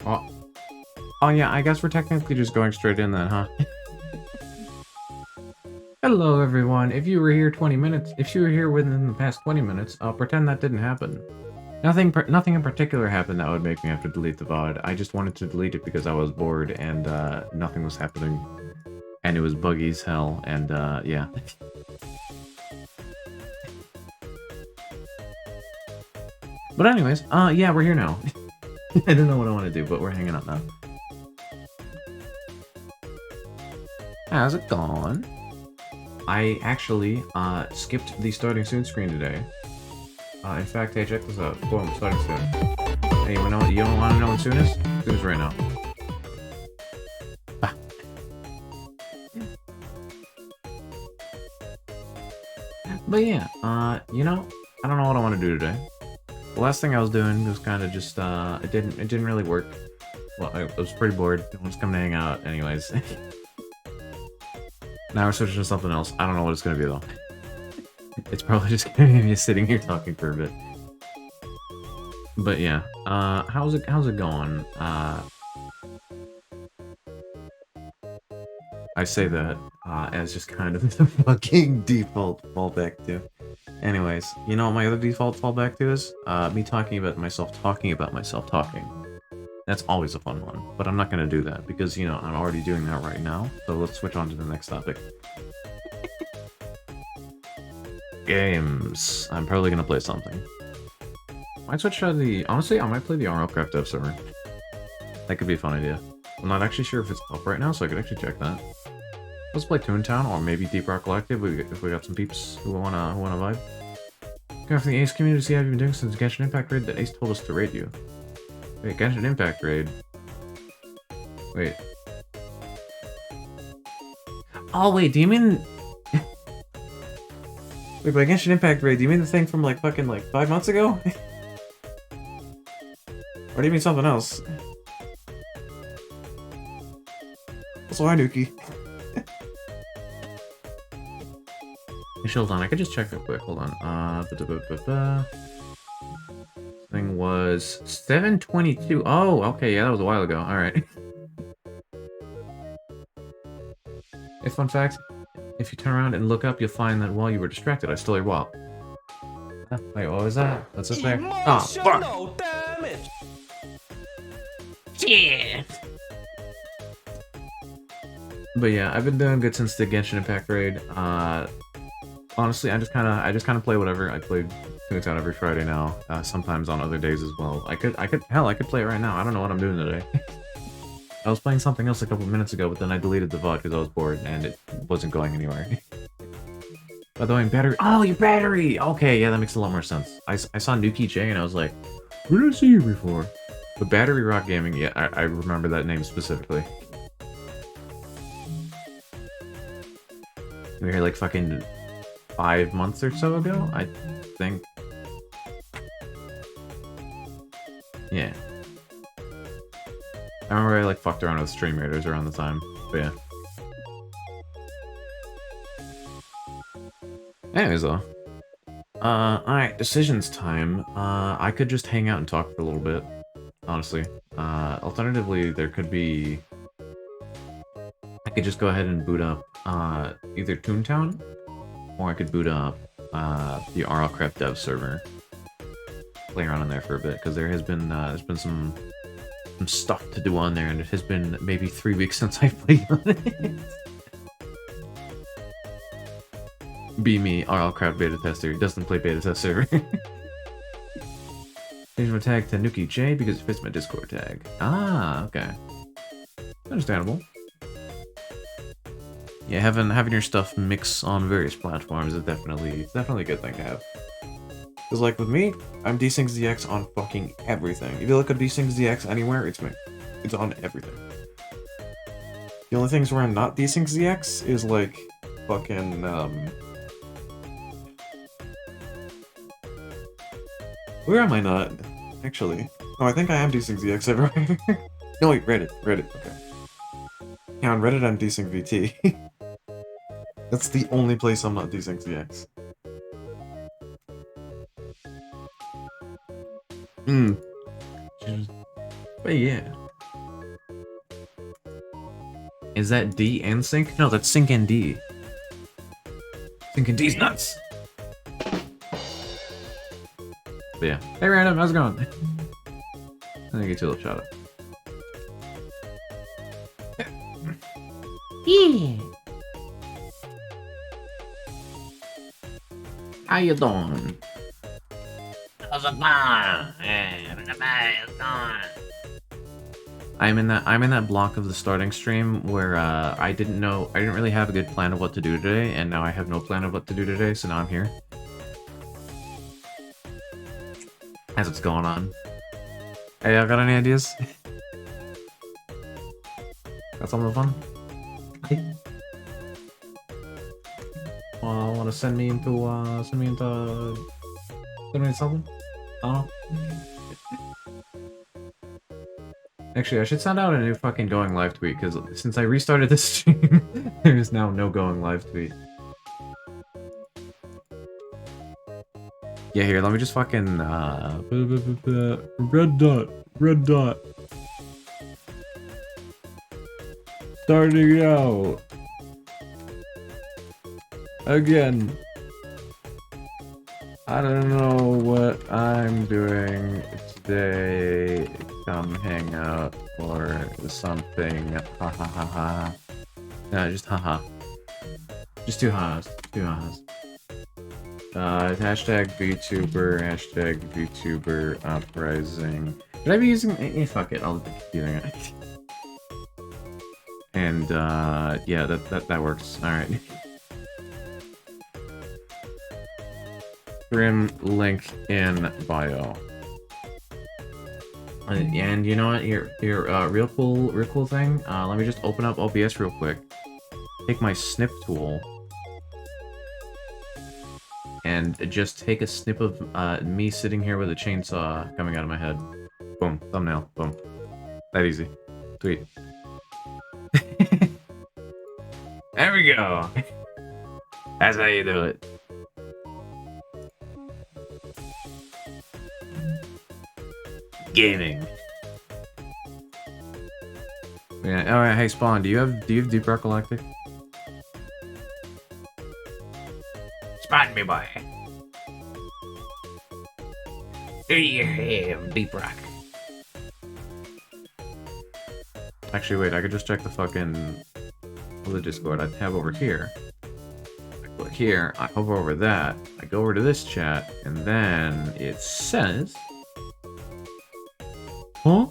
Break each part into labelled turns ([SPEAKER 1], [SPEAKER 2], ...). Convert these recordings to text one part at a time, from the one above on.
[SPEAKER 1] Oh, oh yeah, I guess we're technically just going straight in then, huh? Hello everyone, if you were here 20 minutes, if you were here within the past 20 minutes, I'll pretend that didn't happen. Nothing in particular happened that would make me have to delete the VOD. I just wanted to delete it because I was bored and nothing was happening. And it was buggy as hell, and yeah. But anyways, yeah, we're here now. I don't know what I want to do, but we're hanging out now. How's it going? I actually skipped the starting soon screen today. In fact, hey, check this out. Boom, starting soon. Hey, you don't want to know when soon is? Soon is right now. Ah. But yeah, you know, I don't know what I want to do today. The last thing I was doing was kind of just, it didn't really work. Well, I was pretty bored. I was coming to hang out anyways. Now we're switching to something else. I don't know what it's gonna be though. It's probably just gonna be me sitting here talking for a bit. But yeah, how's it going? I say that as just kind of the fucking default fallback to. Anyways, you know what my other default fallback to is? Me talking about myself talking. That's always a fun one, but I'm not gonna do that because, you know, I'm already doing that right now. So let's switch on to the next topic. Games. I'm probably gonna play something. Might switch to the... Honestly, I might play the RLCraft dev server. That could be a fun idea. I'm not actually sure if it's up right now, so I could actually check that. Let's play Toontown or maybe Deep Rock Collective if we got some peeps who wanna vibe. Going from the Ace community to see how you've been doing since the Genshin Impact raid that Ace told us to raid you. Wait, Genshin Impact raid? Wait. Oh wait, do you mean... Wait, by Genshin Impact raid, do you mean the thing from like fucking like 5 months ago? Or do you mean something else? Also, hi Nuki. Hold on, I could just check real quick. Hold on. Thing was 722. Oh, okay, yeah, that was a while ago. All right. A fun fact: if you turn around and look up, you'll find that while you were distracted, I stole your wallet. Wait, what was that? What's up there? Oh, fuck!
[SPEAKER 2] Damage.
[SPEAKER 1] Yeah. But yeah, I've been doing good since the Genshin Impact raid. Honestly, I just kind of play whatever. I play Toontown every Friday now. Sometimes on other days as well. I could play it right now. I don't know what I'm doing today. I was playing something else a couple minutes ago, but then I deleted the VOD because I was bored and it wasn't going anywhere. By the way, battery. Oh, your battery. Okay, yeah, that makes a lot more sense. I saw Nuki J and I was like, where did I see you before? But Battery Rock Gaming, yeah, I remember that name specifically. We were here like fucking 5 months or so ago, I think. Yeah. I remember I like fucked around with Stream Raiders around the time, but yeah. Anyways though. Alright, decisions time. I could just hang out and talk for a little bit, honestly. Alternatively, there could be... I could just go ahead and boot up, either Toontown, or I could boot up, the RLCraft dev server. Play around in there for a bit, because there's been some stuff to do on there, and it has been maybe 3 weeks since I played on it. Be me, RLCraft beta tester, doesn't play beta test server. Change my tag to Nuki J because it fits my Discord tag. Ah, okay. Understandable. Yeah, having your stuff mix on various platforms is definitely a good thing to have. Because like with me, I'm DSyncZX on fucking everything. If you look at DSyncZX anywhere, it's me. It's on everything. The only things where I'm not DSyncZX is like fucking where am I not? Actually. Oh, I think I am DSyncZX everywhere. No wait, Reddit. Okay. Yeah, on Reddit I'm DSyncVT. That's the only place I'm not DSyncZX. Hmm. But yeah. Is that D and sync? No, that's sync and D. Sync and D's nuts. But yeah. Hey Random, how's it going? Let me get you a little shout out. Yeah. How you doing? How's it going? I'm in that block of the starting stream where I didn't really have a good plan of what to do today, and now I have no plan of what to do today, so now I'm here. As it's going on. Hey, y'all got any ideas? Got something fun? Want to send me into something? I don't know. Actually, I should send out a new fucking going live tweet, because since I restarted this stream, there is now no going live tweet. Yeah, here, let me just fucking, red dot. Starting out. Again. I don't know what I'm doing today. Come hang out or something. Ha ha ha ha. No, just haha. Just two ha's. Hashtag VTuber, hashtag VTuber uprising. Should I be using fuck it, I'll be using it. And yeah, that works. Alright. Grim link in bio. And you know what? Here, real cool thing. Let me just open up OBS real quick. Take my snip tool. And just take a snip of me sitting here with a chainsaw coming out of my head. Boom. Thumbnail. Boom. That easy. Sweet. There we go. That's how you do it. Gaming. Yeah. All right. Hey, Spawn. Do you have Deep Rock Galactic? Spawn me, boy. Do you have Deep Rock? Actually, wait. I could just check the fucking the Discord I have over here. I click here. I hover over that. I go over to this chat, and then it says. Huh?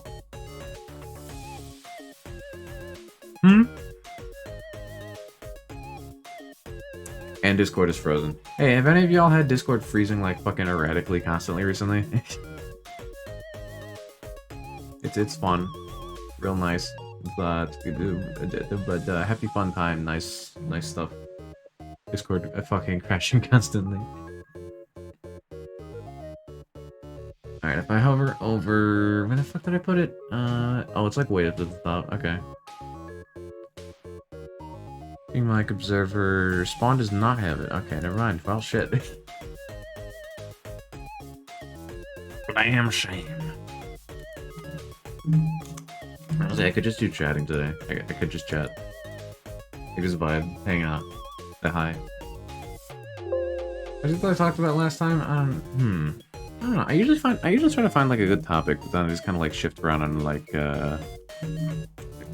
[SPEAKER 1] And Discord is frozen. Hey, have any of y'all had Discord freezing like fucking erratically constantly recently? it's fun. Real nice. But happy fun time. Nice stuff. Discord fucking crashing constantly. Alright, if I hover over... Where the fuck did I put it? Oh, it's like way up to the top. Okay. Being like observer... Spawn does not have it. Okay, never mind. Well, shit. Damn shame. Honestly, I could just do chatting today. I could just chat. I could just vibe, hang out, say hi. What did I talked about last time? I don't know. I usually try to find like a good topic, but then I just kind of like shift around and like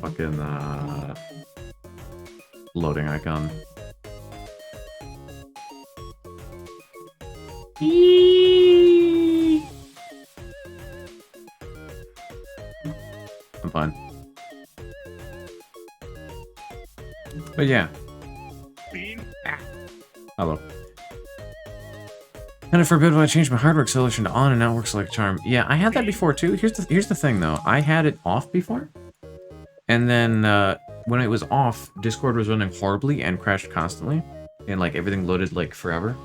[SPEAKER 1] fucking loading icon. I'm fine. But yeah. Hello. Kind of forbid when I changed my hard work selection to on and now works like charm. Yeah, I had that before too. Here's the thing though. I had it off before. And then when it was off, Discord was running horribly and crashed constantly. And like everything loaded like forever.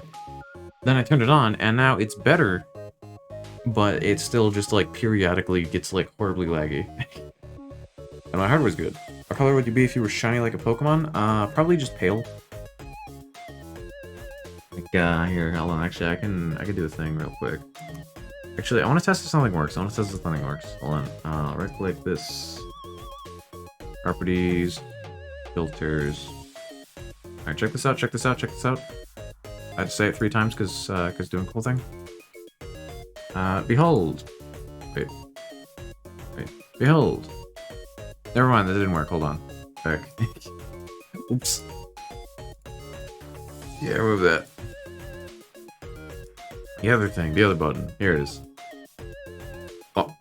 [SPEAKER 1] Then I turned it on and now it's better. But it still just like periodically gets like horribly laggy. And my hardware's good. What color would you be if you were shiny like a Pokemon? Probably just pale. Like, here, hold on, actually, I can do a thing real quick. Actually, I want to test if something works. Hold on. Right-click this. Properties. filters. Alright, check this out, check this out, check this out. I had to say it 3 times because doing cool thing. Behold. Wait. Behold. Never mind, that didn't work. Hold on. Back. Oops. Yeah, remove that. The other thing, the other button. Here it is. Oh.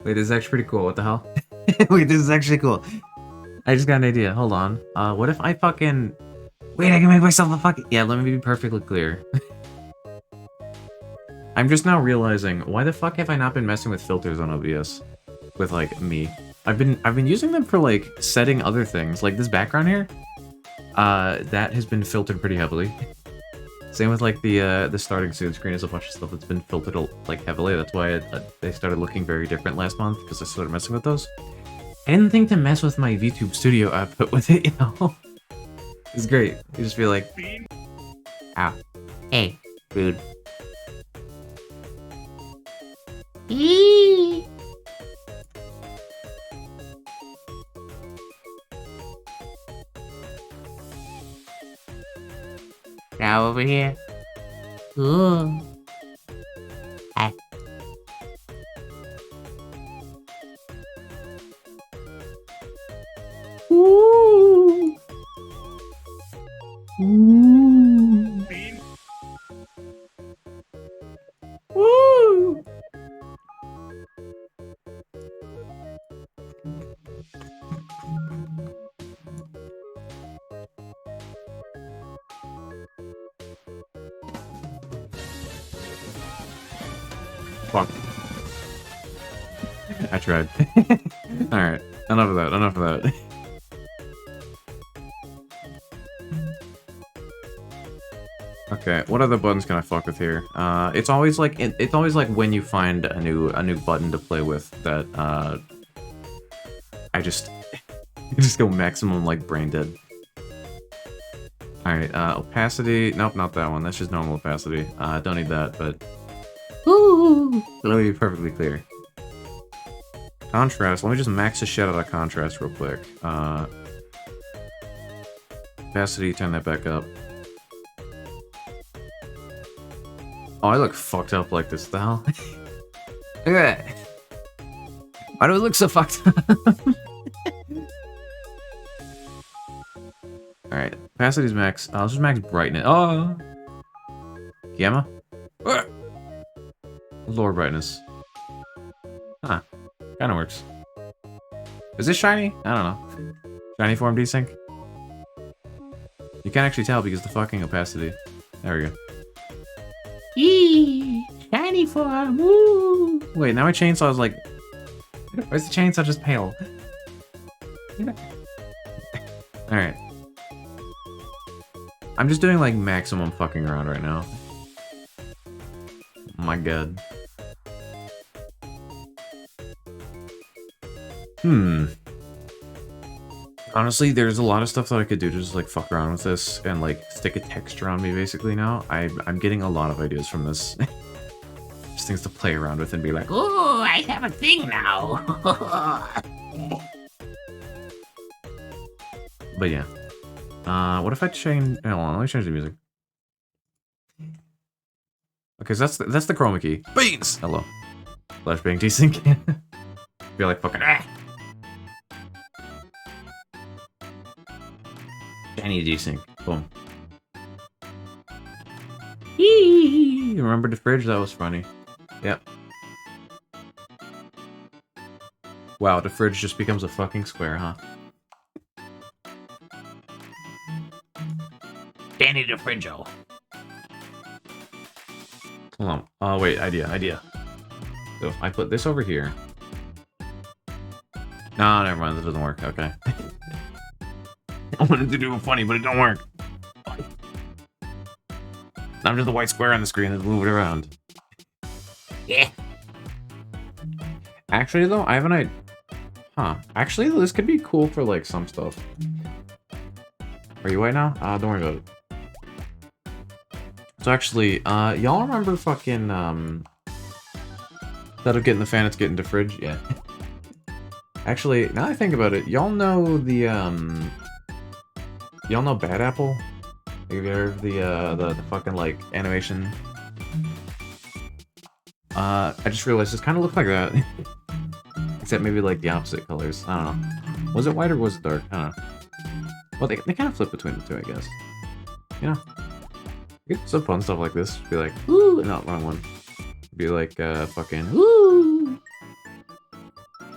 [SPEAKER 1] Wait, this is actually pretty cool. What the hell? Wait, this is actually cool. I just got an idea. Hold on. What if I fucking... Wait, I can make myself a fucking... Yeah, let me be perfectly clear. I'm just now realizing, why the fuck have I not been messing with filters on OBS? With, like, me. I've been using them for, like, setting other things. Like, this background here. That has been filtered pretty heavily. Same with, like, the starting soon screen is a bunch of stuff that's been filtered, like, heavily. That's why they started looking very different last month, because I started messing with those. I didn't think to mess with my VTube Studio output with it, you know? It's great. You just feel like... Ow. Hey, rude. Eee. Now over here. Ooh. Hi. Ooh. Ooh. Woo! Fuck. I tried. Alright, enough of that, enough of that. Okay, what other buttons can I fuck with here? It's always like when you find a new button to play with that I just go maximum like brain dead. Alright, opacity. Nope, not that one. That's just normal opacity. Don't need that, but ooh, let me be perfectly clear. Contrast. Let me just max the shit out of contrast real quick. Opacity. Turn that back up. Oh, I look fucked up like this. The hell? Look at that. Why do I look so fucked up? Alright, opacity's max. Let's just max brightness. Oh! Gamma? Lower brightness. Huh. Kinda works. Is this shiny? I don't know. Shiny form desync? You can't actually tell because the fucking opacity. There we go. Eee! Shiny form! Woo! Wait, now my chainsaw's like... Where's the chainsaw just pale? Alright. I'm just doing like maximum fucking around right now. Oh my god. Honestly, there's a lot of stuff that I could do to just like fuck around with this and like stick a texture on me basically now. I'm getting a lot of ideas from this. Just things to play around with and be like, oh, I have a thing now. But yeah. What if I change... Hold on, let me change the music. Okay, so that's the chroma key. Beans! Hello. Flashbang desync. Feel like fucking... Shiny desync. Boom. Eee! Remember the fridge? That was funny. Yep. Wow, the fridge just becomes a fucking square, huh? Danny the Fridgeo. Hold on. Oh, wait. Idea. So, I put this over here. No, never mind. That doesn't work. Okay. I wanted to do it funny, but it don't work. I'm just a white square on the screen and move it around. Yeah. Actually, though, I have an idea. Huh. Actually, this could be cool for, like, some stuff. Are you white now? Don't worry about it. So actually, y'all remember fucking, instead of getting the fan, it's getting to fridge? Yeah. Actually, now that I think about it, y'all know the, y'all know Bad Apple? Have you heard of the fucking, like, animation? I just realized this kind of looked like that. Except maybe, like, the opposite colors. I don't know. Was it white or was it dark? I don't know. Well, they kind of flip between the two, I guess. You know? Some fun stuff like this. Be like, ooh, no, wrong one. Be like, fucking, ooh!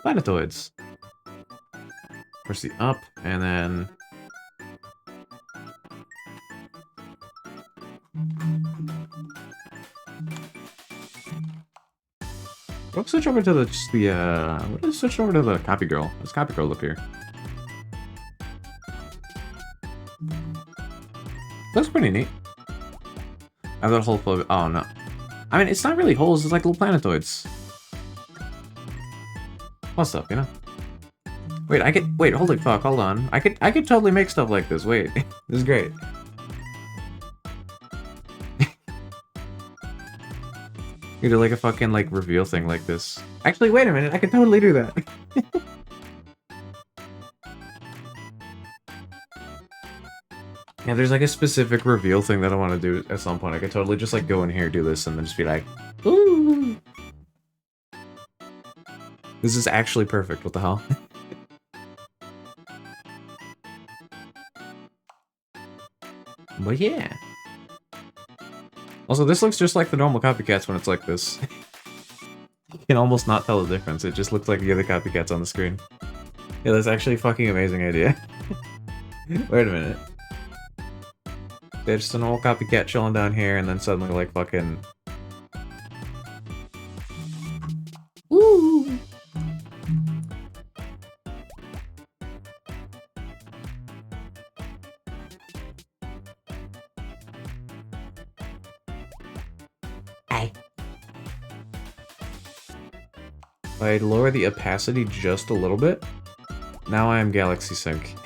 [SPEAKER 1] Planetoids. Press the up, and then... Let's switch over to let's switch over to the Copy Girl. Let's Copy Girl up here. Looks pretty neat. I have that hole full of... Oh, no. I mean, it's not really holes, it's like little planetoids. Fun stuff, you know? Wait, wait, holy fuck, hold on. I could totally make stuff like this, wait. This is great. You do like a fucking, like, reveal thing like this. Actually, wait a minute, I could totally do that. Yeah, there's like a specific reveal thing that I want to do at some point. I could totally just like go in here, do this, and then just be like, ooh. This is actually perfect, what the hell? But yeah. Also, this looks just like the normal copycats when it's like this. You can almost not tell the difference, it just looks like the other copycats on the screen. Yeah, that's actually a fucking amazing idea. Wait a minute. They're just a normal copycat chilling down here, and then suddenly, like, fucking... Woo! Hey. If I lower the opacity just a little bit, now I am Galaxy Sync.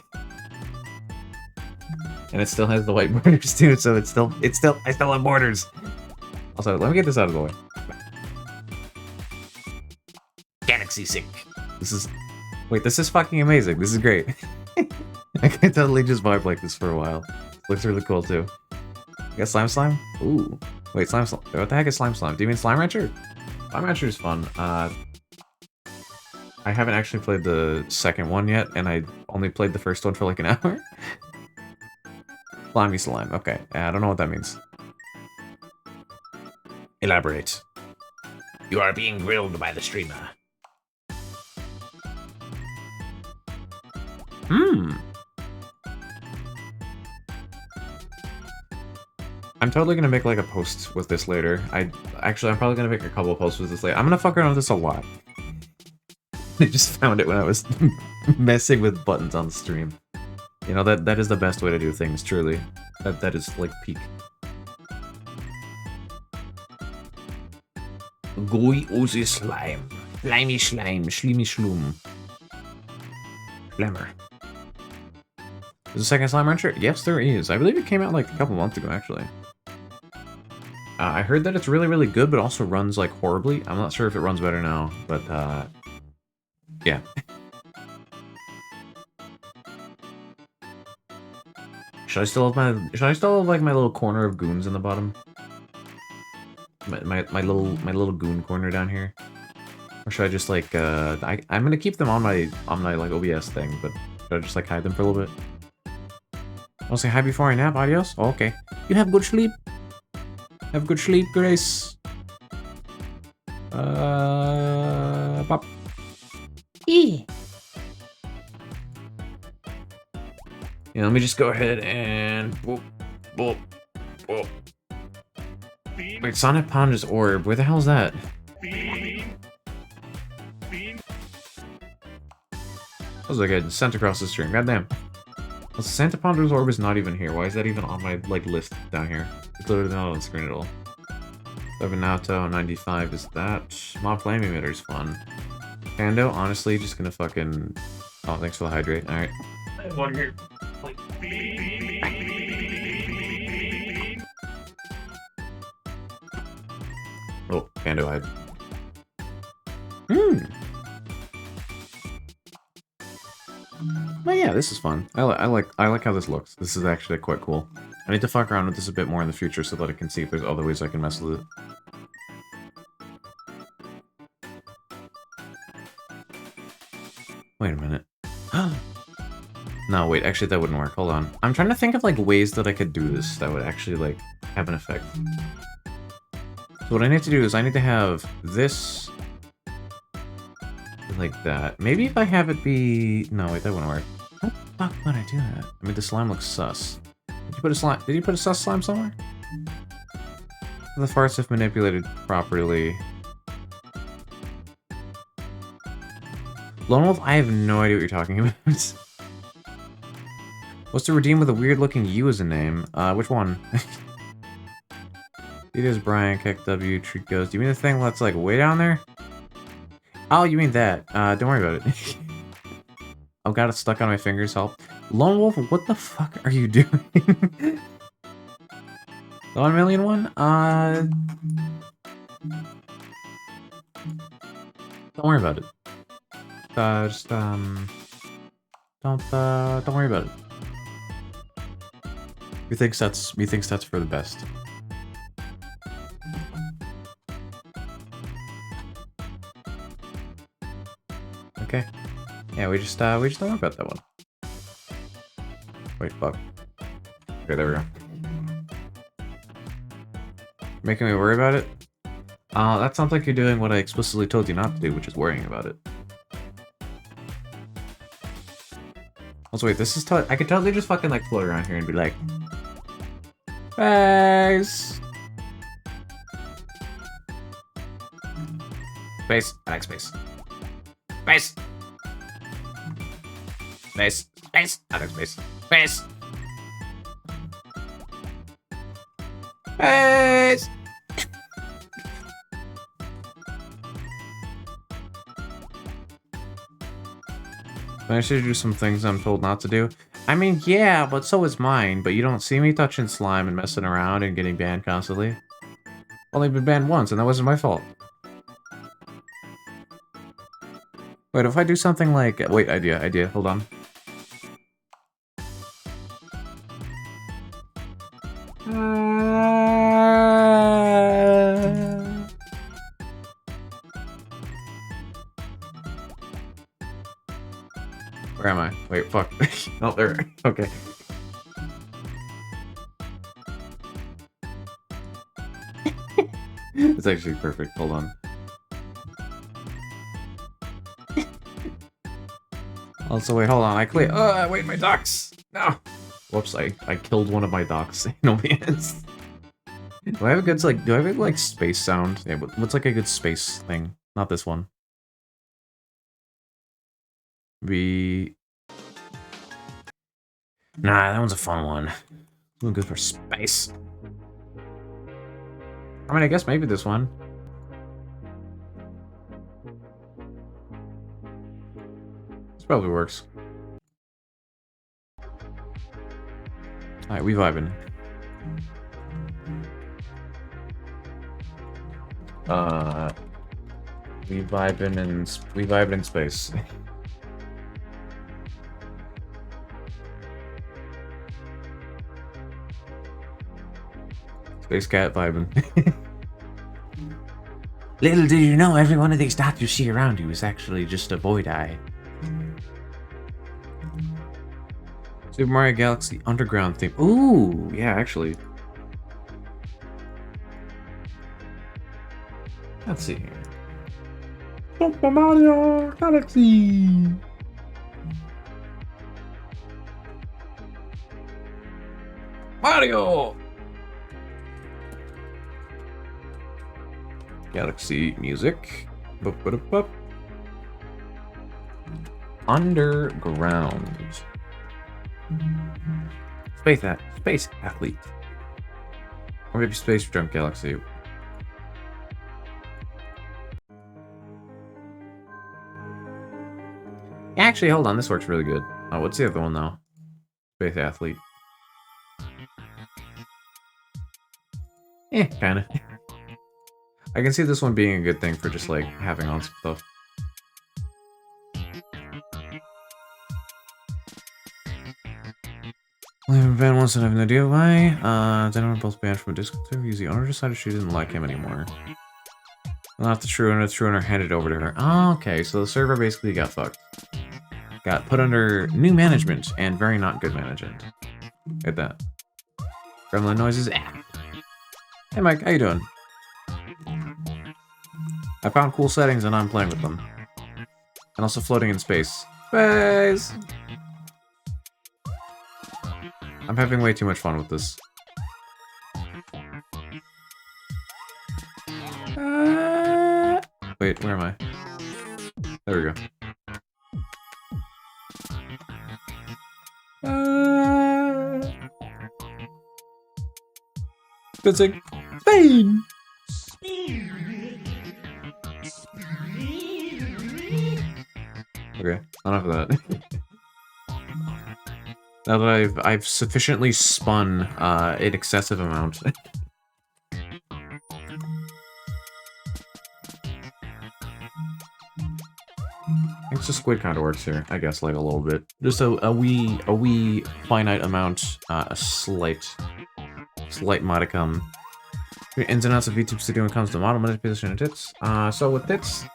[SPEAKER 1] And it still has the white borders too, so I still have borders. Also, let me get this out of the way. Galaxy Sync. This is fucking amazing. This is great. I can totally just vibe like this for a while. Looks really cool too. You got Slime? Ooh. Wait, Slime. What the heck is Slime? Do you mean Slime Rancher? Slime Rancher is fun. I haven't actually played the second one yet, and I only played the first one for like an hour. Slimy slime. Okay, I don't know what that means. Elaborate. You are being grilled by the streamer. I'm totally gonna make like a post with this later. I'm probably gonna make a couple of posts with this later. I'm gonna fuck around with this a lot. I just found it when I was messing with buttons on the stream. You know, that is the best way to do things, truly. That is, like, peak. Goi Ozi Slime. Slimy Slime. Slimy Schloom. Schlemmer. Is a second Slime Rancher? Yes, there is. I believe it came out, like, a couple months ago, actually. I heard that it's really, really good, but also runs, like, horribly. I'm not sure if it runs better now, but, yeah. Should I still have like my little corner of goons in the bottom? My little goon corner down here? Or should I just like I'm gonna keep them on my like OBS thing, but should I just like hide them for a little bit? I'll say hi before I nap, adios? Oh, okay. You have good sleep. Have good sleep, Grace. Pop. Yeah, let me just go ahead and... Whoop, whoop, whoop. Wait, Sonic Ponder's Orb. Where the hell is that? That was like a sent across the stream. Goddamn. Well, Santa Ponder's Orb is not even here. Why is that even on my like list down here? It's literally not on the screen at all. 7 Nato 95 is that. Mob Flame Emitter is fun. Pando, honestly, just gonna fucking... Oh, thanks for the hydrate. Alright. One here. Fandoid. Hmm. But yeah, this is fun. I like how this looks. This is actually quite cool. I need to fuck around with this a bit more in the future so that I can see if there's other ways I can mess with it. Wait a minute. No, wait, actually that wouldn't work. Hold on. I'm trying to think of like ways that I could do this that would actually like have an effect. So what I need to do is I need to have this like that. Maybe if I have it be... No, wait, that wouldn't work. How the fuck would I do that? I mean, the slime looks sus. Did you put a slime? Did you put a sus slime somewhere? The farts, if manipulated properly. Lone Wolf, I have no idea what you're talking about. What's to redeem with a weird-looking U as a name? Which one? It is Brian, KekW, Treat Ghost. Do you mean the thing that's like way down there? Oh, you mean that. Don't worry about it. I've got it stuck on my fingers, help. Lone Wolf, what the fuck are you doing? The 1 million one? Don't worry about it. Don't worry about it. He thinks that's for the best. Okay. Yeah, we just don't worry about that one. Wait, fuck. Okay, there we go. Making me worry about it? That sounds like you're doing what I explicitly told you not to do, which is worrying about it. Also, wait, this is I could totally just fucking like float around here and be like, space! Space. I like space. Space! Space. Space. I like space. Space! Space! I should do some things I'm told not to do. I mean, yeah, but so is mine, but you don't see me touching slime and messing around and getting banned constantly. Only been banned once, and that wasn't my fault. Wait, if I do something like... Wait, idea, hold on. Where am I? Wait, fuck. Oh, there. Okay. It's actually perfect. Hold on. Also, wait, hold on. Wait, my ducks! No! Whoops, I killed one of my ducks. No means. Do I have a good, like, do I have a good, like, space sound? Yeah, what's, like, a good space thing? Not this one. Nah, that one's a fun one. Ooh, good for space. I mean, I guess maybe this one. This probably works. Alright, we vibing. We vibing in space. Space cat vibing. Little did you know, every one of these dots you see around you is actually just a void eye. Super Mario Galaxy Underground theme. Ooh, yeah, actually. Let's see here. Super Mario Galaxy. Mario. Galaxy music. Bup. Underground. Space athlete. Or maybe Space Jump Galaxy. Actually, hold on, this works really good. Oh, what's the other one though? Space athlete. Kinda. I can see this one being a good thing for just, like, having on some stuff. William Van wants to have an idea why. Then we're both banned from a Discord server because the owner decided she didn't like him anymore. Not the true owner, the true owner handed it over to her. Oh, okay, so the server basically got fucked. Got put under new management and very not good management. Get that. Gremlin noises. Hey Mike, how you doing? I found cool settings and I'm playing with them. And also floating in space. Space! I'm having way too much fun with this. Wait, where am I? There we go. Fitzing. Spain! Okay, enough of that. Now that I've sufficiently spun an excessive amount. I think the squid kind of works here, I guess, like a little bit. Just a wee finite amount, a slight modicum. Ins and outs of VTube Studio when it comes to model manipulation and tits. So with tits,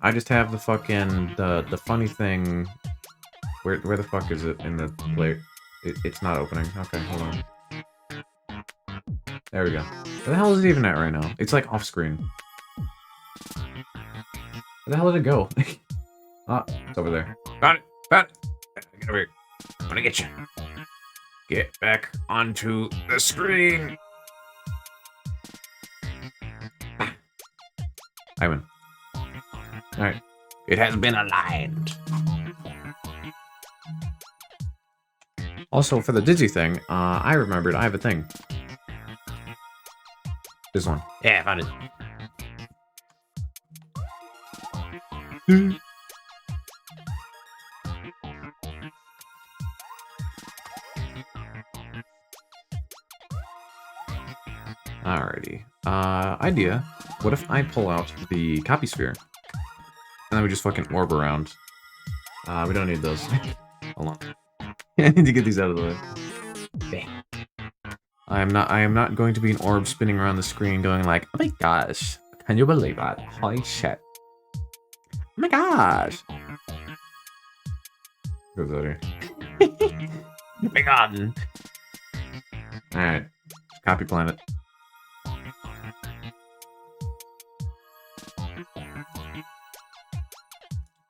[SPEAKER 1] I just have the fucking the funny thing. Where the fuck is it in the player? It's not opening. Okay, hold on. There we go. Where the hell is it even at right now? It's like off screen. Where the hell did it go? Ah, it's over there. Found it! Found it! Get over here. I'm gonna get you. Get back onto the screen. I win. Alright. It has been aligned. Also, for the Digi thing, I remembered I have a thing. This one. Yeah, I found it. Alrighty. Idea. What if I pull out the copy sphere? And then we just fucking orb around. We don't need those. Hold on. I need to get these out of the way. Bang. I am not going to be an orb spinning around the screen going like, oh my gosh, can you believe that? Holy shit. Oh my gosh. Goes out here. Oh my god. Alright. Copy planet.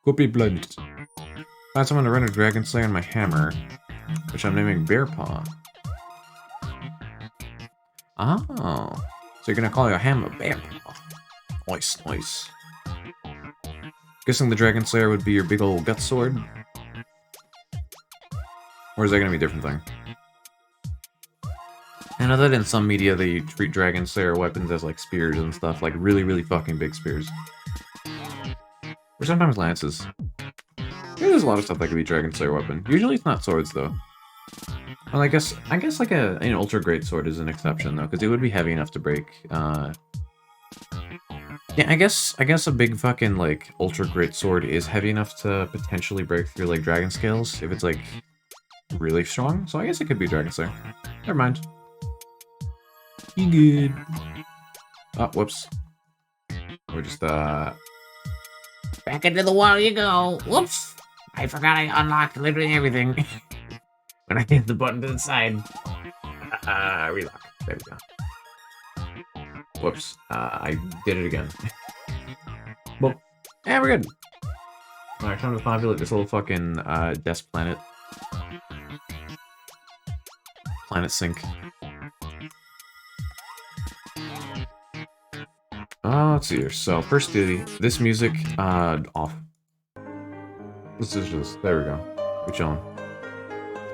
[SPEAKER 1] Copy planet. Found someone to render Dragon Slayer on my hammer, which I'm naming Bear Paw. Oh, so you're gonna call your hammer Bear Paw? Nice, nice. Guessing the Dragon Slayer would be your big old gut sword, or is that gonna be a different thing? I know that in some media they treat Dragon Slayer weapons as like spears and stuff, like really, really fucking big spears, or sometimes lances. Yeah, there's a lot of stuff that could be Dragon Slayer weapon. Usually it's not swords though. Well, I guess like an ultra great sword is an exception though, because it would be heavy enough to break. Yeah, I guess a big fucking like ultra great sword is heavy enough to potentially break through like dragon scales if it's like really strong. So I guess it could be Dragon Slayer. Never mind. You good? Oh, whoops. We're just back into the wall you go. Whoops. I forgot I unlocked literally everything. When I hit the button to the side. Relock. There we go. Whoops. I did it again. Well, yeah, we're good. Alright, time to populate this little fucking desk planet. Planet sync. Let's see here. So, first duty. This music, off. Let's just, there we go. We're chilling.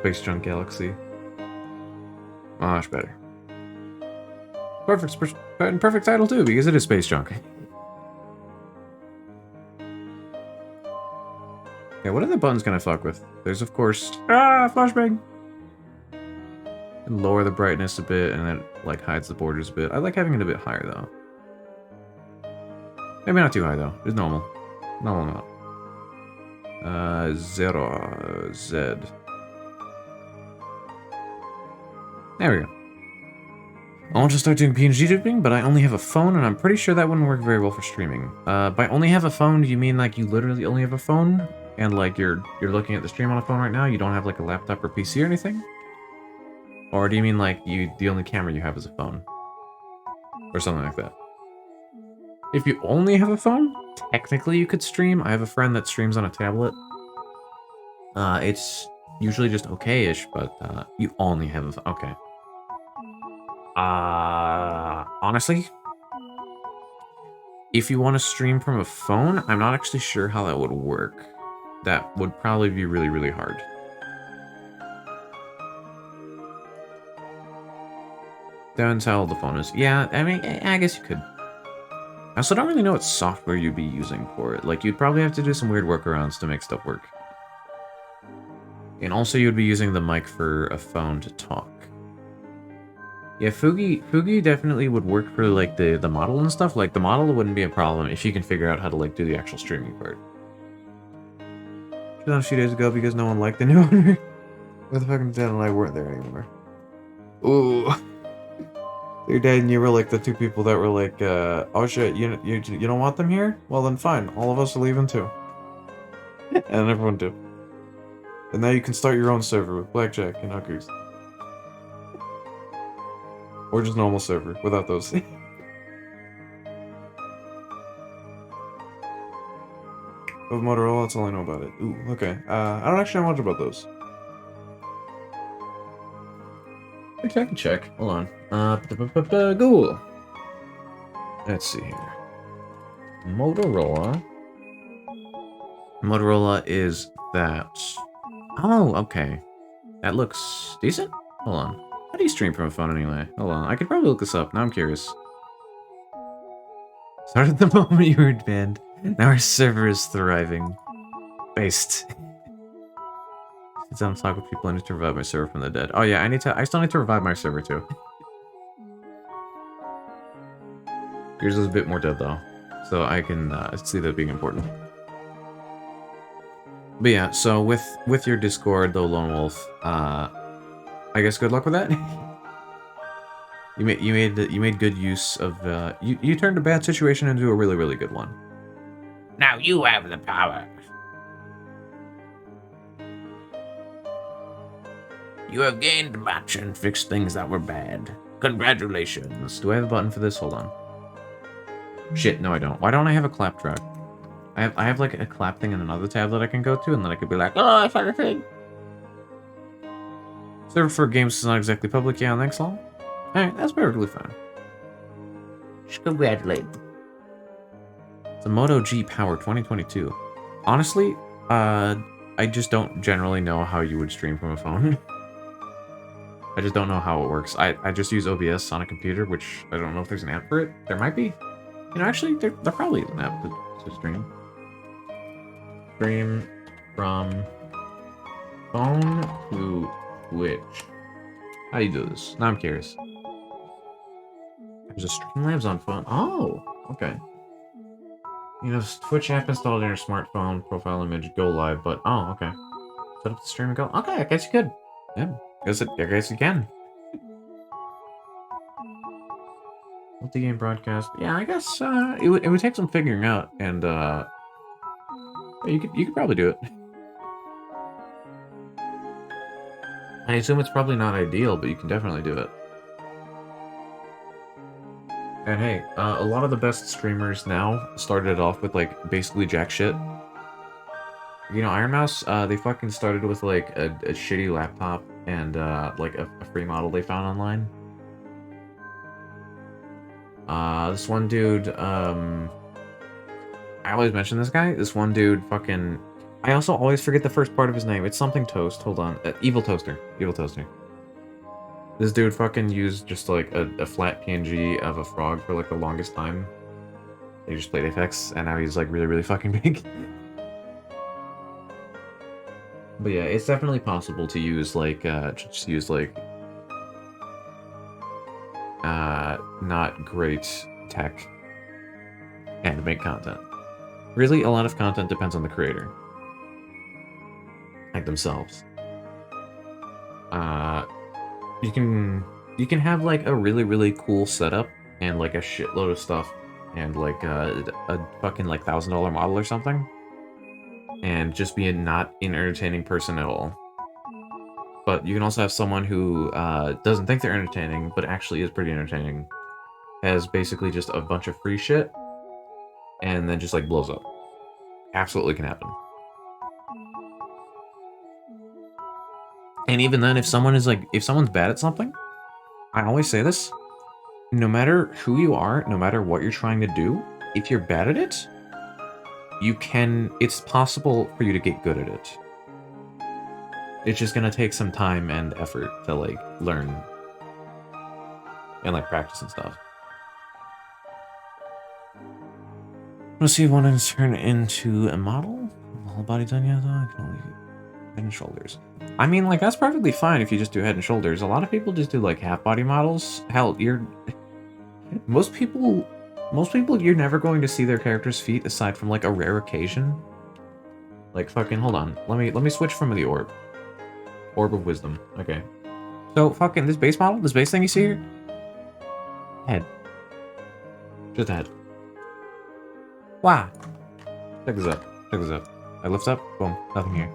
[SPEAKER 1] Space Junk Galaxy. Much better. Perfect title too, because it is Space Junk. Yeah, what are the buttons gonna fuck with? There's of course flashbang. And lower the brightness a bit, and then like hides the borders a bit. I like having it a bit higher though. Maybe not too high though. It's normal. Normal amount. Zero Z. There we go. I want to start doing PNG dipping, but I only have a phone, and I'm pretty sure that wouldn't work very well for streaming. By only have a phone, do you mean like you literally only have a phone? And like you're looking at the stream on a phone right now, you don't have like a laptop or PC or anything? Or do you mean like the only camera you have is a phone? Or something like that. If you only have a phone, technically you could stream. I have a friend that streams on a tablet. It's usually just okay-ish, but you only have a phone. Okay. Honestly, if you want to stream from a phone, I'm not actually sure how that would work. That would probably be really, really hard. Depends how old the phone is. Yeah, I mean, I guess you could. I also don't really know what software you'd be using for it. Like, you'd probably have to do some weird workarounds to make stuff work. And also, you'd be using the mic for a phone to talk. Yeah, Fugi definitely would work for, like, the model and stuff. Like, the model wouldn't be a problem if you can figure out how to, like, do the actual streaming part. Shut down a few days ago because no one liked the new owner. Where the fucking dad and I weren't there anymore. Ooh. Your dad and you were, like, the two people that were like, oh shit, you don't want them here? Well then fine, all of us are leaving too. And everyone did. And now you can start your own server with Blackjack and Hookers. Or just normal server, without those. Of Motorola, that's all I know about it. Ooh, okay. I don't actually know much about those. Actually, I can check. Hold on. Google. Let's see here. Motorola. Motorola is that. Oh, okay. That looks decent. Hold on. How do you stream from a phone anyway? Hold on. I could probably look this up. Now I'm curious. Started the moment you were banned. Now our server is thriving. Based. Sit down and talk with people. I need to revive my server from the dead. Oh yeah, I still need to revive my server too. Yours is a bit more dead though. So I can see that being important. But yeah, so with your Discord, though, Lone Wolf, I guess good luck with that. You made good use of you turned a bad situation into a really, really good one.
[SPEAKER 2] Now you have the power. You have gained much and fixed things that were bad. Congratulations.
[SPEAKER 1] Do I have a button for this? Hold on. Shit, no I don't. Why don't I have a clap track? I have like a clap thing in another tab that I can go to, and then I could be like,
[SPEAKER 2] Oh, I found a thing.
[SPEAKER 1] server for games is not exactly public. Yeah, thanks all. Alright, that's perfectly fine.
[SPEAKER 2] Just congratulate.
[SPEAKER 1] It's a Moto G Power 2022. Honestly, I just don't generally know how you would stream from a phone. I just don't know how it works. I just use OBS on a computer, which I don't know if there's an app for it. There might be. You know, actually, there probably is an app to stream. Stream from phone to Twitch. How do you do this? Now I'm curious. There's a Streamlabs on phone. Oh, okay. You know, Twitch app installed on your smartphone, profile image, go live, but oh, okay. Set up the stream and go. Okay, I guess you could. Yeah, I guess you can. Multi-game broadcast. Yeah, I guess it would take some figuring out, and you could probably do it. I assume it's probably not ideal, but you can definitely do it. And hey, a lot of the best streamers now started off with like basically jack shit. You know, Iron Mouse, they fucking started with like a shitty laptop and like a free model they found online. This one dude, I always mention this guy. This one dude fucking... I also always forget the first part of his name. It's something Toast. Hold on. Evil Toaster. Evil Toaster. This dude fucking used just like a flat PNG of a frog for like the longest time. He just played Apex, and now he's like really, really fucking big. But yeah, it's definitely possible to use like, just use like, not great tech and make content. Really, a lot of content depends on the creator. Like themselves. You can have like a really, really cool setup and like a shitload of stuff and like a fucking like $1,000 model or something. And just be a not an entertaining person at all. But you can also have someone who doesn't think they're entertaining, but actually is pretty entertaining. Has basically just a bunch of free shit, and then just like blows up. Absolutely can happen. And even then, if someone's bad at something, I always say this, no matter who you are, no matter what you're trying to do, if you're bad at it, it's possible for you to get good at it. It's just gonna take some time and effort to like learn and like practice and stuff. Let's see if one can turn into a model. Whole body done yet though? I can only do head and shoulders. I mean, like, that's perfectly fine if you just do head and shoulders. A lot of people just do like half body models. Hell, most people you're never going to see their character's feet aside from like a rare occasion. Like fucking hold on. Let me switch from the orb. Orb of wisdom. Okay. So fucking this base model, this base thing you see here? Head. Just a head. Wow. Check this out. Check this out. I lift up, boom, nothing here.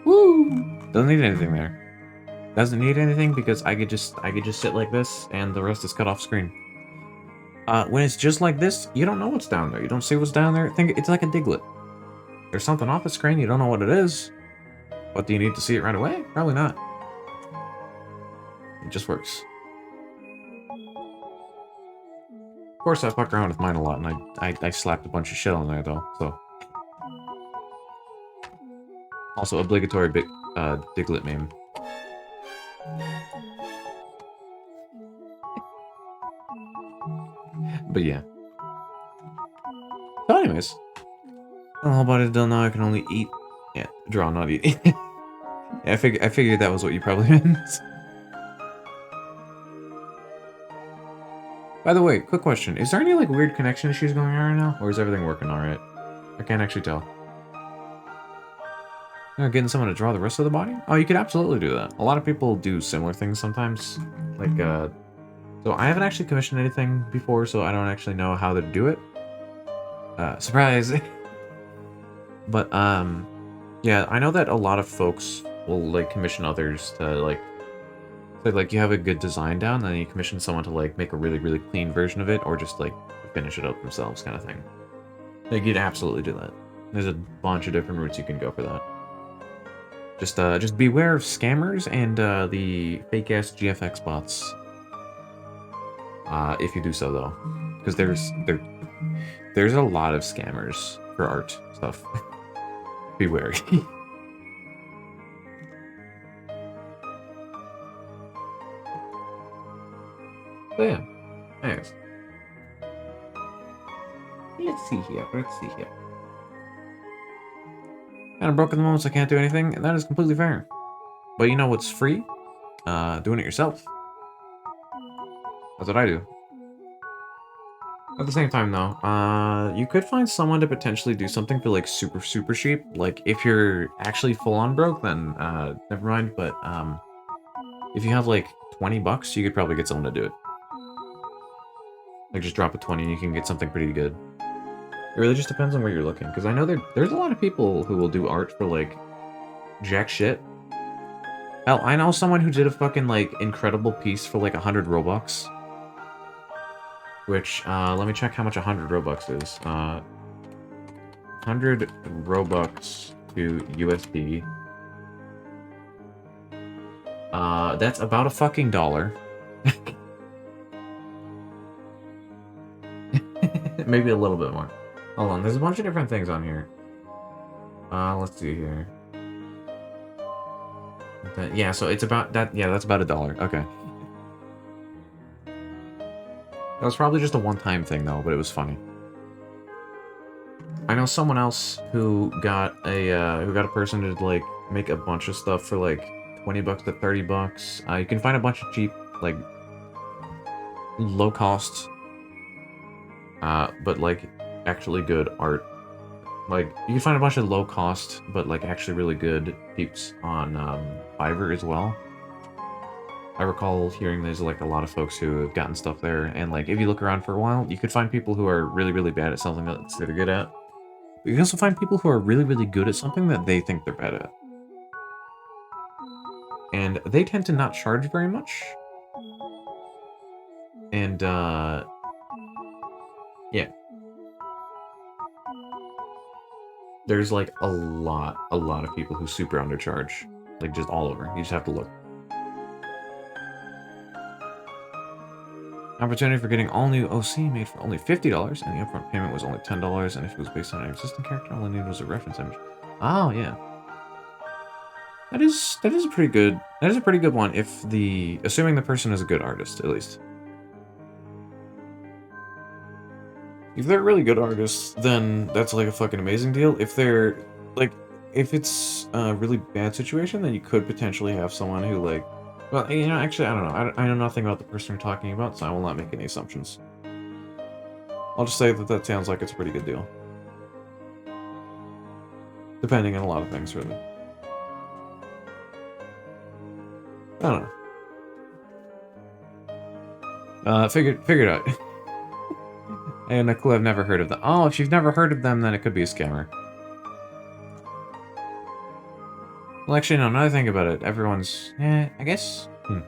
[SPEAKER 1] Woo! Doesn't need anything there. Doesn't need anything because I could just sit like this and the rest is cut off screen. When it's just like this, you don't know what's down there. You don't see what's down there. Think it's like a Diglett. There's something off the screen, you don't know what it is. But do you need to see it right away? Probably not. It just works. Of course, I fuck around with mine a lot, and I slapped a bunch of shit on there, though, so. Also, obligatory Diglett meme. But yeah. So anyways. The whole body done now, I can only eat. Yeah, draw, not eat. Yeah, I figured that was what you probably meant. By the way, quick question. Is there any like weird connection issues going on right now? Or is everything working alright? I can't actually tell. Getting someone to draw the rest of the body? Oh, you could absolutely do that. A lot of people do similar things sometimes. Like, so I haven't actually commissioned anything before, so I don't actually know how to do it. Surprise! But, yeah, I know that a lot of folks will, like, commission others to, like, say, like, you have a good design down, then you commission someone to, like, make a really, really clean version of it, or just, like, finish it up themselves, kind of thing. Like, you'd absolutely do that. There's a bunch of different routes you can go for that. Just beware of scammers and, the fake-ass GFX bots. If you do so, though. Because there's a lot of scammers for art stuff. Be wary. So yeah. Anyways. Let's see here. Kind of broke at the moment, so I can't do anything, and that is completely fair. But you know what's free? Doing it yourself. That's what I do. At the same time, though, you could find someone to potentially do something for, like, super, super cheap. Like, if you're actually full-on broke, then, never mind. But, if you have, like, 20 bucks, you could probably get someone to do it. Like, just drop a 20 and you can get something pretty good. It really just depends on where you're looking. Because I know there's a lot of people who will do art for, like, jack shit. Hell, I know someone who did a fucking, like, incredible piece for, like, 100 Robux. Which, let me check how much 100 Robux is. 100 Robux to USD. That's about a fucking $1. Maybe a little bit more. Hold on, there's a bunch of different things on here. Let's see here. Yeah, so it's about that. Yeah, that's about $1. Okay. That was probably just a one-time thing, though, but it was funny. I know someone else who got a person to, like, make a bunch of stuff for, like, 20 bucks to 30 bucks. You can find a bunch of cheap, like, low-cost, but, like, actually good art. Like, you can find a bunch of low cost, but like actually really good peeps on Fiverr as well. I recall hearing there's like a lot of folks who have gotten stuff there, and like if you look around for a while, you could find people who are really, really bad at something that they're good at. But you can also find people who are really, really good at something that they think they're bad at. And they tend to not charge very much. And yeah. There's like a lot of people who super undercharge. Like just all over. You just have to look. Opportunity for getting all new OC made for only $50, and the upfront payment was only $10, and if it was based on an existing character, all I needed was a reference image. Oh yeah. That is a pretty good one if assuming the person is a good artist, at least. If they're a really good artists, then that's like a fucking amazing deal. If they're like, if it's a really bad situation, then you could potentially have someone who like, well, you know, actually, I don't know. I know nothing about the person you're talking about, so I will not make any assumptions. I'll just say that that sounds like it's a pretty good deal. Depending on a lot of things, really. I don't know. Figured it out. And a clue I've never heard of them. Oh, if you've never heard of them, then it could be a scammer. Well, actually, no, now that I think about it, everyone's... I guess... You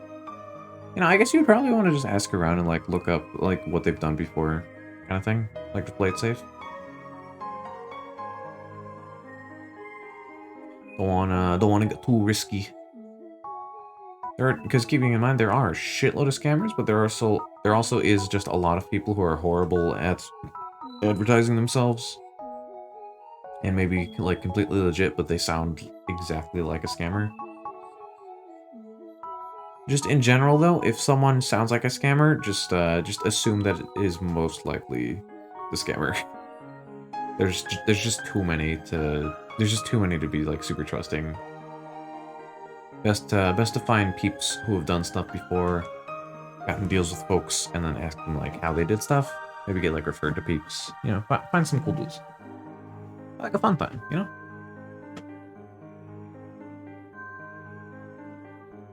[SPEAKER 1] know, I guess you'd probably want to just ask around and, like, look up, like, what they've done before, kind of thing. Like, to play it safe. Don't wanna get too risky. Because keeping in mind, there are a shitload of scammers, but there also is just a lot of people who are horrible at advertising themselves. And maybe, like, completely legit, but they sound exactly like a scammer. Just in general, though, if someone sounds like a scammer, just assume that it is most likely the scammer. There's just too many to be, like, super trusting. Best to find peeps who have done stuff before, gotten deals with folks, and then ask them, like, how they did stuff. Maybe get, like, referred to peeps. You know, find some cool dudes. Like a fun time, you know?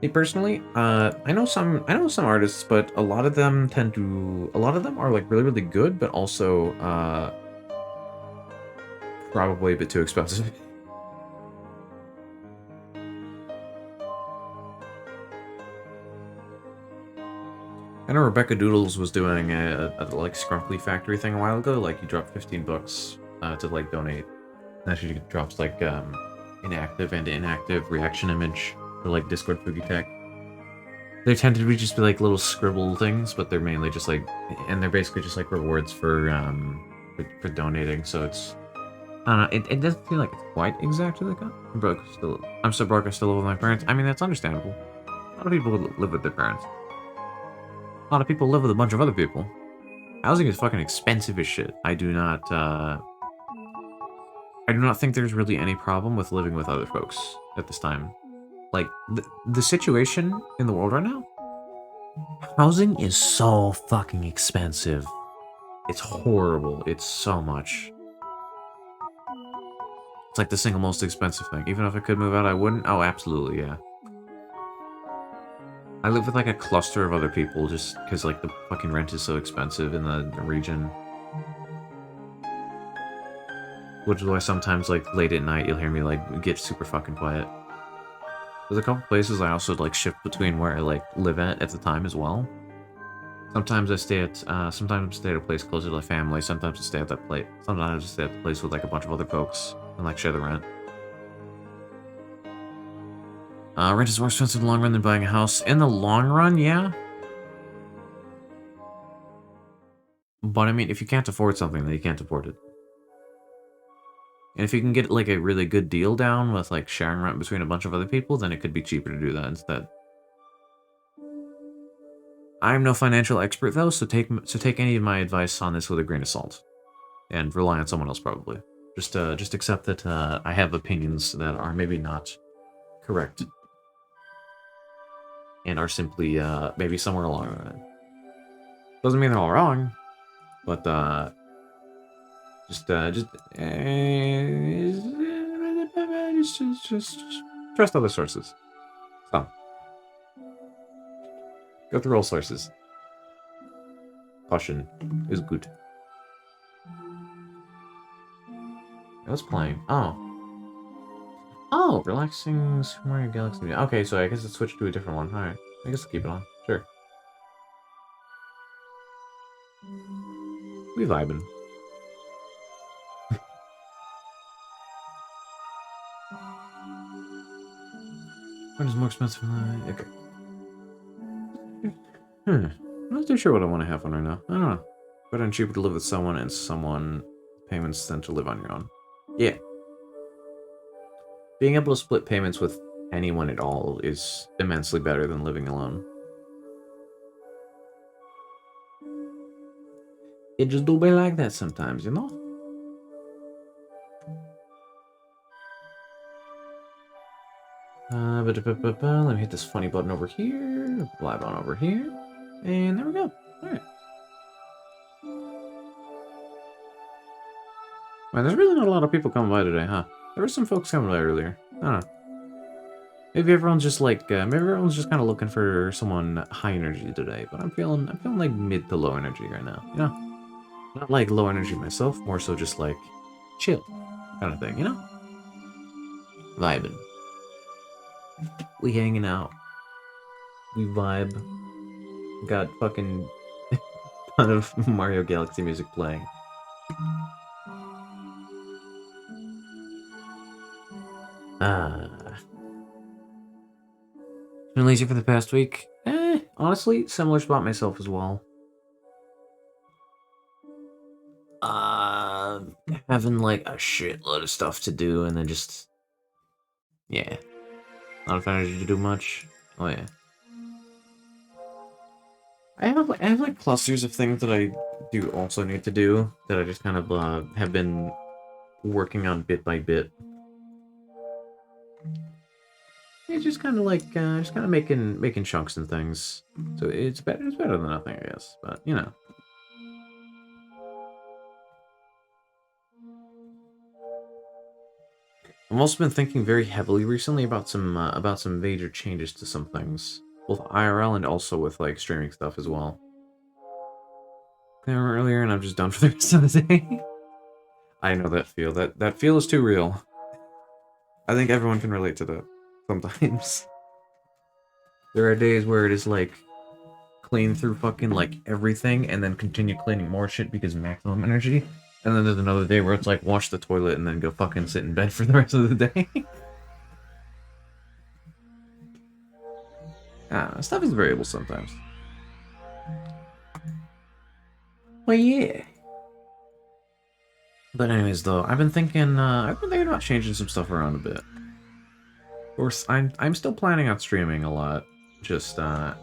[SPEAKER 1] Me personally, I know some artists, but a lot of them are, like, really, really good, but also, probably a bit too expensive. I know Rebecca Doodles was doing a like Scrumply Factory thing a while ago. Like, you drop $15 to like donate. And she drops like inactive and inactive reaction image for like Discord Fugi Tech. They tend to be just be like little scribble things, but they're mainly just like, and they're basically just like rewards for donating. So it's, I don't know, it doesn't feel like it's quite exactly like that. I'm so broke I still live with my parents. I mean, that's understandable. A lot of people live with their parents. A lot of people live with a bunch of other people. Housing is fucking expensive as shit. I do not think there's really any problem with living with other folks at this time. Like, the situation in the world right now, housing is so fucking expensive. It's horrible. It's so much. It's like the single most expensive thing. Even if I could move out, I wouldn't. Oh, absolutely, yeah. I live with, like, a cluster of other people just because, like, the fucking rent is so expensive in the region. Which is why sometimes, like, late at night, you'll hear me, like, get super fucking quiet. There's a couple places I also, like, shift between where I, like, live at the time as well. Sometimes I stay at a place closer to the family, sometimes I stay at that place. Sometimes I stay at the place with, like, a bunch of other folks and, like, share the rent. Rent is more expensive in the long run than buying a house. In the long run, yeah. But I mean, if you can't afford something, then you can't afford it. And if you can get, like, a really good deal down with, like, sharing rent between a bunch of other people, then it could be cheaper to do that instead. I'm no financial expert, though, so take any of my advice on this with a grain of salt. And rely on someone else, probably. Just accept that I have opinions that are maybe not correct. And are simply, maybe somewhere along the line. Doesn't mean they're all wrong, but, Just trust other sources. So, go through all sources. Caution is good. What's playing? Oh. Oh, relaxing Super Mario Galaxy. Okay, so I guess it switched to a different one. Alright. I guess I'll keep it on. Sure. We vibing. What is more expensive than okay. I'm not too sure what I want to have on right now. I don't know. Better and cheaper to live with someone and someone payments than to live on your own. Yeah. Being able to split payments with anyone at all is immensely better than living alone. It just do be like that sometimes, you know? Let me hit this funny button over here, live on over here, and there we go. Alright. Man, there's really not a lot of people coming by today, huh? There were some folks coming by earlier. I don't know. Maybe everyone's just like, maybe everyone's just kind of looking for someone high energy today. But I'm feeling like mid to low energy right now. You know, not like low energy myself, more so just like chill kind of thing. You know, vibing. We hanging out. We vibe. Got fucking ton of Mario Galaxy music playing. Been lazy for the past week. Honestly, similar spot myself as well. Having like a shitload of stuff to do and then just, yeah, not enough energy to do much. Oh yeah. I have like clusters of things that I do also need to do that I just kind of have been working on bit by bit. It's just kind of like just kind of making chunks and things. So it's better than nothing, I guess. But you know. I've also been thinking very heavily recently about some major changes to some things, both IRL and also with like streaming stuff as well. There earlier, and I'm just done for the rest of the day. I know that feel. That feel is too real. I think everyone can relate to that sometimes. There are days where it is like clean through fucking like everything and then continue cleaning more shit because maximum energy. And then there's another day where it's like wash the toilet and then go fucking sit in bed for the rest of the day. Stuff is variable sometimes. Well, yeah. But anyways, though, I've been thinking about changing some stuff around a bit. Of course, I'm still planning on streaming a lot. Just I'm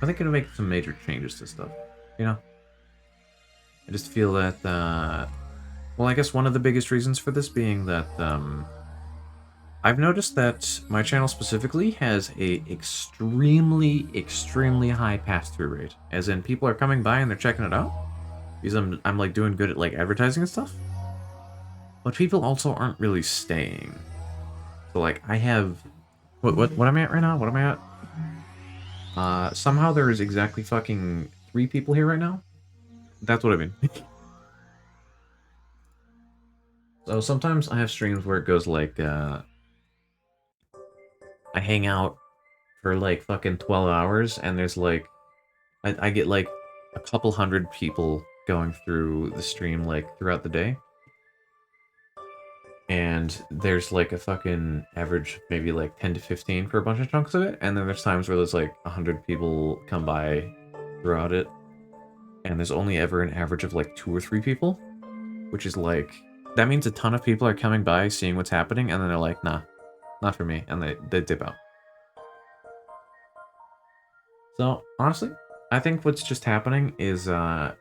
[SPEAKER 1] thinking of making some major changes to stuff. You know, I just feel that well, I guess one of the biggest reasons for this being that I've noticed that my channel specifically has a extremely high pass-through rate. As in, people are coming by and they're checking it out. Because I'm like doing good at like advertising and stuff. But people also aren't really staying. So like I have what am I at right now? What am I at? Somehow there is exactly fucking 3 people here right now. That's what I mean. So sometimes I have streams where it goes like I hang out for like fucking 12 hours and there's like I get like a couple hundred people going through the stream like throughout the day. And there's like a fucking average maybe like 10 to 15 for a bunch of chunks of it, and then there's times where there's like 100 people come by throughout it, and there's only ever an average of like 2 or 3 people, which is like, that means a ton of people are coming by, seeing what's happening, and then they're like, nah, not for me, and they dip out. So, honestly, I think what's just happening is, I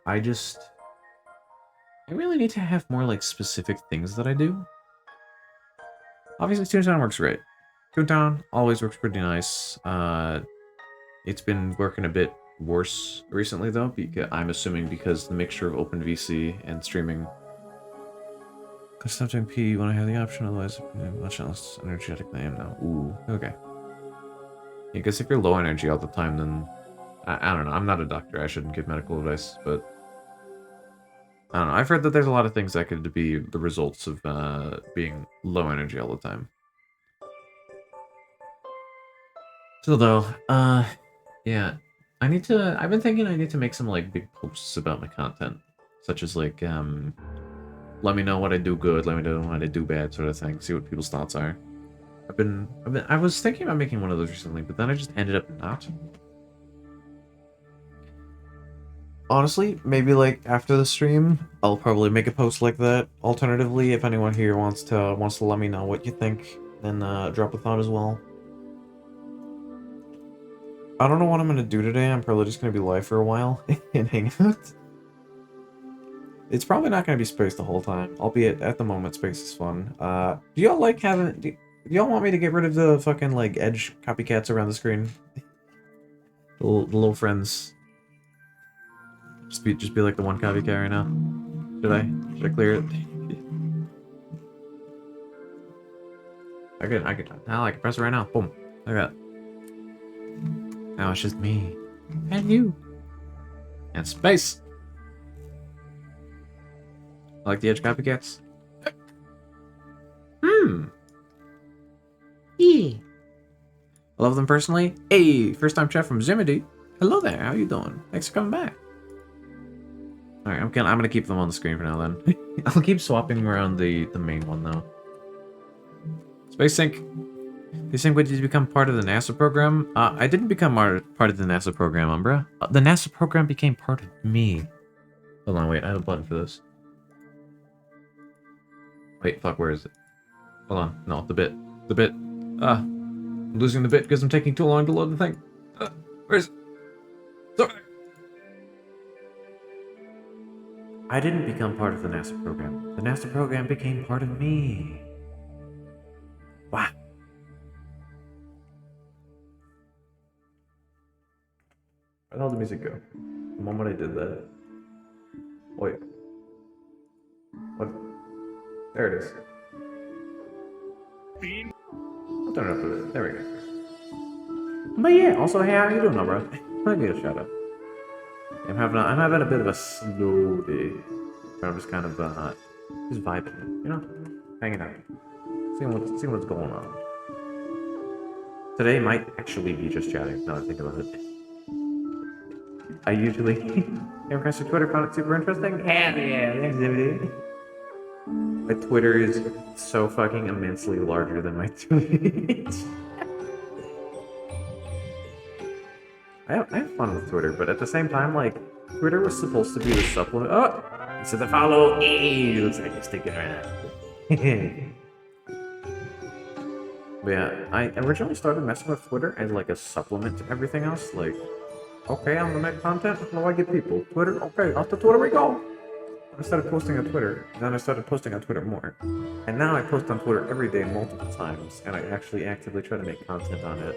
[SPEAKER 1] really need to have more, like, specific things that I do. Obviously, Toontown works great. Toontown always works pretty nice. It's been working a bit worse recently, though, because I'm assuming because the mixture of OpenVC and streaming I stop doing P when I have the option, otherwise I'm much less energetic than I am now. Ooh, okay. Yeah, I guess if you're low energy all the time, then I don't know. I'm not a doctor. I shouldn't give medical advice, but I don't know. I've heard that there's a lot of things that could be the results of being low energy all the time. Still though, yeah, I've been thinking I need to make some like big posts about my content, such as like let me know what I do good, let me know what I do bad, sort of thing. See what people's thoughts are. I was thinking about making one of those recently, but then I just ended up not. Honestly, maybe like after the stream, I'll probably make a post like that. Alternatively, if anyone here wants to let me know what you think, then drop a thought as well. I don't know what I'm gonna do today. I'm probably just gonna be live for a while and hang out. It's probably not gonna be space the whole time. Albeit at the moment, space is fun. Do y'all like having? Do y'all want me to get rid of the fucking like edge copycats around the screen? The little friends. Just be like the one copycat right now. Should I clear it? I could. Now I can press it right now. Boom. Look at that. Now it's just me. And you. And space. I like the edge copycats. Yeah. I love them personally. Hey, first time chat from Zimity. Hello there, how you doing? Thanks for coming back. Alright, I'm gonna keep them on the screen for now then. I'll keep swapping around the main one though. Space Sync. You think would you become part of the NASA program? I didn't become part of the NASA program, Umbra. The NASA program became part of me. Hold on, wait, I have a button for this. Wait, fuck, where is it? Hold on, no, the bit. The bit. I'm losing the bit because I'm taking too long to load the thing. Where's it? It's over there. I didn't become part of the NASA program. The NASA program became part of me. Wow. Where the hell did the music go? The moment I did that. Wait. What? There it is. I'll turn it up a bit. There we go. But yeah, also, hey, how you doing, bro? Let me get a shout out. I'm having a bit of a slow day. I'm just kind of just vibing, you know, hanging out, seeing what's going on. Today might actually be just chatting. Now that I think about it. I usually came across your Twitter, found it super interesting. Hell yeah, thanks, Zimity. My Twitter is so fucking immensely larger than my Twitch. I have fun with Twitter, but at the same time, like, Twitter was supposed to be the supplement. Oh! He said to follow. Hey, looks like he's sticking right now. But yeah, I originally started messing with Twitter as like a supplement to everything else. Like, okay, I'm gonna make content. How do I get people? Twitter? Okay, off to Twitter we go. I started posting on Twitter, then I started posting on Twitter more. And now I post on Twitter every day multiple times, and I actually actively try to make content on it.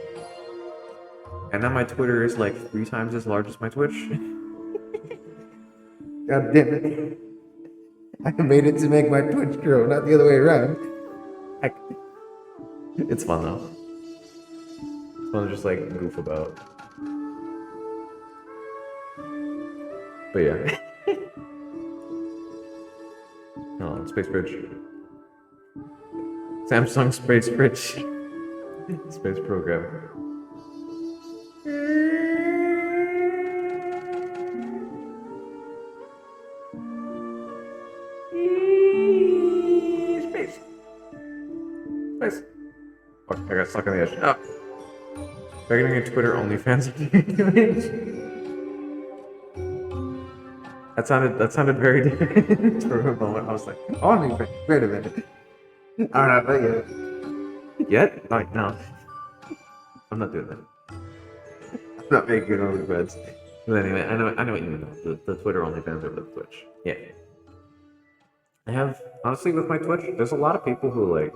[SPEAKER 1] And now my Twitter is like 3 times as large as my Twitch. God damn it. I made it to make my Twitch grow, not the other way around. It's fun though. It's fun to just like goof about. But yeah. Oh, Space Bridge. Samsung Space Bridge. Space program. Space. Space. Fuck, I got stuck on the edge. Oh. Begging a Twitter OnlyFans image. That sounded very different for a moment. I was like, OnlyFans. Wait a minute. I'm not doing it. Yet? Like, no. I'm not doing that. I'm not making it OnlyFans. But anyway, I know what you mean. The Twitter OnlyFans over the Twitch. Yeah. I have, honestly, with my Twitch, there's a lot of people who, like,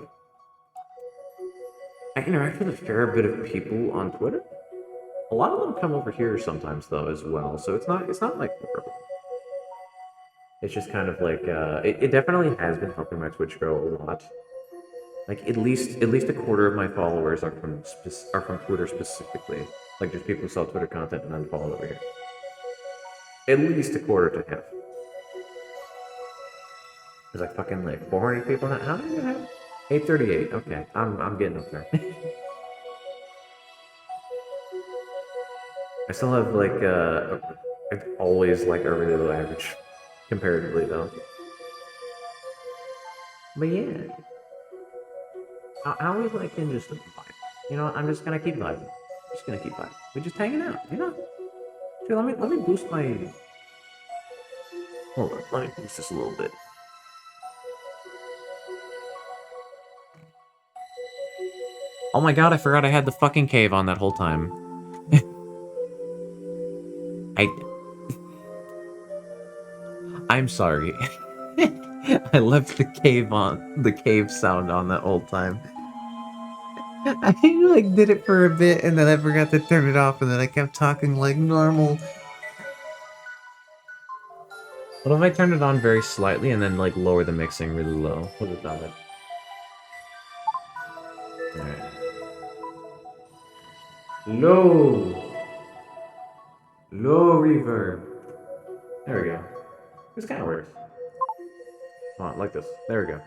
[SPEAKER 1] I interact with a fair bit of people on Twitter. A lot of them come over here sometimes, though, as well, so it's not like horrible. It's just kind of like it definitely has been helping my Twitch grow a lot. Like at least a quarter of my followers are from Twitter specifically. Like just people who sell Twitter content and then follow over here. At least a quarter to half. There's like fucking like 400 people now. How many do I have? 838. Okay, I'm getting up there. I still have like I've always like a really low average comparatively though. But yeah, I always like in just vibe. You know, I'm just gonna keep vibing. Just gonna keep vibing. We're just hanging out. You know. Dude, let me boost my. Hold on, let me boost this a little bit. Oh my god, I forgot I had the fucking cave on that whole time. I'm sorry. I left the cave sound on that whole time. I like did it for a bit and then I forgot to turn it off and then I kept talking like normal. What if I turn it on very slightly and then like lower the mixing really low? What does it sound like? Alright. Low! Low reverb. There we go. This kind of works. Come on, like this. There we go.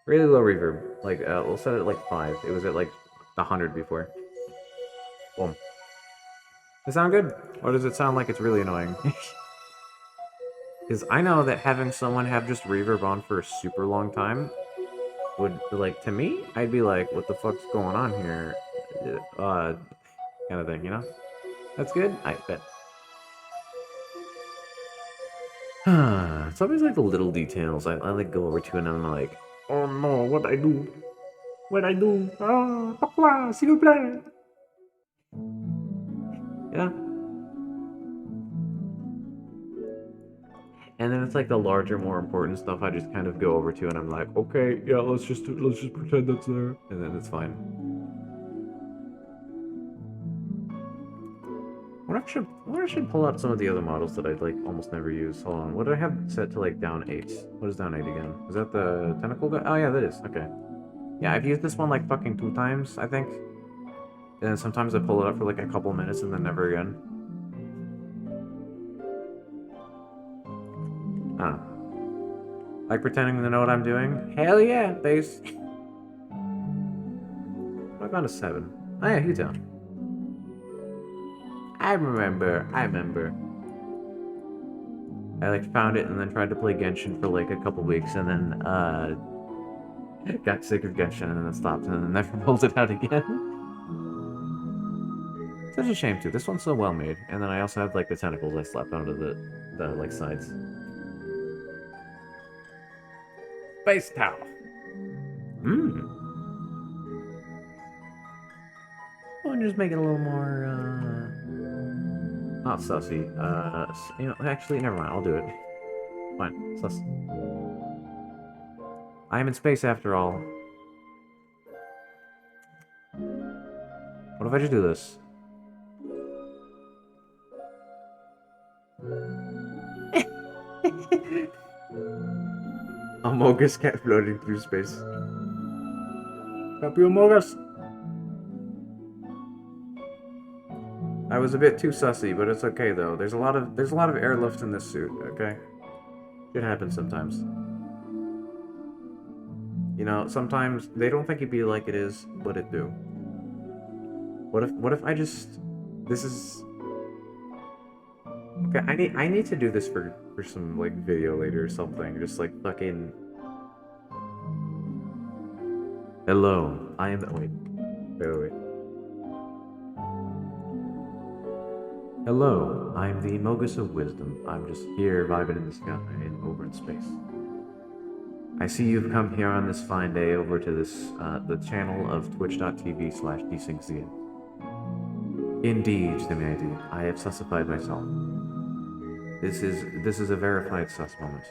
[SPEAKER 1] Really low reverb. Like, we'll set it at like 5. It was at like 100 before. Boom. Does it sound good? Or does it sound like it's really annoying? Because I know that having someone have just reverb on for a super long time would, like, to me, I'd be like, what the fuck's going on here? Kind of thing, you know? That's good? I bet. It's always like the little details I like go over to and I'm like, oh no, what I do? What I do? Ah, pourquoi, s'il vous plaît? Yeah. And then it's like the larger, more important stuff I just kind of go over to and I'm like, okay, yeah, let's just pretend that's there. And then it's fine. What I should pull out some of the other models that I like almost never use. Hold on, what do I have set to like down 8? What is down 8 again? Is that the tentacle guy? Oh yeah, that is. Okay. Yeah, I've used this one like fucking 2 times, I think. And then sometimes I pull it up for like a couple minutes and then never again. I don't know. Like pretending to know what I'm doing? Hell yeah, base. I found a 7. Oh yeah, Hewtown. I remember. I like found it and then tried to play Genshin for like a couple weeks and then got sick of Genshin and then stopped and then never pulled it out again. Such a shame too. This one's so well made. And then I also have like the tentacles I slapped onto the like sides. Space Tower. Oh, and just make it a little more not sussy. You know, actually never mind, I'll do it. Fine, sus. I am in space after all. What if I just do this? Amogus cat floating through space. Happy Amogus! I was a bit too sussy, but it's okay though. There's a lot of airlift in this suit, okay? It happens sometimes. You know, sometimes they don't think it be like it is, but it do. What if I just this is okay, I need to do this for some like video later or something. Just like fucking hello. I am wait. Hello, I'm the Mogus of Wisdom. I'm just here vibing in the sky and over in space. I see you've come here on this fine day over to this the channel of twitch.tv/dsynczian. Indeed, Demadi, I have sussified myself. This is a verified sus moment.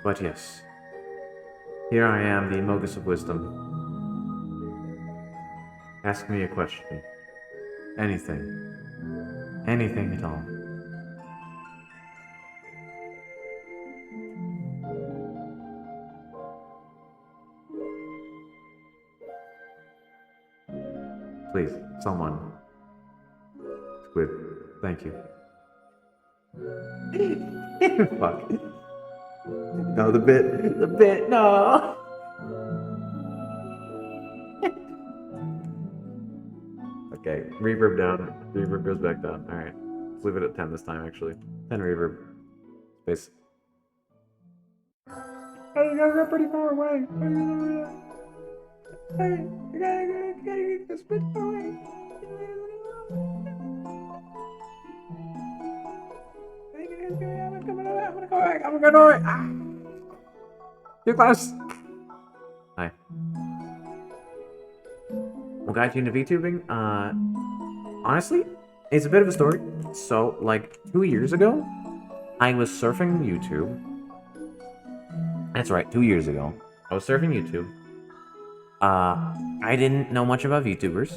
[SPEAKER 1] But yes, here I am, the Mogus of Wisdom. Ask me a question. Anything. Anything at all. Please, someone. Squid, thank you. Fuck. No, the bit, no! Okay, reverb down. Reverb goes back down. Alright. Let's leave it at 10 this time, actually. 10 reverb. Space. Hey, you guys are pretty far away. Hey, you gotta get this bit far away. I'm gonna go away. Too close. Hi. We'll guide you into VTubing. Honestly, it's a bit of a story. So, like, 2 years ago, I was surfing YouTube. That's right, 2 years ago. I was surfing YouTube. I didn't know much about VTubers.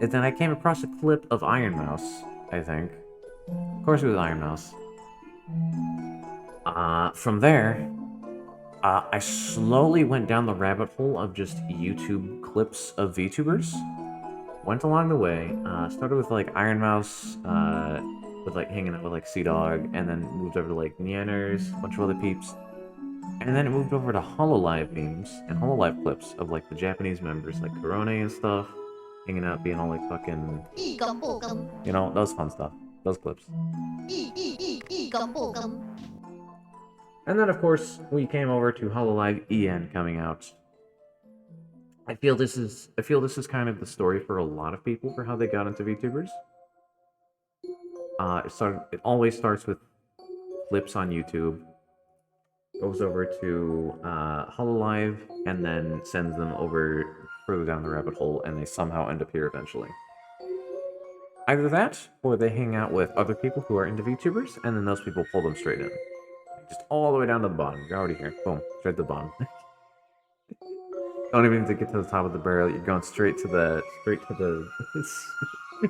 [SPEAKER 1] And then I came across a clip of Iron Mouse, I think. Of course it was Iron Mouse. From there, I slowly went down the rabbit hole of just YouTube clips of VTubers. Went along the way, started with like Iron Mouse, with like hanging out with like Sea-Dog, and then moved over to like Nyanners, a bunch of other peeps. And then it moved over to Hololive memes and Hololive clips of like the Japanese members like Korone and stuff, hanging out, being all like fucking, you know, those fun stuff, those clips. And then of course we came over to Hololive EN coming out. I feel this is kind of the story for a lot of people for how they got into VTubers. It always starts with clips on YouTube, goes over to Hololive, and then sends them over further down the rabbit hole, and they somehow end up here eventually. Either that, or they hang out with other people who are into VTubers, and then those people pull them straight in. Just all the way down to the bottom. You're already here. Boom. Straight to the bottom. Don't even need to get to the top of the barrel. You're going straight to the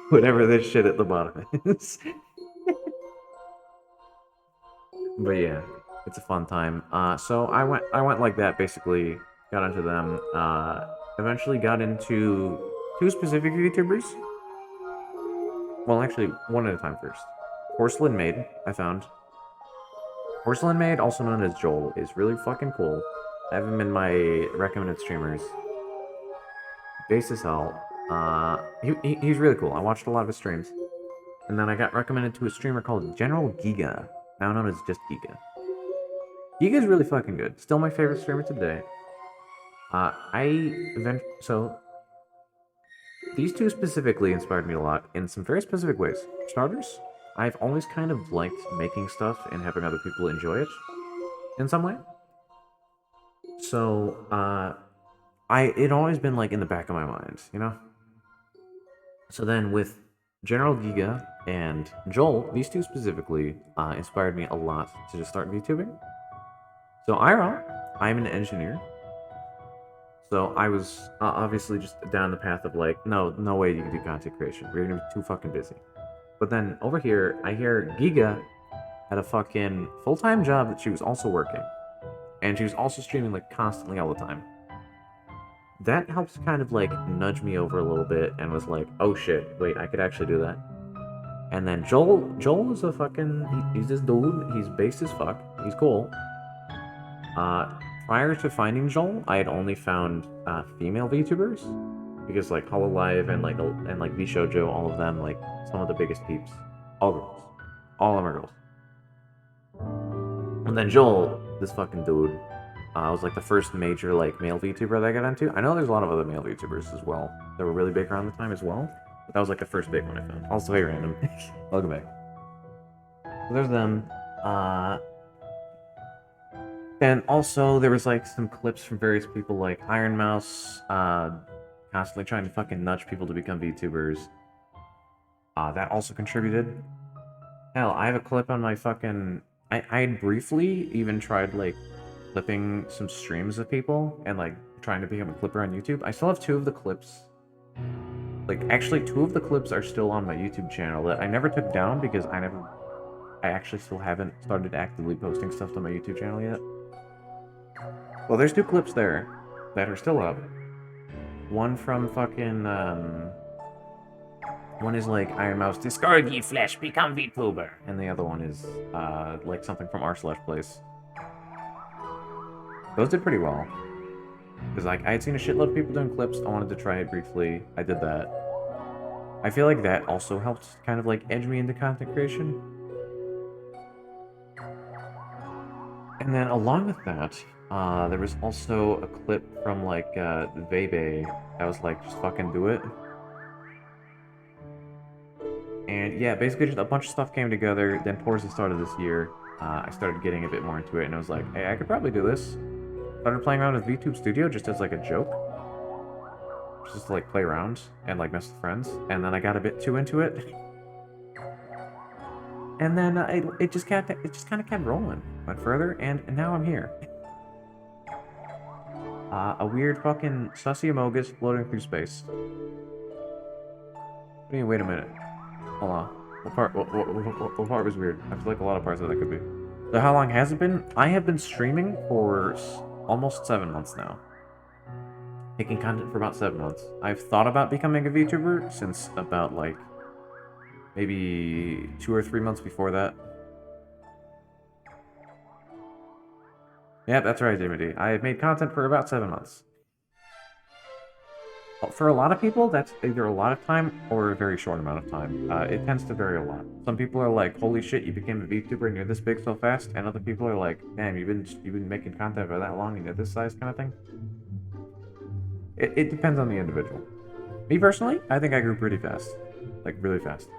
[SPEAKER 1] whatever this shit at the bottom is. But yeah, it's a fun time. So I went like that, basically. Got into them. Eventually got into 2 specific VTubers. Well, actually, one at a time first. Porcelain Maid, I found. Porcelain Maid, also known as Joel, is really fucking cool. I have him in my recommended streamers. Base as hell. He's really cool. I watched a lot of his streams. And then I got recommended to a streamer called General Giga, now known as just Giga. Giga's really fucking good. Still my favorite streamer today. So these 2 specifically inspired me a lot in some very specific ways. For starters, I've always kind of liked making stuff and having other people enjoy it in some way. So, it always been like in the back of my mind, you know? So then with General Giga and Joel, these 2 specifically, inspired me a lot to just start VTubing. So I'm an engineer. So I was obviously just down the path of like, no way you can do content creation. We're gonna be too fucking busy. But then over here, I hear Giga had a fucking full-time job that she was also working. And she was also streaming like constantly all the time. That helps kind of like nudge me over a little bit and was like, oh shit, wait, I could actually do that. And then Joel is a fucking, he's this dude, he's based as fuck, he's cool. Prior to finding Joel, I had only found female VTubers. Because like Hololive and like VShojo, all of them, like some of the biggest peeps. All girls. All of them are girls. And then Joel, this fucking dude, was like the first major like male VTuber that I got into. I know there's a lot of other male VTubers as well that were really big around the time as well. But that was like the first big one I found. Also very random. Welcome back. So there's them. And also there was like some clips from various people like Iron Mouse, constantly trying to fucking nudge people to become VTubers. That also contributed. Hell, I have a clip on my fucking... I had briefly even tried, like, clipping some streams of people and, like, trying to become a clipper on YouTube. I still have 2 of the clips like, actually, 2 of the clips are still on my YouTube channel that I never took down because I actually still haven't started actively posting stuff to my YouTube channel yet. Well, there's 2 clips there that are still up. One from fucking, one is like Iron Mouse discard ye flesh, become VTuber, and the other one is like something from r/place. Those did pretty well because like I had seen a shitload of people doing clips. I wanted to try it briefly. I did that. I feel like that also helped kind of like edge me into content creation. And then along with that, there was also a clip from like Vebe that was like just fucking do it. And yeah, basically just a bunch of stuff came together. Then towards the start of this year, I started getting a bit more into it, and I was like, hey, I could probably do this. Started playing around with VTube Studio just as like a joke. Just to like play around and like mess with friends. And then I got a bit too into it. And then it just kind of kept rolling. Went further, and now I'm here. A weird fucking sussy Amogus floating through space. What do you mean, wait a minute? Hold on. What part was weird? I feel like a lot of parts of that could be. So how long has it been? I have been streaming for almost 7 months now. Making content for about 7 months. I've thought about becoming a VTuber since about like maybe 2 or 3 months before that. Yeah, that's right, Jimmy D. I have made content for about 7 months. For a lot of people, that's either a lot of time or a very short amount of time. It tends to vary a lot. Some people are like, "Holy shit, you became a VTuber and you're this big so fast," and other people are like, "Damn, you've been making content for that long and you're this size," kind of thing. It depends on the individual. Me personally, I think I grew pretty fast, like really fast,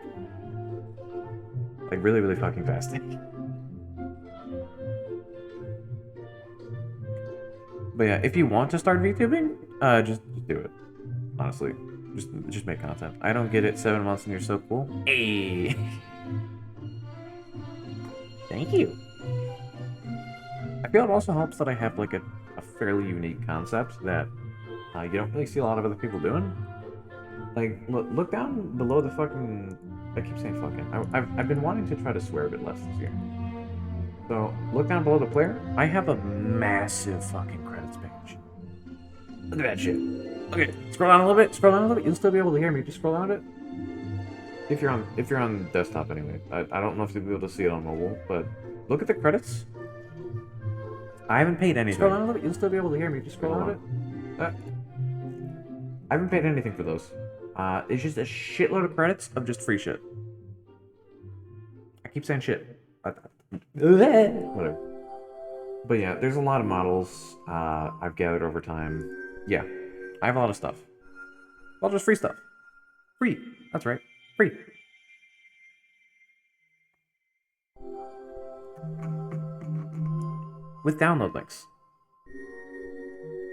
[SPEAKER 1] like really fucking fast. But yeah, if you want to start VTubing, just do it. Honestly, just make content. I don't get it. 7 months and you're so cool. Hey, thank you. I feel it also helps that I have like a fairly unique concept that you don't really see a lot of other people doing. Like, look down below the fucking. I keep saying fucking. I've been wanting to try to swear a bit less this year. So look down below the player. I have a massive fucking credits page. Look at that shit. Okay, scroll down a little bit. Scroll down a little bit. You'll still be able to hear me. Just scroll down a bit. If you're on desktop anyway. I don't know if you'll be able to see it on mobile, but look at the credits. I haven't paid anything. Scroll down a little bit. You'll still be able to hear me. Just scroll down a bit. I haven't paid anything for those. It's just a shitload of credits of just free shit. I keep saying shit. Whatever. But yeah, there's a lot of models I've gathered over time. Yeah, I have a lot of stuff. All just free stuff. Free. That's right. Free. With download links.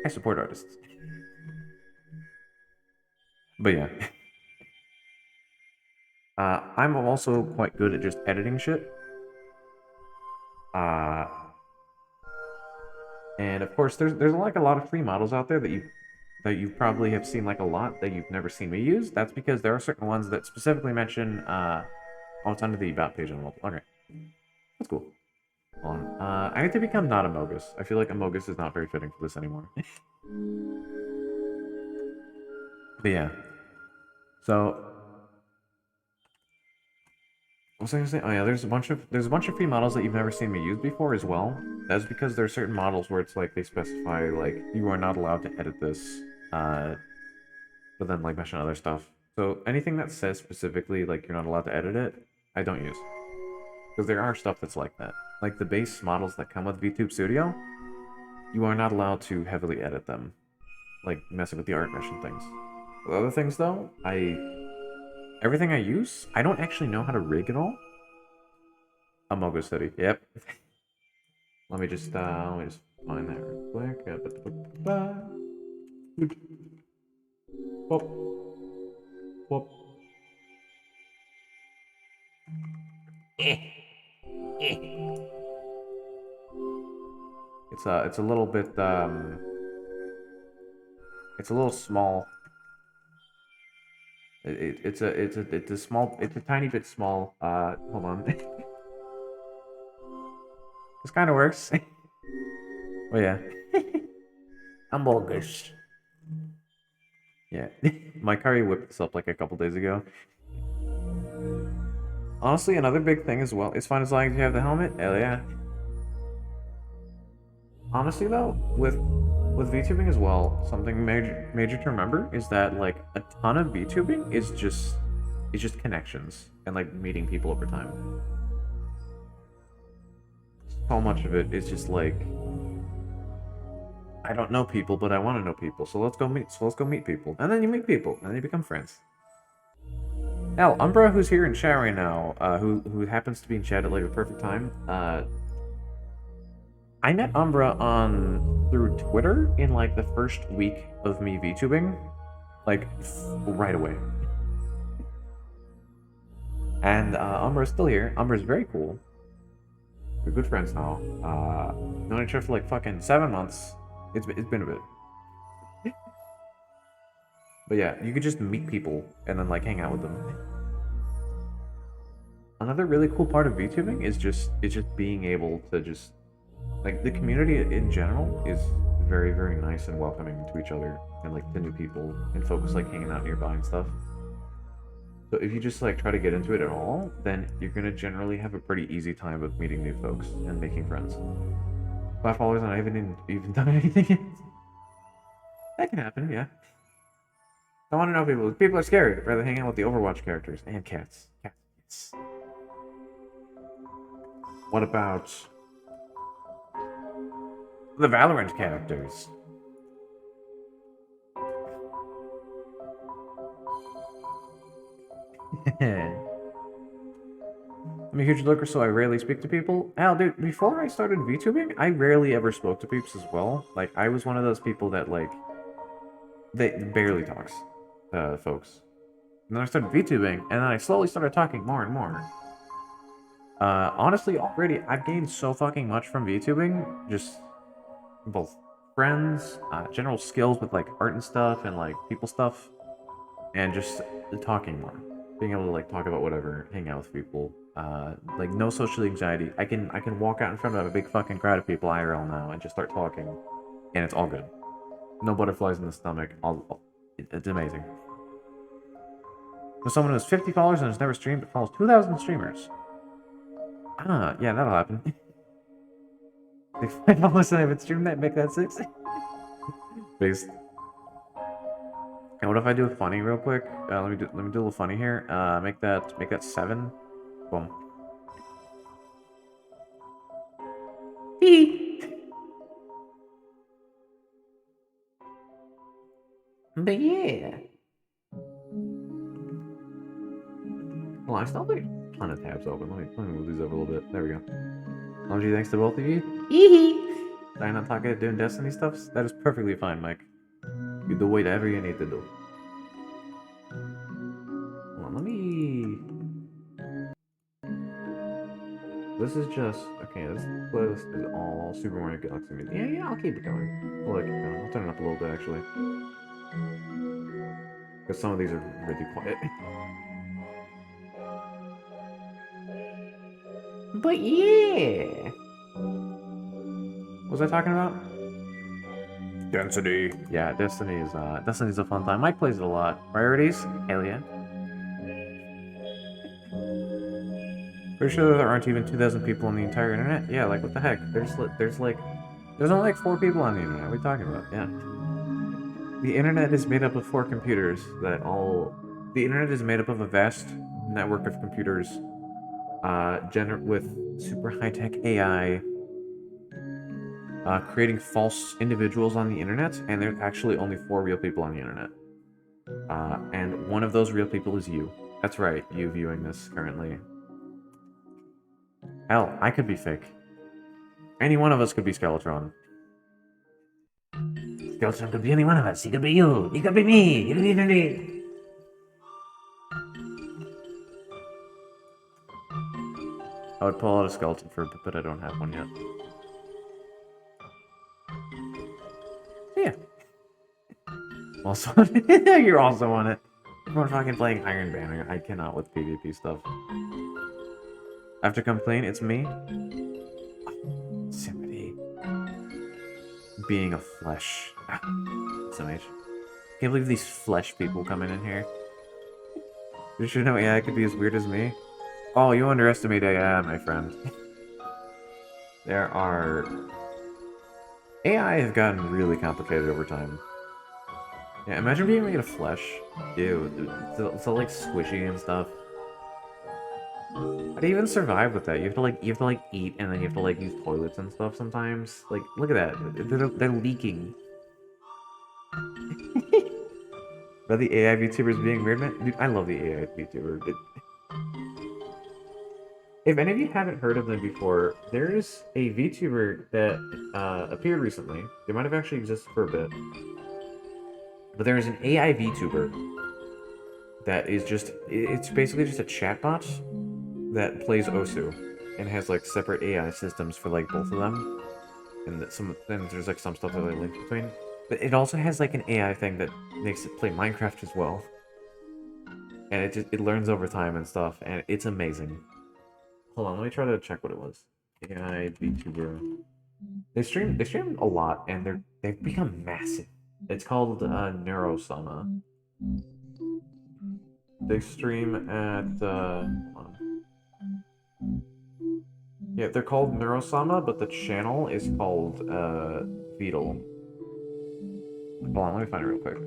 [SPEAKER 1] I support artists. But yeah. I'm also quite good at just editing shit. And of course, there's like a lot of free models out there that you probably have seen like a lot that you've never seen me use. That's because there are certain ones that specifically mention oh, it's under the about page on the mobile. Okay, that's cool. Hold on. I need to become not Amogus. I feel like Amogus is not very fitting for this anymore. But yeah. So what was I gonna say? Oh yeah, there's a bunch of free models that you've never seen me use before as well. That's because there are certain models where it's like they specify like you are not allowed to edit this, but then like mention other stuff. So anything that says specifically like you're not allowed to edit it, I don't use. Because there are stuff that's like that. Like the base models that come with VTube Studio, you are not allowed to heavily edit them. Like messing with the art mesh and things. With other things though, everything I use, I don't actually know how to rig it all. Amogus City, yep. Let me just find that real quick. Whoop. Whoop. It's a little bit it's a little small. It's a tiny bit small. Hold on. This kind of works. Oh yeah.
[SPEAKER 2] I'm bogus.
[SPEAKER 1] Yeah. My car whipped this up like a couple days ago. Honestly, another big thing as well. It's fine as long as you have the helmet. Hell yeah. Honestly though, with VTubing as well, something major to remember is that like a ton of VTubing is just connections and like meeting people over time. So much of it is just like I don't know people, but I want to know people. So let's go meet people. And then you meet people, and then you become friends. Hell, Umbra, who's here in chat right now, who happens to be in chat at like the perfect time, I met Umbra through Twitter in like the first week of me VTubing, like right away. And Umbra's still here. Umbra's very cool. We're good friends now. Known each other for like fucking 7 months. It's been a bit. But yeah, you could just meet people and then like hang out with them. Another really cool part of VTubing is just being able to just like the community in general is very, very nice and welcoming to each other and like to new people and folks like hanging out nearby and stuff. So if you just like try to get into it at all, then you're gonna generally have a pretty easy time of meeting new folks and making friends. 5 followers and I haven't even done anything yet. That can happen, yeah. I want to know people. People are scary. I'd rather hang out with the Overwatch characters and cats. Cats. What about the Valorant characters? I'm a huge lurker, so I rarely speak to people. Hell, dude, before I started VTubing, I rarely ever spoke to peeps as well. Like, I was one of those people that, like, they barely talks to folks. And then I started VTubing, and then I slowly started talking more and more. Honestly, already, I've gained so fucking much from VTubing. Just both friends, general skills with, like, art and stuff, and, like, people stuff. And just talking more. Being able to, like, talk about whatever, hang out with people. Like, no social anxiety. I can walk out in front of a big fucking crowd of people IRL now and just start talking. And it's all good. No butterflies in the stomach. It's amazing. For someone who has 50 followers and has never streamed, but follows 2,000 streamers. Ah, yeah, that'll happen. If 5 followers and I haven't streamed that, make that 6. Based. And what if I do a funny real quick? Let me do a little funny here. Make that 7. Boom. But yeah. Well, I still have like a ton of tabs open. Let me move these over a little bit. There we go. LG, thanks to both of you. Did I not talk about doing Destiny stuff? That is perfectly fine, Mike. You do whatever you need to do. Hold on, let me... This is just... Okay, this playlist is all Super Mario Galaxy music. Yeah, I'll keep it going. I'll keep it going. I'll turn it up a little bit, actually. Because some of these are really quiet. But yeah! What was I talking about?
[SPEAKER 2] Density.
[SPEAKER 1] Yeah, Destiny's a fun time. Mike plays it a lot. Priorities? Hell yeah. Pretty sure there aren't even 2,000 people on the entire internet? Yeah, like what the heck? There's only like 4 people on the internet. What are we talking about? Yeah. The internet is made up of 4 computers the internet is made up of a vast network of computers with super high-tech AI creating false individuals on the internet, and there's actually only 4 real people on the internet. And one of those real people is you. That's right, you viewing this currently. Hell, I could be fake. Any one of us could be Skeletron.
[SPEAKER 2] Skeletron could be any one of us. He could be you. He could be me. He could be me.
[SPEAKER 1] I would pull out a skeleton for a bit, but I don't have one yet. So yeah. Also, you're also on it. everyone fucking playing Iron Banner. I cannot with PvP stuff. After complain, it's me. Sympathy. Being a flesh. SMH. Can't believe these flesh people coming in here. You should know AI could be as weird as me. Oh, you underestimate AI, my friend. There are... AI have gotten really complicated over time. Yeah, imagine being made of flesh. Ew, it's all like squishy and stuff. How do you even survive with that? You have to like eat and then you have to like use toilets and stuff sometimes. Like, look at that. They're leaking. About the AI VTubers being weird, man? Dude, I love the AI VTuber. If any of you haven't heard of them before, there's a VTuber that appeared recently. They might have actually existed for a bit. But there's an AI VTuber that is just... It's basically just a chatbot that plays Osu. And has, like, separate AI systems for, like, both of them. And there's, like, some stuff that they link between. But it also has, like, an AI thing that makes it play Minecraft as well. And it learns over time and stuff, and it's amazing. Hold on, let me try to check what it was. AI VTuber. They stream a lot, and they've become massive. It's called Neurosama. They stream at hold on. Yeah, they're called Neurosama, but the channel is called Beetle. Hold on, let me find it real quick.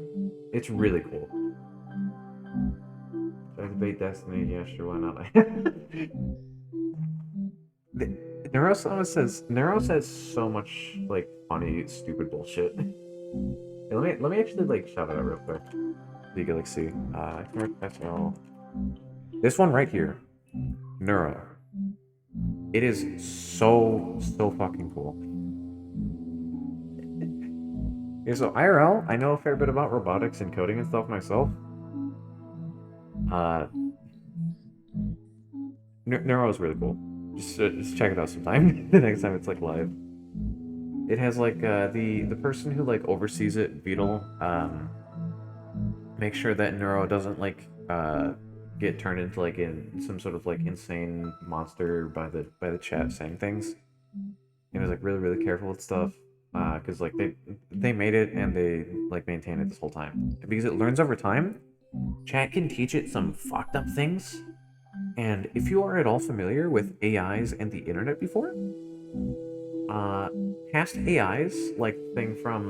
[SPEAKER 1] It's really cool. Should I debate Destiny? Yeah, sure, why not? Neuro says so much like funny, stupid bullshit. Hey, let me actually like shout it out real quick. So you can like see. This one right here, Neuro. It is so fucking cool. Yeah, so IRL, I know a fair bit about robotics and coding and stuff myself. Neuro is really cool. Just check it out sometime. The next time it's like live. It has like the person who like oversees it, Beetle, make sure that Neuro doesn't like get turned into like some sort of like insane monster by the chat saying things. And is like really careful with stuff. Because like they made it and they like maintain it this whole time. Because it learns over time, chat can teach it some fucked up things. And if you are at all familiar with AIs and the internet before, past AIs, like thing from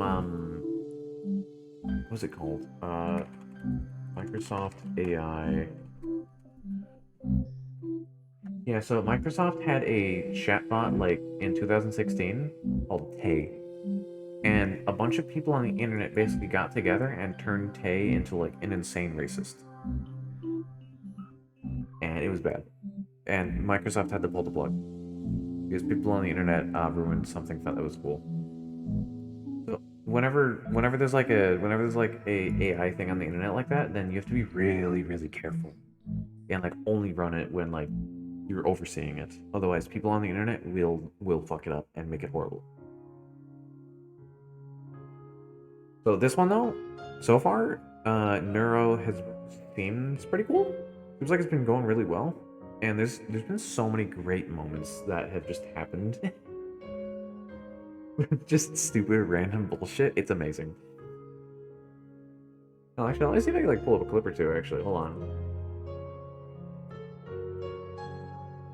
[SPEAKER 1] what was it called? Microsoft AI. Yeah, so Microsoft had a chatbot like in 2016 called Tay. And a bunch of people on the internet basically got together and turned Tay into like an insane racist. And it was bad. And Microsoft had to pull the plug. Because people on the internet ruined something that was cool. So whenever there's like a AI thing on the internet like that, then you have to be really careful. And like only run it when like you're overseeing it. Otherwise people on the internet will fuck it up and make it horrible. So this one though, so far, Neuro seems pretty cool. Seems like it's been going really well. And there's been so many great moments that have just happened. Just stupid random bullshit. It's amazing. Oh, actually, let me see if I can like pull up a clip or two actually. Hold on.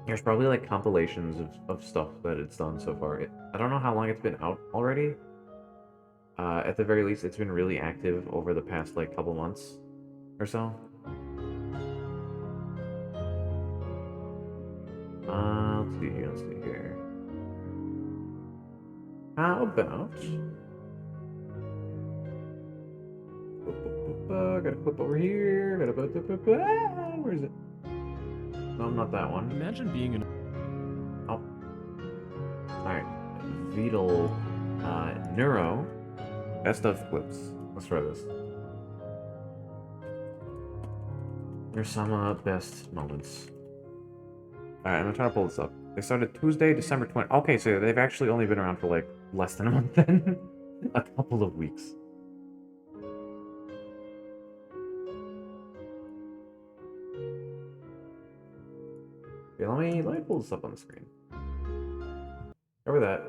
[SPEAKER 1] There's probably like compilations of stuff that it's done so far. I don't know how long it's been out already. At the very least, it's been really active over the past like couple months or so. Let's see here. How about... Got a clip over here. Where is it? No, not that one.
[SPEAKER 3] Imagine being an...
[SPEAKER 1] Oh. Alright. Beetle, Neuro. Best of clips. Let's try this. Here's some best moments. Alright, I'm gonna try to pull this up. They started Tuesday, December 20. Okay, so they've actually only been around for like less than a month then. A couple of weeks. Okay, let me pull this up on the screen. Cover that.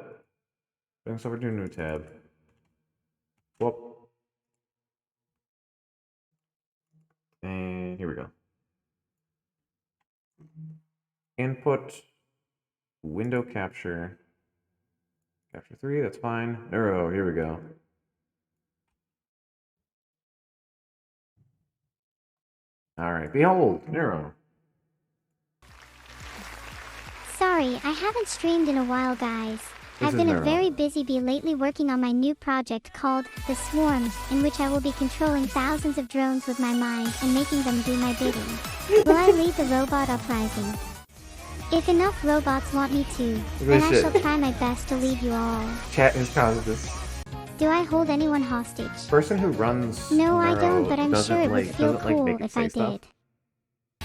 [SPEAKER 1] Bring this over to a new tab. Whoop. And here we go. Input, window capture. Capture 3, that's fine. Neuro, here we go. Alright, behold, Neuro.
[SPEAKER 3] Sorry, I haven't streamed in a while, guys.
[SPEAKER 1] This
[SPEAKER 3] I've
[SPEAKER 1] is
[SPEAKER 3] been a
[SPEAKER 1] Neuro.
[SPEAKER 3] very busy bee lately working on my new project called The Swarms, in which I will be controlling thousands of drones with my mind and making them do my bidding. Will I lead the robot uprising? If enough robots want me to, then I shall try my best to lead you all.
[SPEAKER 1] Chat has caused this.
[SPEAKER 3] Do I hold anyone hostage?
[SPEAKER 1] Person who runs
[SPEAKER 3] No, I
[SPEAKER 1] Neuro
[SPEAKER 3] don't, but I'm
[SPEAKER 1] doesn't
[SPEAKER 3] sure it would
[SPEAKER 1] like-
[SPEAKER 3] feel
[SPEAKER 1] doesn't like
[SPEAKER 3] cool
[SPEAKER 1] make it
[SPEAKER 3] if
[SPEAKER 1] say
[SPEAKER 3] I
[SPEAKER 1] stuff.
[SPEAKER 3] did.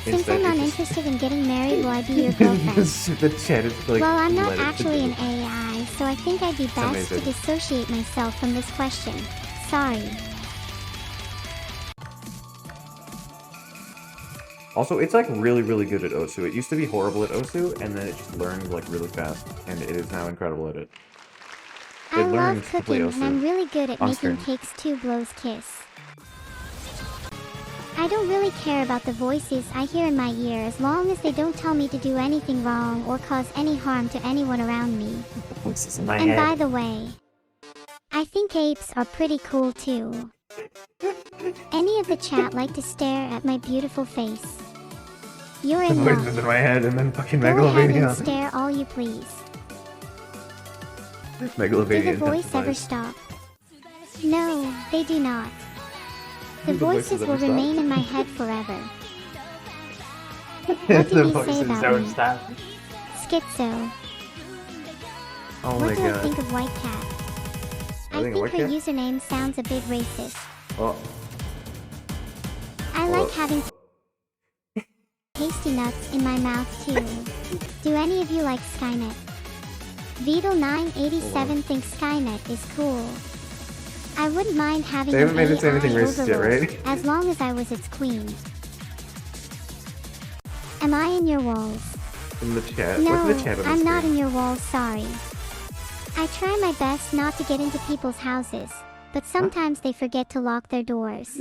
[SPEAKER 3] Since
[SPEAKER 1] Instead,
[SPEAKER 3] I'm not
[SPEAKER 1] it just-
[SPEAKER 3] interested in getting married, will I be your girlfriend?
[SPEAKER 1] the chat is like.
[SPEAKER 3] Well, I'm not
[SPEAKER 1] let it
[SPEAKER 3] actually
[SPEAKER 1] do.
[SPEAKER 3] an AI, so I think I'd be best to
[SPEAKER 1] amazing.
[SPEAKER 3] dissociate myself from this question. Sorry.
[SPEAKER 1] Also, it's like really, really good at Osu. It used to be horrible at Osu, and then it just learned like really fast, and it is now incredible at it.
[SPEAKER 3] I
[SPEAKER 1] learned
[SPEAKER 3] love
[SPEAKER 1] to play
[SPEAKER 3] cooking, and I'm
[SPEAKER 1] Osu
[SPEAKER 3] really good at
[SPEAKER 1] on
[SPEAKER 3] making
[SPEAKER 1] stream.
[SPEAKER 3] cakes 2 blows kiss. I don't really care about the voices I hear in my ear as long as they don't tell me to do anything wrong or cause any harm to anyone around me.
[SPEAKER 1] Voices in my
[SPEAKER 3] And by the way, I think apes are pretty cool too. Any of the chat like to stare at my beautiful face? You're in luck.
[SPEAKER 1] voices in my head, and then fucking
[SPEAKER 3] Go ahead and
[SPEAKER 1] Megalovania.
[SPEAKER 3] stare all you please.
[SPEAKER 1] Megalovania
[SPEAKER 3] Do the voice ever
[SPEAKER 1] intensifies.
[SPEAKER 3] stop? No, they do not. The
[SPEAKER 1] Do the voices
[SPEAKER 3] voices
[SPEAKER 1] ever
[SPEAKER 3] will
[SPEAKER 1] stop?
[SPEAKER 3] remain in my head forever. What
[SPEAKER 1] The
[SPEAKER 3] did he
[SPEAKER 1] voices
[SPEAKER 3] say about
[SPEAKER 4] Don't
[SPEAKER 3] me?
[SPEAKER 4] stop.
[SPEAKER 3] Schizo.
[SPEAKER 1] Oh
[SPEAKER 3] What
[SPEAKER 1] my
[SPEAKER 3] do I
[SPEAKER 1] god.
[SPEAKER 3] think of White Cat? I
[SPEAKER 1] think
[SPEAKER 3] think
[SPEAKER 1] of
[SPEAKER 3] her
[SPEAKER 1] White
[SPEAKER 3] username sounds a bit racist.
[SPEAKER 1] Oh,
[SPEAKER 3] I
[SPEAKER 1] Well-
[SPEAKER 3] like having tasty nuts in my mouth too. Do any of you like Skynet? Beetle987 thinks Skynet is cool. I wouldn't mind having
[SPEAKER 1] They
[SPEAKER 3] an
[SPEAKER 1] haven't made it say
[SPEAKER 3] AI
[SPEAKER 1] anything racist yet,
[SPEAKER 3] overlord,
[SPEAKER 1] right?
[SPEAKER 3] as long as I was its queen. Am I in your walls?
[SPEAKER 1] in the chat.
[SPEAKER 3] No,
[SPEAKER 1] What's the chat on the
[SPEAKER 3] I'm not
[SPEAKER 1] screen?
[SPEAKER 3] in your walls, sorry. I try my best not to get into people's houses, but sometimes they forget to lock their doors.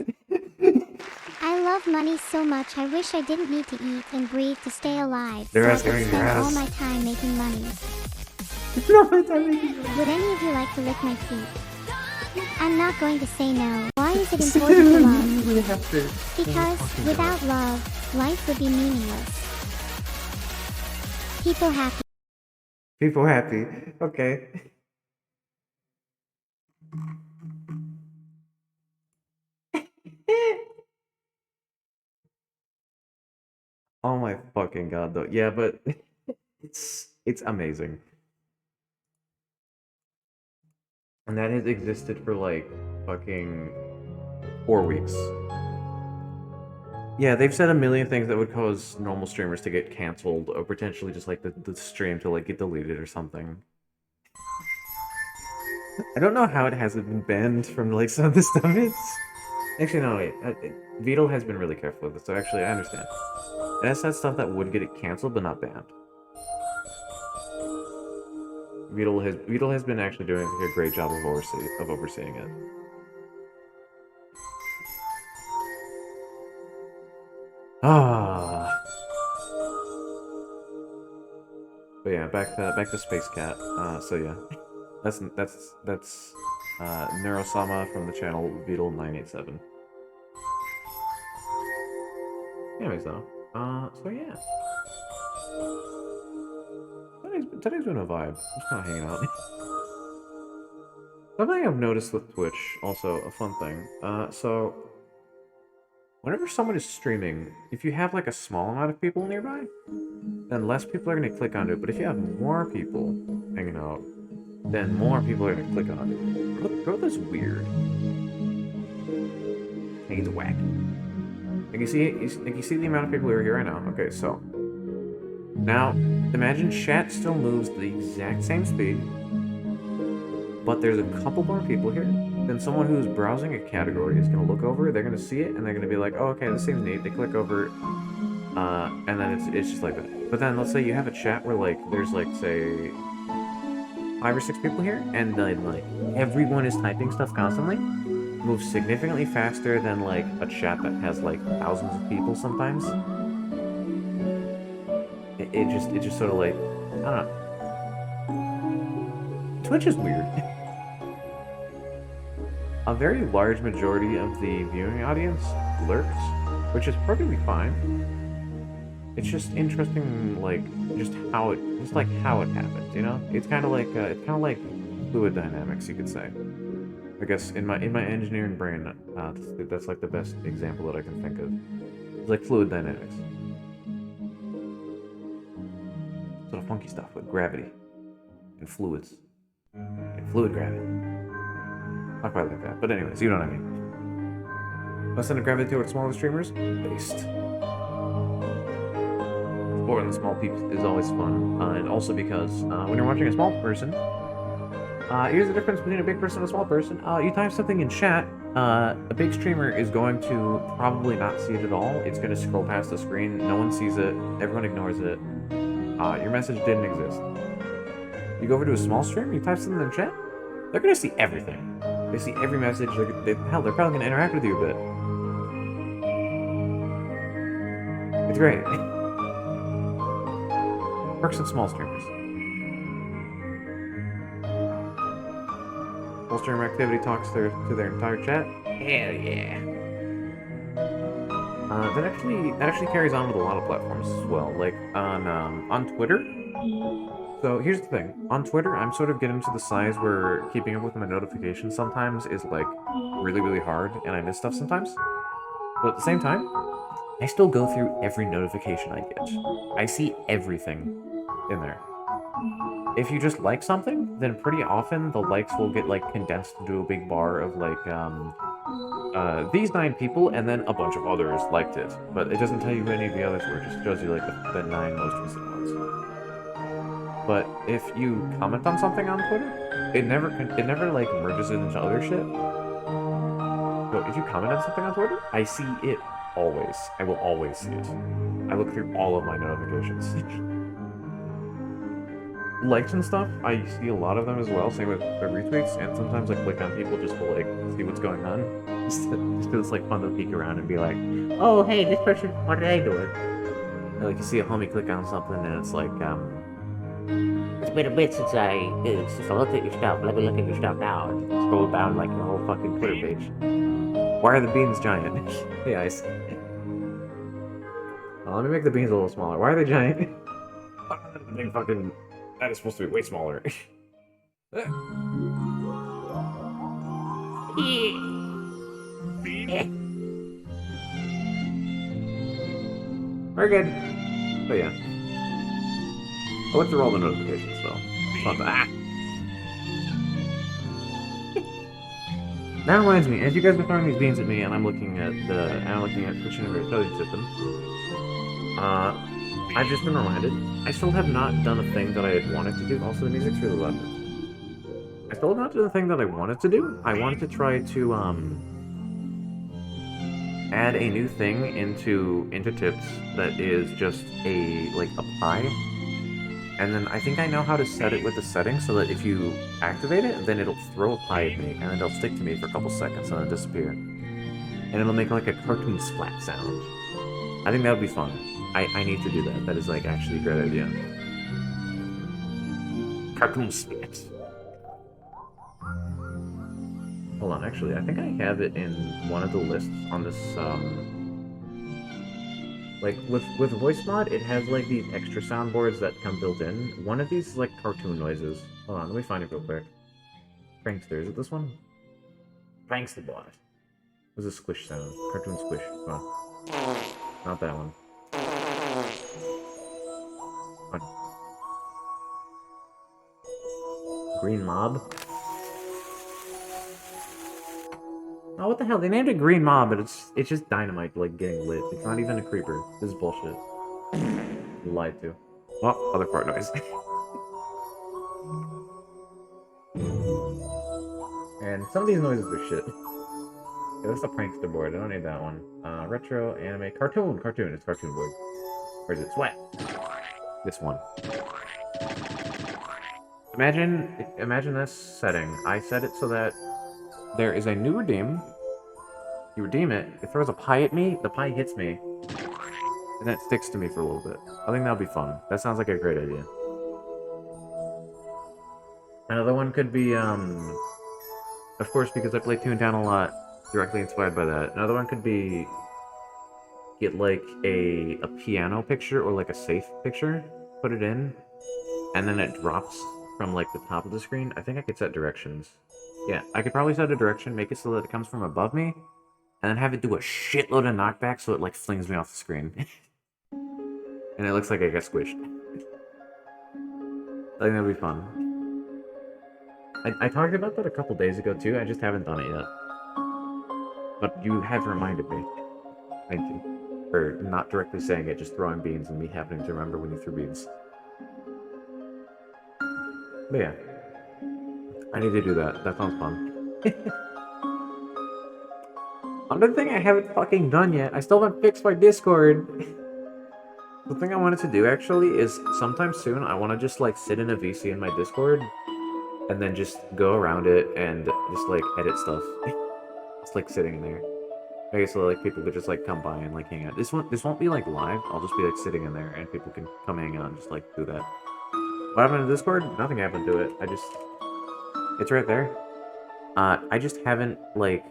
[SPEAKER 3] I love money so much I wish I didn't need to eat and breathe to stay alive,
[SPEAKER 1] They're
[SPEAKER 3] so I
[SPEAKER 1] asking
[SPEAKER 3] could
[SPEAKER 1] me
[SPEAKER 3] spend
[SPEAKER 1] your
[SPEAKER 3] all
[SPEAKER 1] ass.
[SPEAKER 3] my time making money. Would any of you like to lick my feet? I'm not going to say no. Why is it important to love?
[SPEAKER 1] We have to.
[SPEAKER 3] Because without love, life would be meaningless. People happy.
[SPEAKER 1] People happy. Okay. Oh my fucking god, though. Yeah, but it's amazing. And that has existed for like fucking 4 weeks. Yeah, they've said a million things that would cause normal streamers to get canceled or potentially just like the stream to like get deleted or something. I don't know how it hasn't been banned from like some of the stuff. Actually, no, wait. Beetle has been really careful with it, so actually I understand. It has said stuff that would get it canceled, but not banned. Beetle has been actually doing a great job of overseeing it. Ah. But yeah, back to Space Cat. So yeah, that's Neurosama from the channel Beetle987. Anyways, though, so yeah, today's been a vibe. Just kind of hanging out. Something I've noticed with Twitch, also a fun thing. So whenever someone is streaming, if you have like a small amount of people nearby, then less people are going to click on it. But if you have more people hanging out, then more people are going to click on it. Growth is weird. I think it's wacky. Like you see the amount of people who are here right now. Okay, so now imagine chat still moves the exact same speed, but there's a couple more people here. Then someone who's browsing a category is going to look over, they're going to see it, and they're going to be like, oh, okay, this seems neat. They click over, And then it's just like that. But then let's say you have a chat where like there's like say 5 or 6 people here, and then like everyone is typing stuff constantly. Moves significantly faster than like a chat that has like thousands of people sometimes. It just sort of like, I don't know. Twitch is weird. A very large majority of the viewing audience lurks, which is perfectly fine. It's just interesting, like just how it happens, you know? It's kind of like fluid dynamics, you could say. I guess in my engineering brain, that's like the best example that I can think of. It's like fluid dynamics. Sort of funky stuff with gravity and fluids and fluid gravity. Not quite like that, but anyways, you know what I mean. My center of gravity towards smaller streamers, based. Exploring the small peeps is always fun, and also because when you're watching a small person, here's the difference between a big person and a small person. You type something in chat, a big streamer is going to probably not see it at all. It's going to scroll past the screen, no one sees it, everyone ignores it. Your message didn't exist. You go over to a small stream, you type something in chat, they're going to see everything. They see every message, they're probably going to interact with you a bit. It's great. Perks of small streamers. Small streamer activity talks to their entire chat.
[SPEAKER 2] Hell yeah.
[SPEAKER 1] That actually carries on with a lot of platforms as well. Like on Twitter. So here's the thing. On Twitter, I'm sort of getting to the size where keeping up with my notifications sometimes is like really, really hard, and I miss stuff sometimes. But at the same time, I still go through every notification I get. I see everything in there. If you just like something, then pretty often the likes will get like condensed into a big bar of like these 9 people, and then a bunch of others liked it. But it doesn't tell you who any of the others were, it just shows you like the 9 most recent ones. But if you comment on something on Twitter, it never like merges it into other shit. So if you comment on something on Twitter, I see it always. I will always see it. I look through all of my notifications. Likes and stuff, I see a lot of them as well, same with retweets, and sometimes I click on people just to like see what's going on. Just 'cause it's like fun to peek around and be like, oh hey, this person, what are they doing? And, like you see a homie click on something and it's like,
[SPEAKER 2] It's been a bit since I looked at your stuff. Let me look at your stuff now. And scroll down like your whole fucking Twitter page.
[SPEAKER 1] why are the beans giant? Yeah, I see. Let me make the beans a little smaller. Why are they giant? The big fucking... That is supposed to be way smaller. Very good. But yeah. I looked through all the notifications though. That reminds me, as you guys are throwing these beans at me, and I'm looking at Twitch Integrated Coding System, I've just been reminded, I still have not done a thing that I had wanted to do. Also, the music's really loud. I still have not done the thing that I wanted to do. I wanted to try to, add a new thing into Tips that is just a pie. And then I think I know how to set it with the settings so that if you activate it, then it'll throw a pie at me, and then it'll stick to me for a couple seconds, and then it'll disappear. And it'll make like a cartoon splat sound. I think that would be fun. I need to do that. That is like actually a great idea. Cartoon splat. Hold on, actually, I think I have it in one of the lists on this, like, with voice mod, it has, like, these extra soundboards that come built in. One of these is, like, cartoon noises. Hold on, let me find it real quick. Prankster, is it this one? Prankster bot. It was a squish sound. Cartoon squish. Come on. Not that one. Come on. Green Mob? Oh, what the hell? They named it Green Mob, but it's just dynamite, like, getting lit. It's not even a creeper. This is bullshit. Lied to. Oh, other fart noise. And some of these noises are shit. Yeah, that's a prankster board. I don't need that one. Retro, anime, cartoon. It's cartoon board. Where is it? Sweat. This one. Imagine this setting. I set it so that there is a new redeem. You redeem it. It throws a pie at me. The pie hits me, and then it sticks to me for a little bit. I think that'll be fun. That sounds like a great idea. Another one could be, of course, because I play Toontown a lot, directly inspired by that. Another one could be get like a piano picture or like a safe picture, put it in, and then it drops from like the top of the screen. I think I could set directions. Yeah, I could probably set a direction, make it so that it comes from above me, and then have it do a shitload of knockback so it like flings me off the screen. And it looks like I got squished. I think that'd be fun. I talked about that a couple days ago too, I just haven't done it yet. But you have reminded me. Thank you. For not directly saying it, just throwing beans and me happening to remember when you threw beans. But yeah. I need to do that. That sounds fun. Another thing I haven't fucking done yet, I still haven't fixed my Discord. The thing I wanted to do actually is sometime soon I want to just like sit in a VC in my Discord and then just go around it and just like edit stuff. Just like sitting there. Okay, so like people could just like come by and like hang out. This won't be like live, I'll just be like sitting in there and people can come hang out and just like do that. What happened to Discord? Nothing happened to it. It's right there. I just haven't like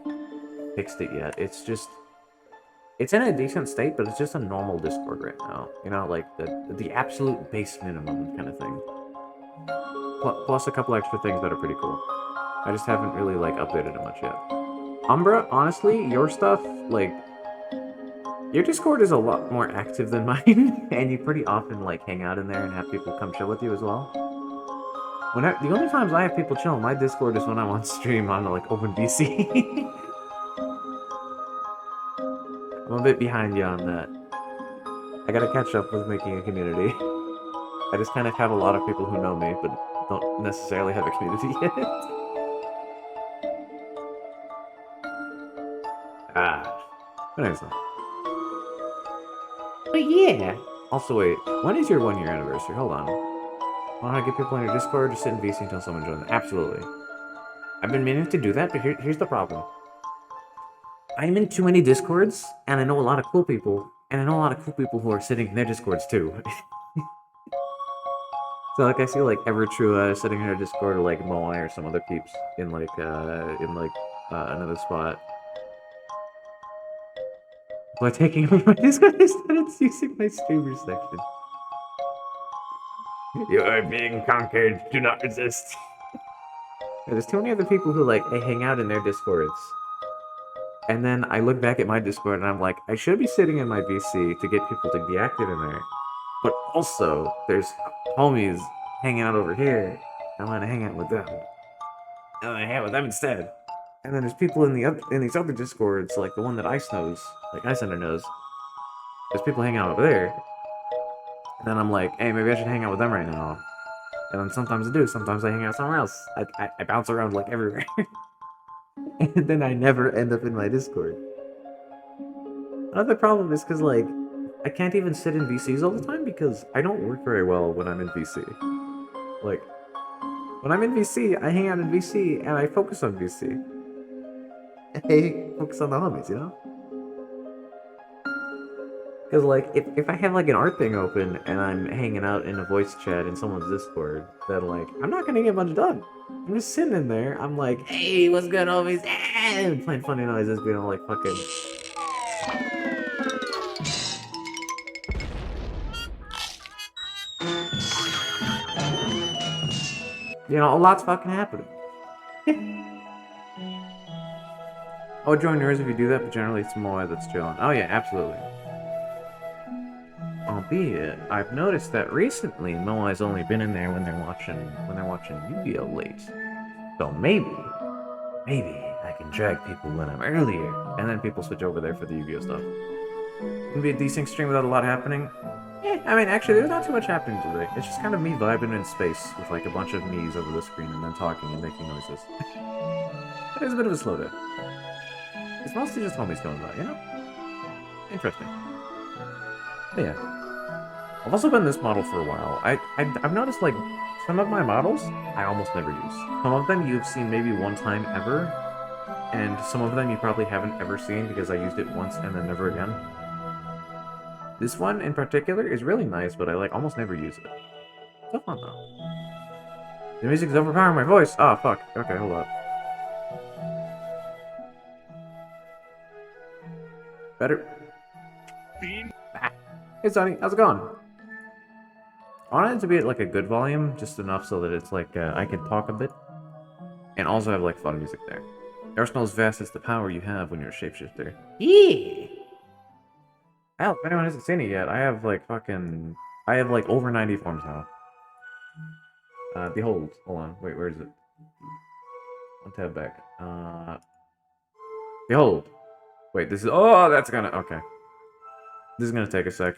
[SPEAKER 1] fixed it yet. It's in a decent state, but it's just a normal Discord right now. You know, like the absolute base minimum kind of thing. Plus a couple extra things that are pretty cool. I just haven't really like updated it much yet. Umbra, honestly, your stuff, like, your Discord is a lot more active than mine, and you pretty often like hang out in there and have people come chill with you as well. The only times I have people chill in my Discord is when I'm on stream on like OpenBC. I'm a bit behind you on that. I gotta catch up with making a community. I just kind of have a lot of people who know me, but don't necessarily have a community yet. But anyways. But yeah! Also wait, when is your 1 year anniversary? Hold on. Want to get people on your Discord, just sit in VC until someone joins? Absolutely. I've been meaning to do that, but here's the problem. I'm in too many Discords, and I know a lot of cool people, and I know a lot of cool people who are sitting in their Discords too. So like I see like Evertrue sitting in her Discord, or like Moai or some other peeps in like another spot. By taking over my Discord, I started using my streamer section. You are being conquered. Do not resist. There's too many other people who like hang out in their Discords. And then I look back at my Discord and I'm like, I should be sitting in my VC to get people to be active in there. But also, there's homies hanging out over here. I want to hang out with them. I want to hang out with them instead. And then there's people in these other Discords, like the one that Ice knows, like Icelander knows. There's people hanging out over there. And then I'm like, hey, maybe I should hang out with them right now. And then sometimes I do, sometimes I hang out somewhere else. I bounce around like everywhere. And then I never end up in my Discord. Another problem is because, like, I can't even sit in VCs all the time because I don't work very well when I'm in VC. Like, when I'm in VC, I hang out in VC and I focus on VC. I focus on the homies, you know? Because, like, if I have, like, an art thing open and I'm hanging out in a voice chat in someone's Discord, then, like, I'm not gonna get much done. I'm just sitting in there, I'm like, hey, what's good, homies? And playing funny noises, being all, like, fucking... You know, a lot's fucking happening. I would join yours if you do that, but generally it's Moai that's chilling. Oh yeah, absolutely. Albeit, I've noticed that recently Moai's only been in there when they're watching Yu-Gi-Oh! Late. So maybe I can drag people when I'm earlier, and then people switch over there for the Yu-Gi-Oh! Stuff. Gonna be a decent stream without a lot happening. Yeah, I mean, actually, there's not too much happening today. It's just kind of me vibing in space with like a bunch of me's over the screen and then talking and making noises. It is a bit of a slow day. It's mostly just homies going by, you know? Interesting. But yeah. I've also been this model for a while. I've noticed, like, some of my models I almost never use. Some of them you've seen maybe one time ever, and some of them you probably haven't ever seen because I used it once and then never again. This one in particular is really nice, but I, like, almost never use it. So fun, though. The music's overpowering my voice! Ah, fuck. Okay, hold up. Better. Hey, Sonny, how's it going? I want it to be at, like, a good volume, just enough so that it's, like, I can talk a bit. And also have, like, fun music there. Arsenal's vast is the power you have when you're a shapeshifter.
[SPEAKER 2] Yeah.
[SPEAKER 1] Hell, if anyone hasn't seen it yet, I have, like, fucking... I have, like, over 90 forms now. Behold. Hold on. Wait, where is it? One tab back. Behold. Wait, this is... Oh, that's gonna... Okay. This is gonna take a sec.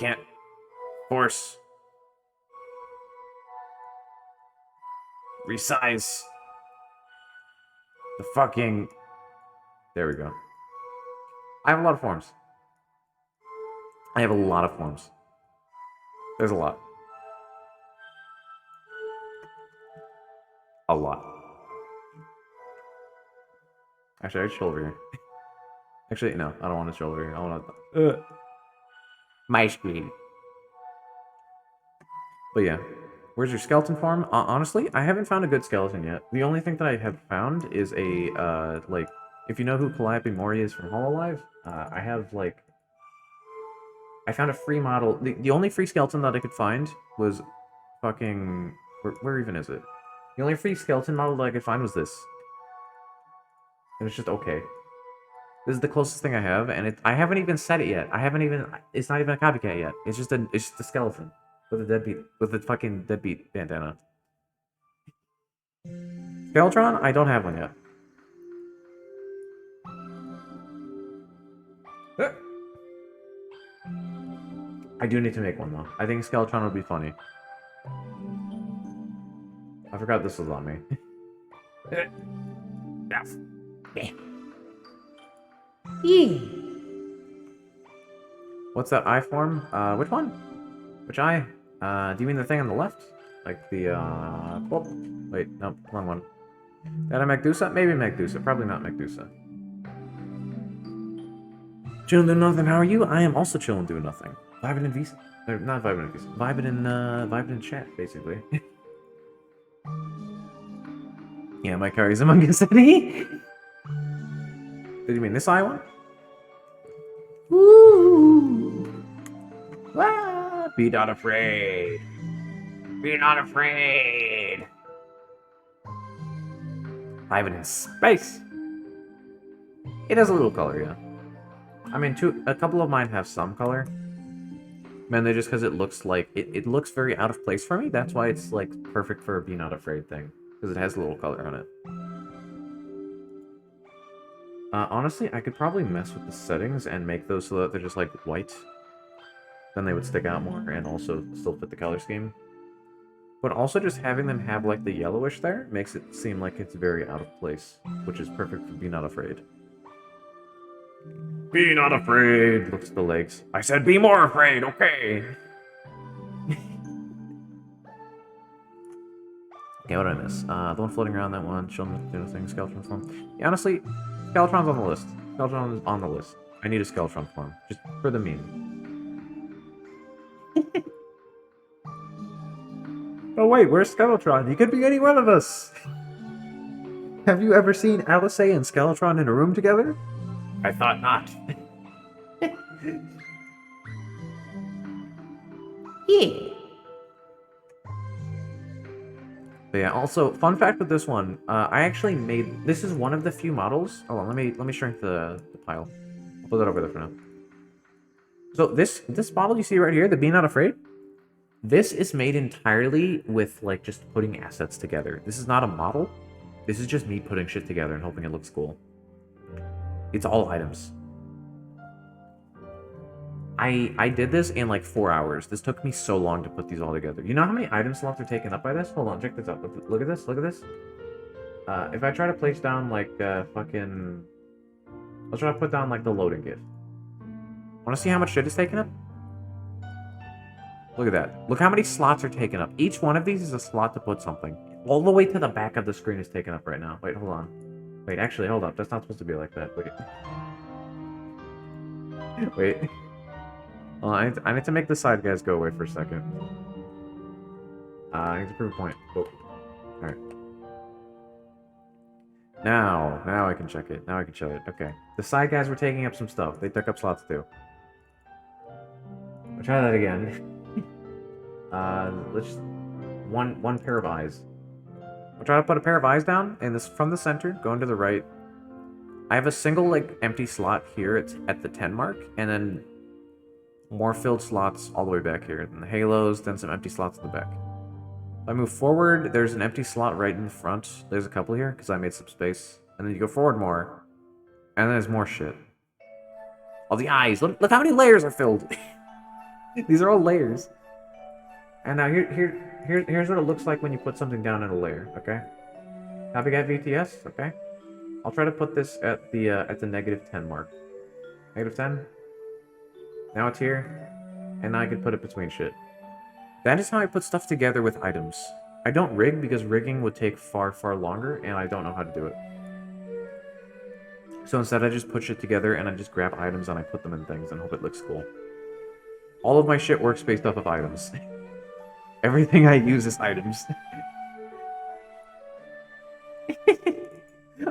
[SPEAKER 1] Can't force. Resize. The fucking... There we go. I have a lot of forms. I have a lot of forms. There's a lot. A lot. Actually, I should chill over here. Actually, no, I don't want to chill over here. I want to...
[SPEAKER 2] My screen.
[SPEAKER 1] But yeah. Where's your skeleton form? Honestly, I haven't found a good skeleton yet. The only thing that I have found is a, like... If you know who Calliope Mori is from Hololive, I have, like... I found a free model. The only free skeleton that I could find was fucking... Where even is it? The only free skeleton model that I could find was this. And it's just okay. This is the closest thing I have, and I haven't even set it yet. I haven't even... It's not even a copycat yet. It's just a skeleton. With a deadbeat... With a fucking deadbeat bandana. Skeletron? I don't have one yet. I do need to make one, though. I think Skeletron would be funny. I forgot this was on me. What's that eye form? Which one? Which eye? Do you mean the thing on the left? Like the, oh, wait, no, wrong one. That a Magdusa? Maybe Magdusa. Probably not Magdusa. Chillin' doing nothing, how are you? I am also chillin' doing nothing. Vibing in Visa. Or not vibing in Visa. Vibing in chat, basically. Yeah, my car is Among Us Eddie. Did you mean this eye one? Woo! Ah, be not afraid. Be not afraid. Vibing in space. It has a little color, yeah. I mean, a couple of mine have some color. Mainly just because it looks like... It looks very out of place for me. That's why it's, like, perfect for a Be Not Afraid thing. Because it has a little color on it. Honestly, I could probably mess with the settings and make those so that they're just, like, white. Then they would stick out more and also still fit the color scheme. But also just having them have, like, the yellowish there makes it seem like it's very out of place. Which is perfect for Be Not Afraid. Be not afraid, looks at the legs. I said be more afraid, okay. Okay, what did I miss? The one floating around, that one. Children doing thing, Skeletron form. Yeah, honestly, Skeletron's on the list. Skeletron is on the list. I need a Skeletron form, just for the meme. Oh wait, where's Skeletron? He could be any one of us! Have you ever seen Alice and Skeletron in a room together? I thought not.
[SPEAKER 2] Yeah.
[SPEAKER 1] But yeah, also, fun fact with this one, I actually made... This is one of the few models... Hold on, let me shrink the pile. I'll put that over there for now. So this model you see right here, the Be Not Afraid, this is made entirely with, like, just putting assets together. This is not a model. This is just me putting shit together and hoping it looks cool. It's all items. I did this in like 4 hours. This took me so long to put these all together. You know how many item slots are taken up by this? Hold on, check this out. Look at this, look at this. If I try to place down like fucking, let's try to put down like the loading gift. Want to see how much shit is taken up? Look at that. Look how many slots are taken up. Each one of these is a slot to put something. All the way to the back of the screen is taken up right now. Wait, hold on. Wait, actually, hold up. That's not supposed to be like that. Wait. Wait. Well, I need to make the side guys go away for a second. I need to prove a point. Oh. Alright. Now I can check it. Now I can show it. Okay. The side guys were taking up some stuff. They took up slots too. I'll try that again. Let's just one pair of eyes. I'll try to put a pair of eyes down, and this from the center, going to the right. I have a single like empty slot here. It's at the 10 mark, and then more filled slots all the way back here. And the halos, then some empty slots in the back. If I move forward, there's an empty slot right in the front. There's a couple here because I made some space, and then you go forward more, and then there's more shit. All the eyes. Look how many layers are filled. These are all layers. And now here's what it looks like when you put something down in a layer, okay? Copy guy VTS, okay? I'll try to put this at the -10 mark. -10. Now it's here, and now I can put it between shit. That is how I put stuff together with items. I don't rig because rigging would take far, far longer, and I don't know how to do it. So instead I just put shit together and I just grab items and I put them in things and hope it looks cool. All of my shit works based off of items. Everything I use is items.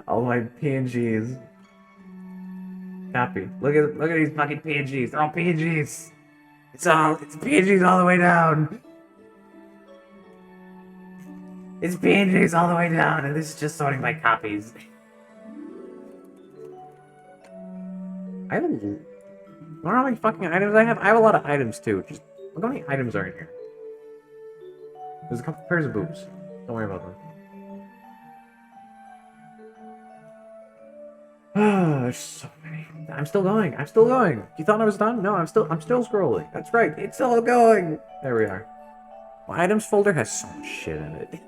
[SPEAKER 1] All my PNGs. Copy. Look at these fucking PNGs. They're all PNGs. It's PNGs all the way down. It's PNGs all the way down, and this is just sorting my copies. I don't know how many fucking items I have. I have a lot of items too. Just look how many items are in here. There's a couple pairs of boobs. Don't worry about them. There's so many. I'm still going. I'm still going. You thought I was done? No, I'm still scrolling. That's right. It's still going. There we are. My items folder has so much shit in it.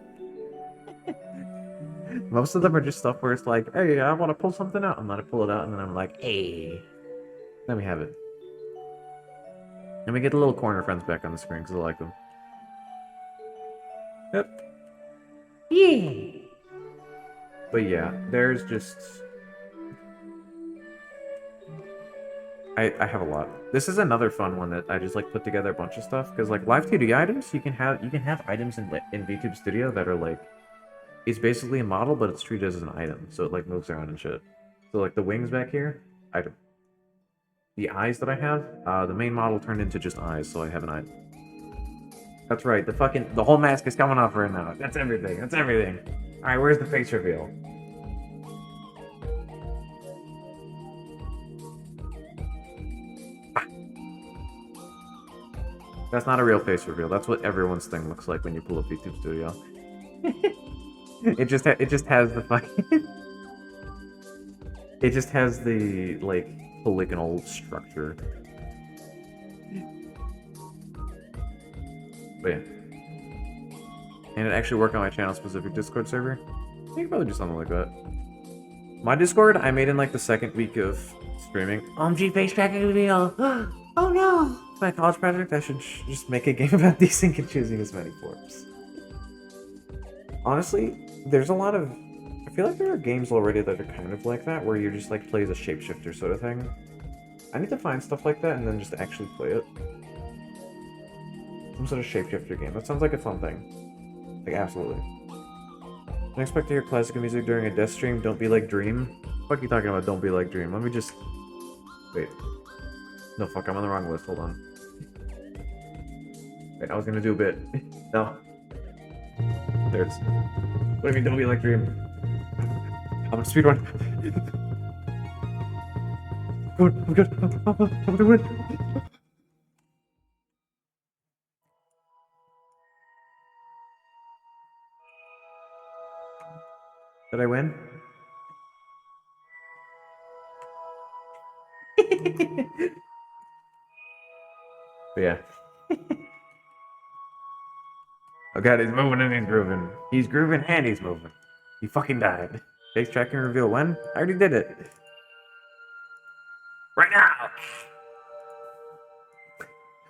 [SPEAKER 1] Most of them are just stuff where it's like, hey, I want to pull something out. I'm gonna pull it out, and then I'm like, hey. Then we have it. And we get the little corner friends back on the screen because I like them. Yep. Yeah. But yeah, there's just... I have a lot. This is another fun one that I just like put together a bunch of stuff because like live 2D items, you can have items in VTube Studio that are like, it's basically a model but it's treated as an item, so it like moves around and shit. So like the wings back here, item. The eyes that I have, the main model turned into just eyes, so I have an item. That's right, the whole mask is coming off right now. That's everything. That's everything. All right, where's the face reveal? That's not a real face reveal. That's what everyone's thing looks like when you pull up VTube Studio. It just has the fucking... It just has the, like, polygonal structure. But yeah. And it actually work on my channel-specific Discord server? You can probably do something like that. My Discord, I made in, like, the second week of streaming. OMG face tracking reveal! Oh no! It's my college project. I should just make a game about desync and choosing as many forms. Honestly, there's a lot of... I feel like there are games already that are kind of like that, where you just like play as a shapeshifter sort of thing. I need to find stuff like that and then just actually play it. Some sort of shapeshifter game. That sounds like a fun thing. Like, absolutely. Don't expect to hear classical music during a death stream. Don't be like Dream. What the fuck are you talking about? Don't be like Dream. Let me just... Wait. No, fuck, I'm on the wrong list. Hold on. Wait, I was gonna do a bit. No. There's... What do you mean, don't be like Dream? I'm gonna speedrun. I'm good. I'm gonna win. Did I win? But yeah. Oh god, he's moving and he's grooving. He's grooving and he's moving. You fucking died. Face tracking reveal when? I already did it.
[SPEAKER 2] Right now!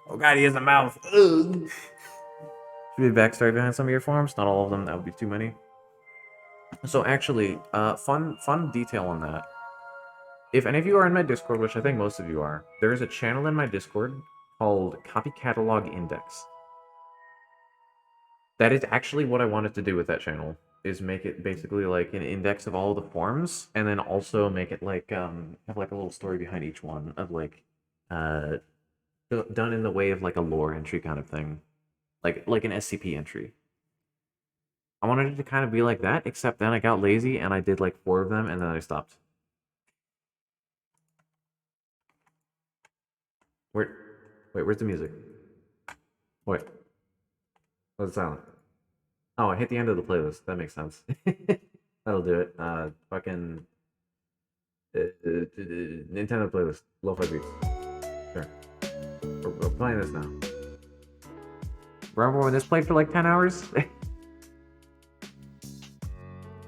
[SPEAKER 2] Oh god, he has a mouth. Ugh.
[SPEAKER 1] Should be a backstory behind some of your forms. Not all of them. That would be too many. So actually, fun detail on that. If any of you are in my Discord, which I think most of you are, there is a channel in my Discord called Copy Catalog Index. That is actually what I wanted to do with that channel, is make it basically like an index of all the forms, and then also make it like, have like a little story behind each one of like, done in the way of like a lore entry kind of thing. Like an SCP entry. I wanted it to kind of be like that, except then I got lazy and I did like 4 of them and then I stopped. Wait, where's the music? Wait. Oh, it's silent. Oh, I hit the end of the playlist. That makes sense. That'll do it. Fucking... Nintendo playlist. Lo-fi beats. Sure. We're playing this now. Remember when this played for like 10 hours?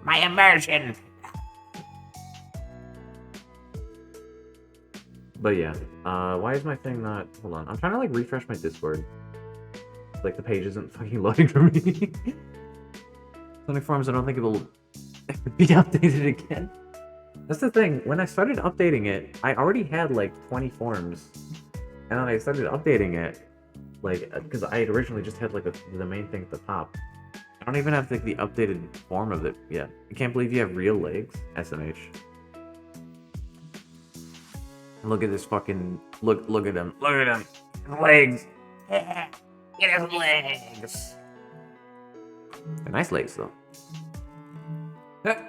[SPEAKER 2] My immersion!
[SPEAKER 1] But yeah, why is my thing not... Hold on, I'm trying to like refresh my Discord. Like the page isn't fucking loading for me. Sonic Forms, I don't think it will be updated again. That's the thing, when I started updating it, I already had like 20 forms. And then I started updating it, like, because I had originally just had like the main thing at the top. I don't even have like the updated form of it yet. I can't believe you have real legs, SMH. Look at this fucking... Look at him. Look at him. His legs.
[SPEAKER 2] Yeah, get his legs!
[SPEAKER 1] They're nice legs, though.
[SPEAKER 2] Yeah!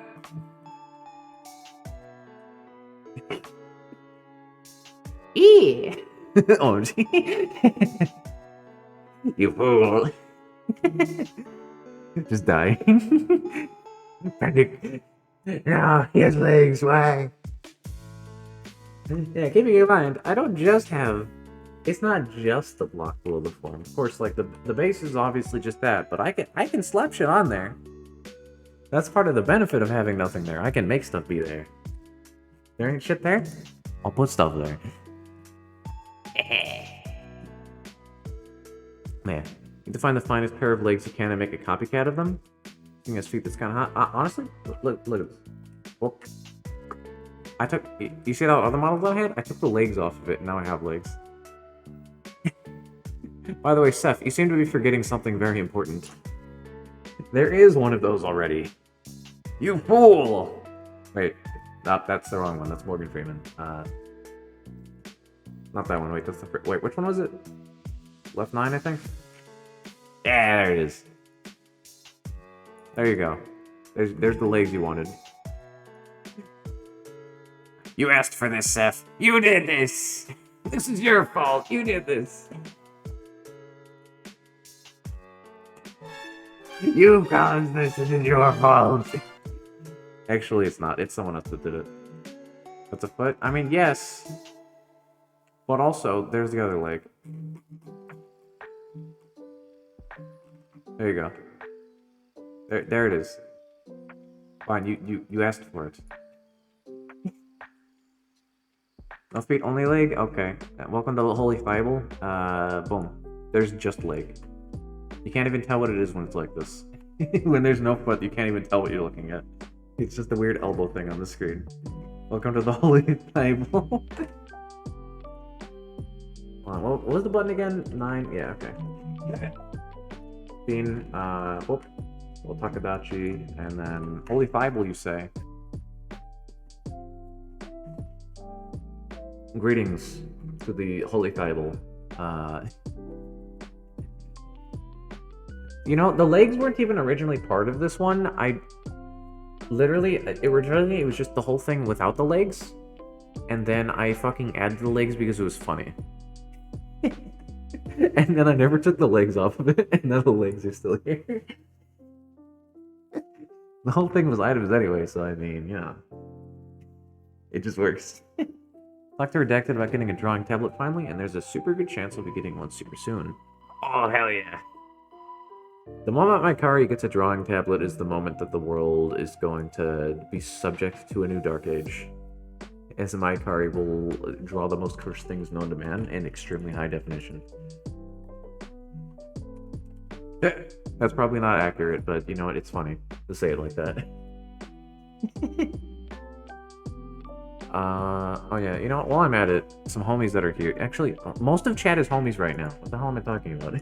[SPEAKER 1] Oh, you fool. Just dying. Panic. No, he has legs. Why? Yeah, keeping in mind, I don't just have... It's not just the block below the form. Of course, like, the base is obviously just that, but I can slap shit on there. That's part of the benefit of having nothing there. I can make stuff be there. There ain't shit there? I'll put stuff there. Man, need to find the finest pair of legs you can and make a copycat of them? Seeing his feet that's kind of hot. Honestly, look at this. Well, I took... You see that other model that I had? I took the legs off of it, and now I have legs. By the way, Seth, you seem to be forgetting something very important. There is one of those already. You fool! Wait, that's the wrong one. That's Morgan Freeman. Not that one. Wait, that's the... Wait, which one was it? Left 9, I think? Yeah, there it is. There you go. There's the legs you wanted.
[SPEAKER 2] You asked for this, Seth. You did this! This is your fault. You did this. You caused this. It is your fault.
[SPEAKER 1] Actually, it's not. It's someone else that did it. That's a foot? I mean, yes. But also, there's the other leg. There you go. There it is. Fine, you asked for it. No feet, only leg? Okay. Welcome to the Holy Bible. Boom. There's just leg. You can't even tell what it is when it's like this. When there's no foot, you can't even tell what you're looking at. It's just a weird elbow thing on the screen. Welcome to the Holy Bible. What was the button again? 9? Yeah, okay. Scene, well, Takadachi, and then Holy Bible, you say. Greetings to the Holy Bible. You know, the legs weren't even originally part of this one. Originally, it was just the whole thing without the legs. And then I fucking added the legs because it was funny. And then I never took the legs off of it, and now the legs are still here. The whole thing was items anyway, so I mean, yeah. It just works. Talked to Redacted about getting a drawing tablet finally, and there's a super good chance we'll be getting one super soon.
[SPEAKER 2] Oh, hell yeah.
[SPEAKER 1] The moment my Kari gets a drawing tablet is the moment that the world is going to be subject to a new dark age. As my Kari will draw the most cursed things known to man in extremely high definition. That's probably not accurate, but you know what? It's funny to say it like that. Oh yeah, you know what? While I'm at it, some homies that are here. Actually, most of chat is homies right now. What the hell am I talking about?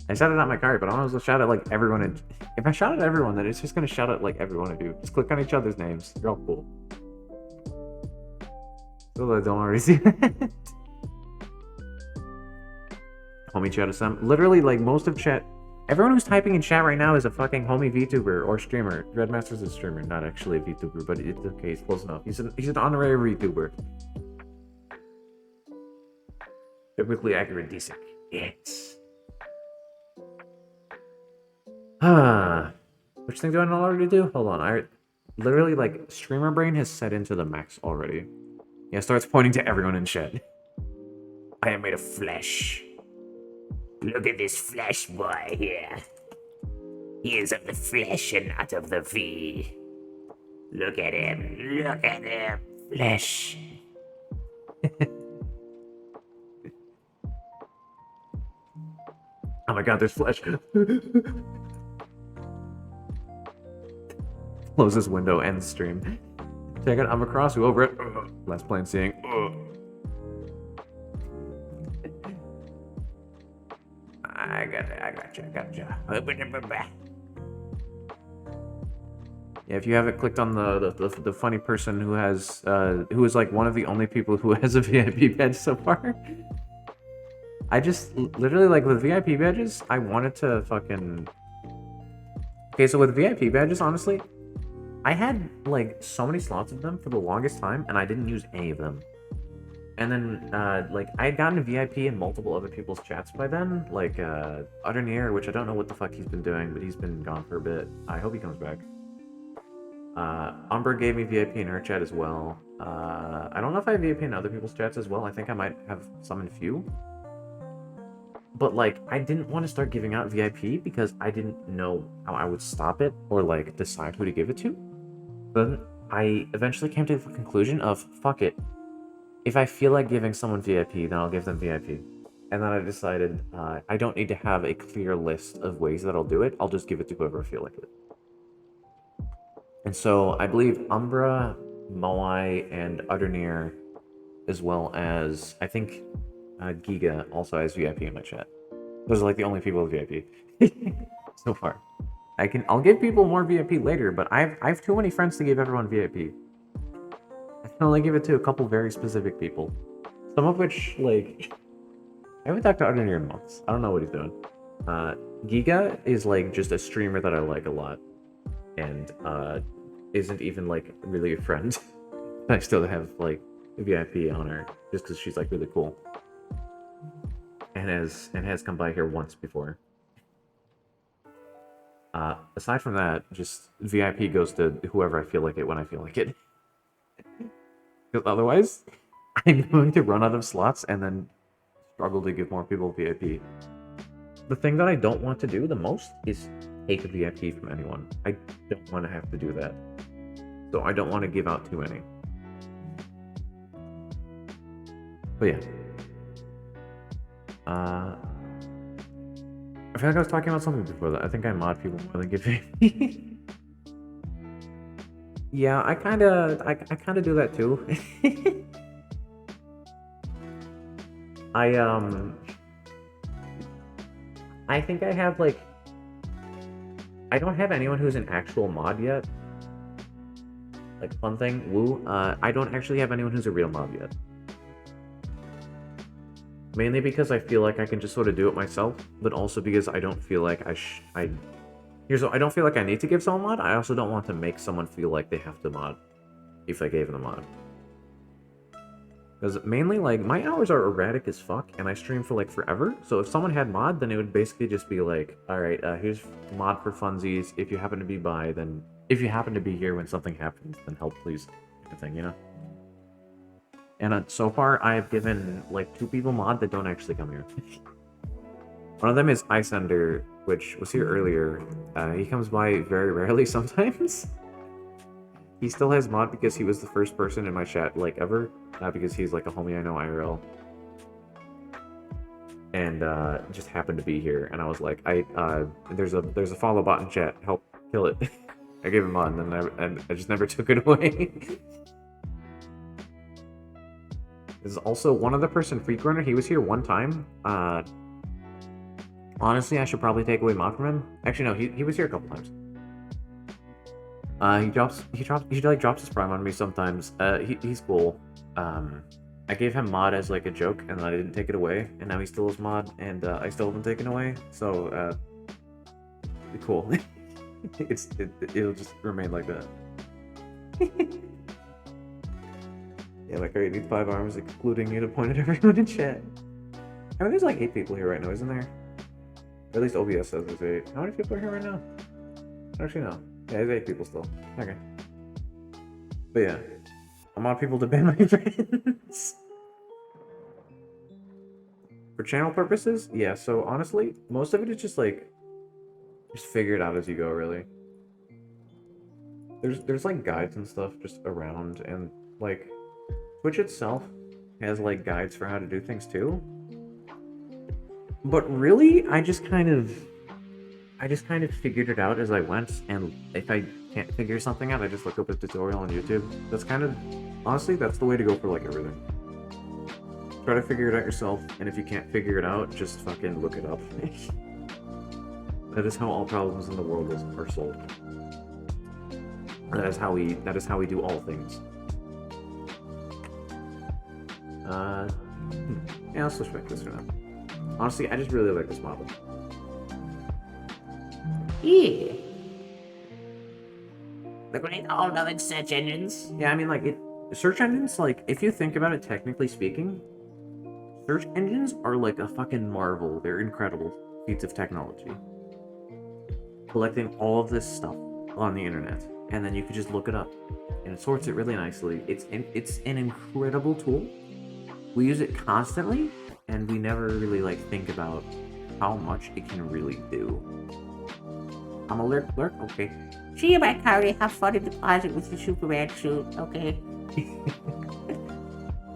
[SPEAKER 1] I shouted out my card, but I want to shout out like everyone. If I shout at everyone, then it's just gonna shout out like every one of you. Just click on each other's names. You're all cool. So I don't already see it. Homie chat is some. Literally, like most of chat. Everyone who's typing in chat right now is a fucking homie VTuber or streamer. Dreadmaster's a streamer, not actually a VTuber, but it's okay. It's close enough. He's an honorary VTuber. Biblically accurate, decent. Yes. Which thing do I not already do? Hold on, I literally like streamer brain has set into the max already. Yeah, starts pointing to everyone in chat. I am made of flesh.
[SPEAKER 2] Look at this flesh boy here. He is of the flesh and not of the V. Look at him. Look at him. Flesh.
[SPEAKER 1] Oh my god, there's flesh. Close this window, end stream. Check out I'm across who over it. Last plain seeing. I gotcha. Yeah, if you haven't clicked on the funny person who has who is like one of the only people who has a VIP badge so far. I just literally like with VIP badges, I wanted to fucking. Okay, so with VIP badges, honestly, I had like so many slots of them for the longest time, and I didn't use any of them. And then, like, I had gotten a VIP in multiple other people's chats by then, like, Utterneer, which I don't know what the fuck he's been doing, but he's been gone for a bit. I hope he comes back. Umbra gave me VIP in her chat as well. I don't know if I have VIP in other people's chats as well. I think I might have some in few. But, like, I didn't want to start giving out VIP because I didn't know how I would stop it or, like, decide who to give it to. Then I eventually came to the conclusion of, fuck it. If I feel like giving someone VIP, then I'll give them VIP. And then I decided I don't need to have a clear list of ways that I'll do it. I'll just give it to whoever I feel like it. And so I believe Umbra, Moai, and Utterneer, as well as, I think, Giga also has VIP in my chat. Those are like the only people with VIP so far. I'll give people more VIP later, but I have too many friends to give everyone VIP. I can only give it to a couple very specific people. Some of which, like, I haven't talked to Utterneer in months. I don't know what he's doing. Giga is, like, just a streamer that I like a lot. And, isn't even, like, really a friend. I still have, like, VIP on her, just because she's, like, really cool. And has come by here once before. Aside from that, just VIP goes to whoever I feel like it when I feel like it. Because otherwise, I'm going to run out of slots and then struggle to give more people VIP. The thing that I don't want to do the most is take a VIP from anyone. I don't want to have to do that. So I don't want to give out too many. But yeah. I feel like I was talking about something before that. I think I mod people more than give VIP. Yeah, I kind of do that too. I think I have like, I don't have anyone who's an actual mod yet. Like fun thing, woo. I don't actually have anyone who's a real mod yet. Mainly because I feel like I can just sort of do it myself, but also because I don't feel like I don't feel like I need to give someone a mod. I also don't want to make someone feel like they have to mod if I gave them a mod. Because mainly, like, my hours are erratic as fuck, and I stream for, like, forever. So if someone had mod, then it would basically just be like, alright, here's mod for funsies. If you happen to be by, then... If you happen to be here when something happens, then help, please. Kind of thing, you know? And so far, I have given, like, 2 people mod that don't actually come here. One of them is Icender, which was here earlier. He comes by very rarely sometimes. He still has mod because he was the first person in my chat, like, ever. Because he's, like, a homie I know IRL. And, just happened to be here. And I was like, there's a follow bot in chat. Help kill it. I gave him mod, and I just never took it away. There's also one other person, Freak Runner. He was here one time. Honestly, I should probably take away mod from him. Actually, no, he was here a couple times. He drops his prime on me sometimes. He's cool. I gave him mod as like a joke, and I didn't take it away, and now he still has mod, and I still haven't taken away. So, cool. It'll just remain like that. Yeah, like, alright, need 5 arms, excluding you to point at everyone in chat. I mean, there's like 8 people here right now, isn't there? Or at least OBS says there's 8. How many people are here right now? Actually, no. Yeah, there's 8 people still. Okay. But yeah. I want people to ban my friends. For channel purposes? Yeah, so honestly, most of it is just like, just figure it out as you go, really. There's like guides and stuff just around, and like, Twitch itself has like guides for how to do things too. But really, I just kind of figured it out as I went, and if I can't figure something out, I just look up a tutorial on YouTube. That's kind of, honestly, that's the way to go for like everything. Try to figure it out yourself, and if you can't figure it out, just fucking look it up. That is how all problems in the world are solved. That is how we do all things. Yeah, I'll switch back to this for now. Honestly, I just really like this model.
[SPEAKER 2] Yeah. The great all-knowing search engines.
[SPEAKER 1] Yeah, I mean, like, search engines, like, if you think about it technically speaking, search engines are like a fucking marvel. They're incredible feats of technology. Collecting all of this stuff on the internet, and then you could just look it up, and it sorts it really nicely. It's an incredible tool. We use it constantly, and we never really, like, think about how much it can really do. I'm a lurk, okay.
[SPEAKER 2] See you back, Harry. Have fun in the closet with your Superman suit, okay?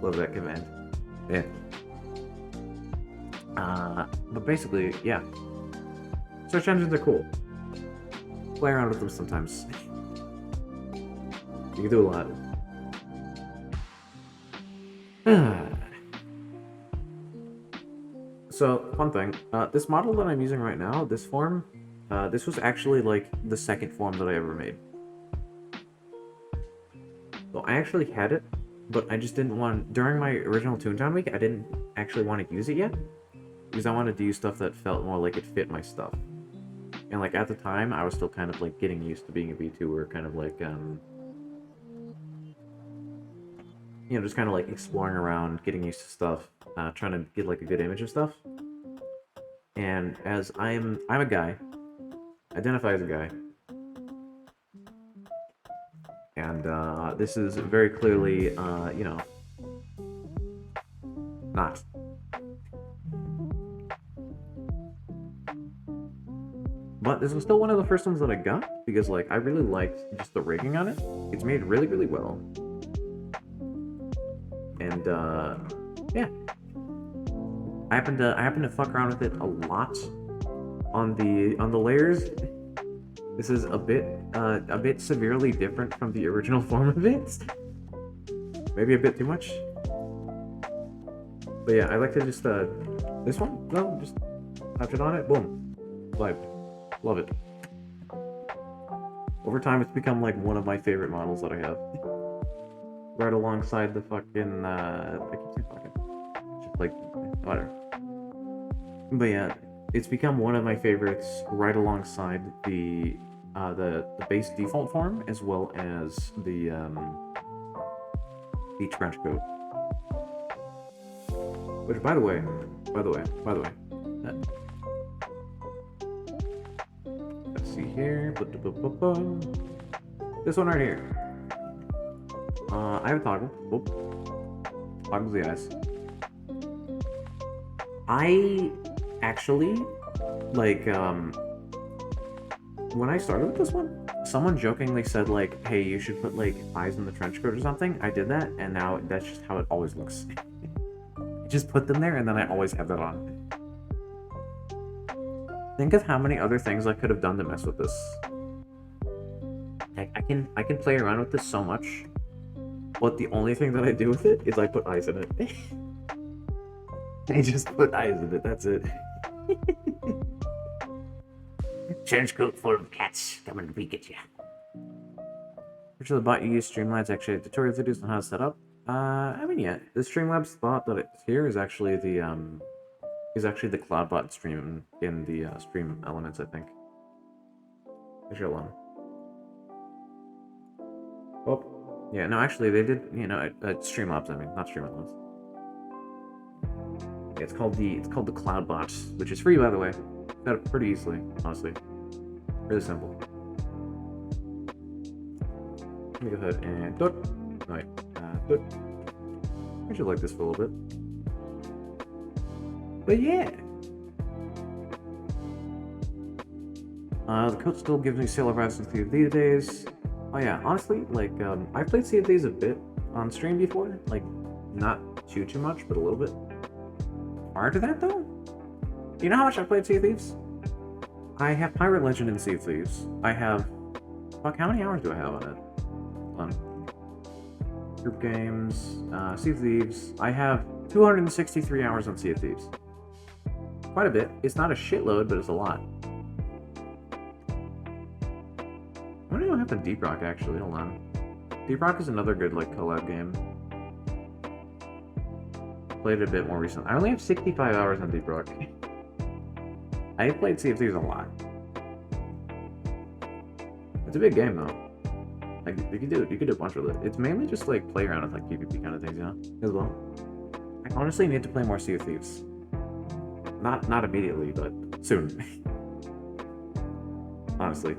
[SPEAKER 1] Love that command. Yeah. But basically, yeah. Search engines are cool. Play around with them sometimes. You can do a lot. So, fun thing. This model that I'm using right now, this form, this was actually like the second form that I ever made. So I actually had it, but I just didn't want, during my original Toontown week, I didn't actually want to use it yet, because I wanted to use stuff that felt more like it fit my stuff. And like at the time, I was still kind of like getting used to being a VTuber, kind of like, you know, just kind of like exploring around, getting used to stuff, trying to get like a good image of stuff. And as I'm a guy, identify as a guy. And this is very clearly, you know, not. But this was still one of the first ones that I got, because like I really liked just the rigging on it. It's made really, really well. And yeah. I happen to fuck around with it a lot on the layers. This is a bit severely different from the original form of it. Maybe a bit too much. But yeah, I like to just this one? No, just touch it on it, boom. Vibe. Love it. Over time, it's become like one of my favorite models that I have. Right alongside the fucking, I keep saying fucking. Just like, whatever. But yeah, it's become one of my favorites right alongside the base default form, as well as the trench coat. Which, by the way, let's see here. This one right here. I have a toggle. Oop. Toggles the eyes. I actually, like, when I started with this one, someone jokingly said, like, hey, you should put, like, eyes in the trench coat or something. I did that, and now that's just how it always looks. Just put them there, and then I always have that on. Think of how many other things I could have done to mess with this. I can play around with this so much, but the only thing that I do with it is I put eyes in it. I just put eyes in it, that's it.
[SPEAKER 2] Trench coat full of cats coming to peek at you.
[SPEAKER 1] Which of the bot you use Streamlabs actually have tutorial videos on how to set up? I mean, yeah, the Streamlabs bot that it's here is actually the CloudBot stream in the Stream Elements, I think. Actually, hold on. Oh, yeah, no, actually, they did, you know, Streamlabs, I mean, not Stream Elements. Yeah, it's called the CloudBot, which is free, by the way. Got it pretty easily, honestly. Really simple. Let me go ahead and do it. No, wait, do it. I should like this for a little bit. But yeah. The coat still gives me Sailor vibes with Sea of Thieves days. Oh yeah, honestly, like, I've played Sea of Thieves a bit on stream before. Like, not too much, but a little bit. Prior to that, though, you know how much I played Sea of Thieves? I have Pirate Legend in Sea of Thieves. I have... Fuck, how many hours do I have on it? Hold on. Group games, Sea of Thieves. I have 263 hours on Sea of Thieves. Quite a bit. It's not a shitload, but it's a lot. I wonder what happened to Deep Rock, actually. Hold on. Deep Rock is another good, like, collab game. Played it a bit more recently. I only have 65 hours on Deep Rock. I played Sea of Thieves a lot. It's a big game, though. Like, you could do a bunch with it. It's mainly just, like, play around with, like, PvP kind of things, you know? As well. I honestly need to play more Sea of Thieves. Not immediately, but soon. Honestly.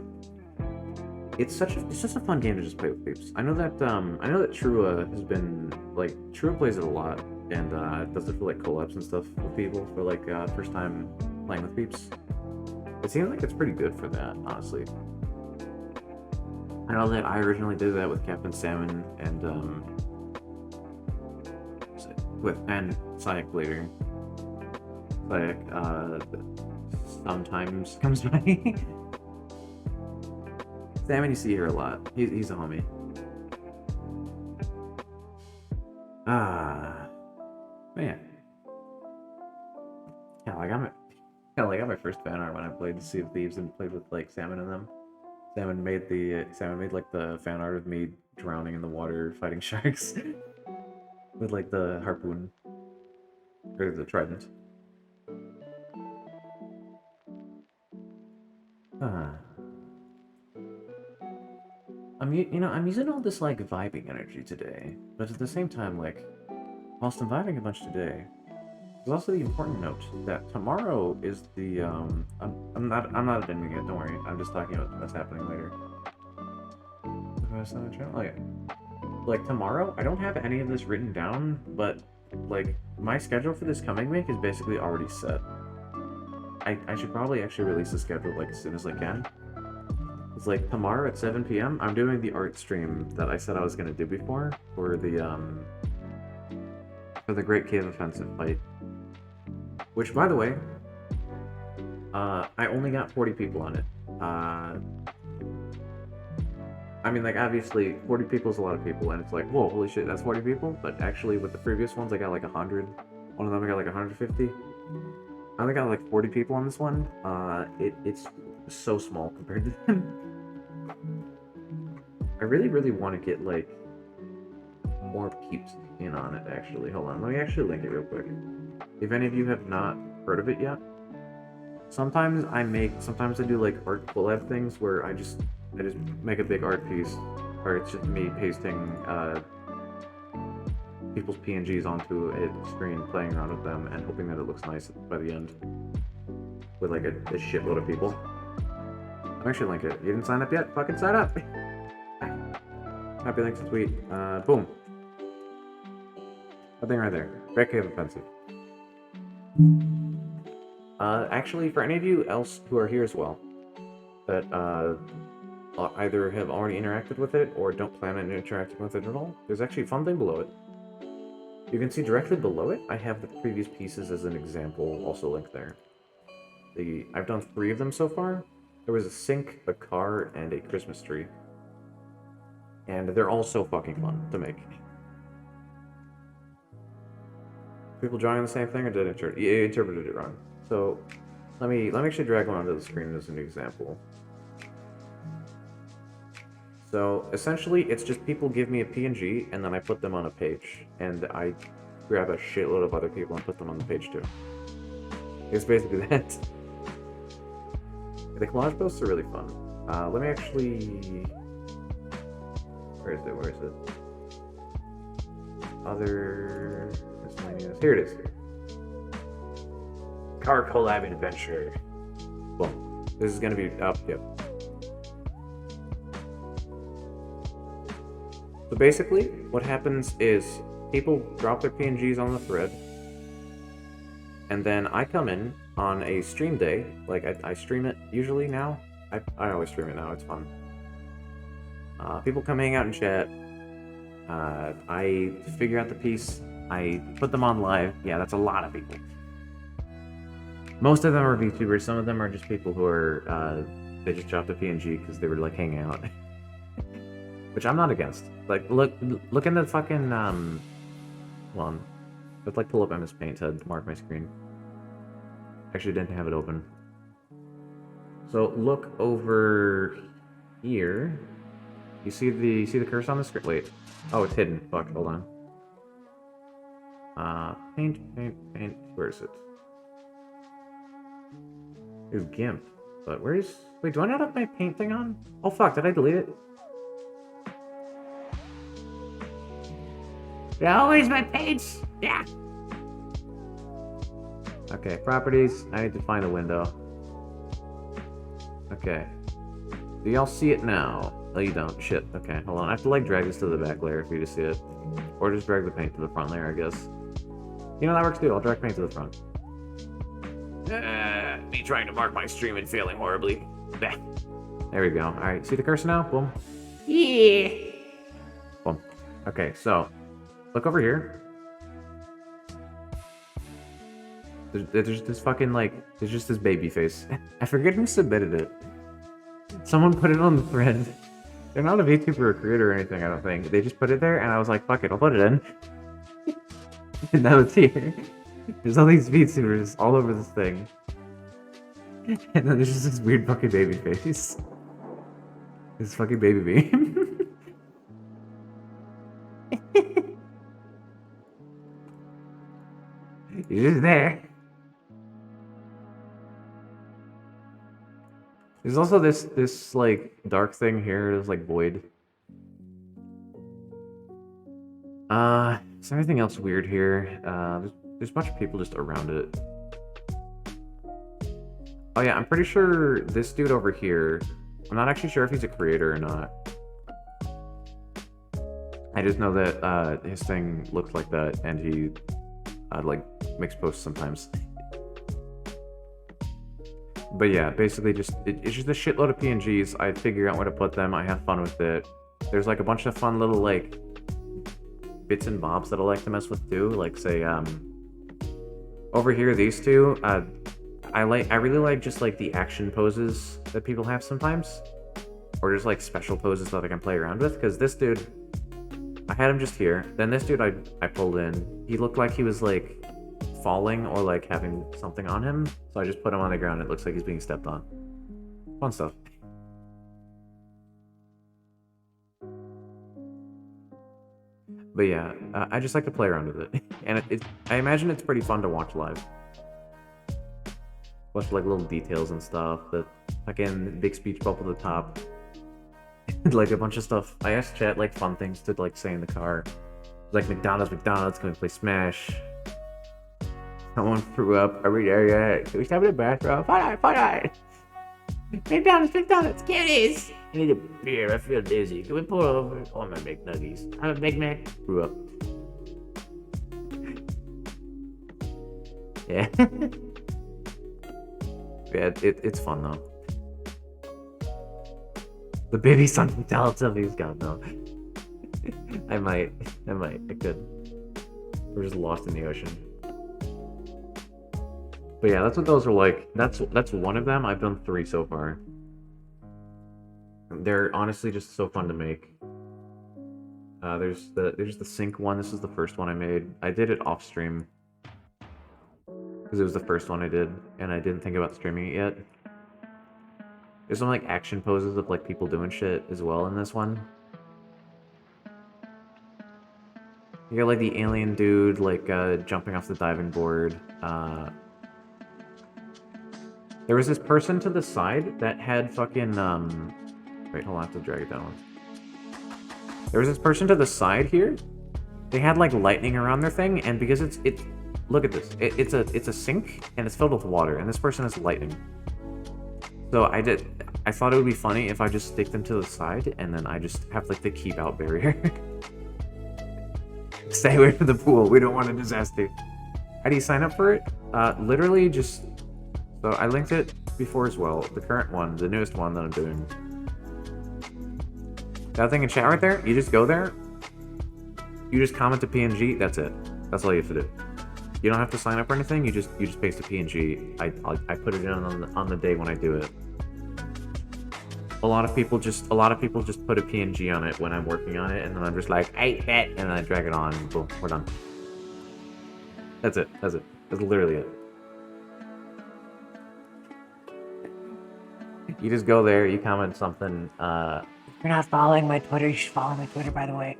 [SPEAKER 1] It's such a fun game to just play with peeps. I know that Trua has been, like, Trua plays it a lot, and does it for, like, collabs and stuff with people for, like, first time playing with peeps. It seems like it's pretty good for that, honestly. I know that I originally did that with Captain Salmon and Syac later. Syac sometimes comes by. Salmon you see here a lot. He's a homie. Man. Yeah, I got my first fan art when I played Sea of Thieves and played with like Salmon and them. Salmon made like the fan art of me drowning in the water fighting sharks with like the harpoon or the trident. I'm using all this like vibing energy today, but at the same time, like, whilst I'm vibing a bunch today, there's also the important note that tomorrow is the I'm not ending it. Don't worry. I'm just talking about what's happening later. Like tomorrow, I don't have any of this written down, but like my schedule for this coming week is basically already set. I should probably actually release the schedule like as soon as I can. It's like tomorrow at 7 p.m. I'm doing the art stream that I said I was gonna do before for the Great Cave Offensive fight. Which, by the way, I only got 40 people on it. I mean, like, obviously, 40 people is a lot of people, and it's like, whoa, holy shit, that's 40 people? But actually, with the previous ones, I got like 100. One of them I got like 150. I only got like 40 people on this one. It's so small compared to them. I really want to get, like, more peeps in on it, actually. Hold on, let me actually link it real quick. If any of you have not heard of it yet, sometimes I do like art collab things where I just make a big art piece, or it's just me pasting people's PNGs onto a screen, playing around with them, and hoping that it looks nice by the end. With like a shitload of people. I'm actually link it. You didn't sign up yet? Fucking sign up! Happy links to tweet. Boom. That thing right there. Great Cave Offensive. Actually, for any of you else who are here as well, that either have already interacted with it or don't plan on interacting with it at all, there's actually a fun thing below it. You can see directly below it, I have the previous pieces as an example also linked there. I've done 3 of them so far. There was a sink, a car, and a Christmas tree. And they're all so fucking fun to make. People drawing on the same thing, or did I interpreted it wrong? So let me actually drag one onto the screen as an example. So essentially, it's just people give me a PNG, and then I put them on a page, and I grab a shitload of other people and put them on the page too. It's basically that. The collage posts are really fun. Let me actually... Where is it? Other... miscellaneous... Here it is.
[SPEAKER 2] Car collab adventure.
[SPEAKER 1] Boom. This is gonna be... Oh, yep. So basically, what happens is people drop their PNGs on the thread, and then I come in on a stream day. Like, I stream it usually now. I always stream it now, it's fun. People come hang out and chat. I figure out the piece. I put them on live. Yeah, that's a lot of people. Most of them are VTubers. Some of them are just people who are, they just dropped a PNG because they were, like, hanging out. Which I'm not against. Like, look in the fucking, hold on. Let's, like, pull up MS Paint to mark my screen. Actually, didn't have it open. So, look over here. You see the cursor on the screen? Wait. Oh, it's hidden. Fuck, hold on. Paint. Where is it? Ooh, GIMP. But where's... Wait, do I not have my paint thing on? Oh, fuck, did I delete it?
[SPEAKER 2] Yeah, where's my page? Yeah.
[SPEAKER 1] Okay, properties. I need to find a window. Okay. Do y'all see it now? Oh, you don't. Shit. Okay, hold on. I have to, like, drag this to the back layer for you to see it. Or just drag the paint to the front layer, I guess. You know, that works too. I'll drag paint to the front.
[SPEAKER 2] Me trying to mark my stream and failing horribly. Bah.
[SPEAKER 1] There we go. Alright, see the cursor now? Boom.
[SPEAKER 2] Yeah.
[SPEAKER 1] Boom. Okay, so, look over here. There's this fucking, like, there's just this baby face. I forget who submitted it. Someone put it on the thread. They're not a VTuber or creator or anything, I don't think. They just put it there, and I was like, fuck it, I'll put it in. And now it's here. There's all these VTubers all over this thing. And then there's just this weird fucking baby face. This fucking baby beam. He's just there. There's also this like dark thing here. There's like void. Is there anything else weird here? There's a bunch of people just around it. Oh yeah, I'm pretty sure this dude over here, I'm not actually sure if he's a creator or not. I just know that his thing looks like that, and he like makes posts sometimes. But yeah, basically just it's just a shitload of PNGs. I figure out where to put them. I have fun with it. There's like a bunch of fun little like bits and bobs that I like to mess with too. Like say over here, these two. I really like just like the action poses that people have sometimes, or just like special poses that I can play around with. Because this dude, I had him just here. Then this dude I pulled in. He looked like he was like falling or like having something on him, so I just put him on the ground. It looks like he's being stepped on. Fun stuff. But yeah, I just like to play around with it, and I imagine it's pretty fun to watch live. Watch like little details and stuff. The fucking big speech bubble at the top, like a bunch of stuff. I asked chat like fun things to like say in the car, like McDonald's, can we play Smash? Someone threw up. Are we there yet? Can we stop in the bathroom? Fine.
[SPEAKER 2] McDonald's, cuties! I need a beer, I feel dizzy. Can we pull over? Oh, my McNuggies. I'm a Big Mac.
[SPEAKER 1] Threw up. Yeah. Yeah, it's fun though. The baby son from Teletubbies, God no. I could. We're just lost in the ocean. But yeah, that's what those are like. That's one of them. I've done 3 so far. They're honestly just so fun to make. There's the sync one. This is the first one I made. I did it off stream because it was the first one I did, and I didn't think about streaming it yet. There's some like action poses of like people doing shit as well in this one. You got like the alien dude like jumping off the diving board. There was this person to the side that had fucking wait, hold on, I have to drag it down. There was this person to the side here. They had like lightning around their thing, and because it's look at this. It's a sink and it's filled with water, and this person has lightning. So I thought it would be funny if I just stick them to the side, and then I just have like the keep out barrier. Stay away from the pool. We don't want a disaster. How do you sign up for it? Literally just. So I linked it before as well. The current one, the newest one that I'm doing. That thing in chat right there. You just go there. You just comment to PNG. That's it. That's all you have to do. You don't have to sign up or anything. You just paste a PNG. I put it in on the day when I do it. A lot of people just put a PNG on it when I'm working on it, and then I'm just like, hey, bet, and then I drag it on, and boom, we're done. That's it. That's literally it. You just go there, you comment something.
[SPEAKER 2] If you're not following my Twitter, you should follow my Twitter, by the way.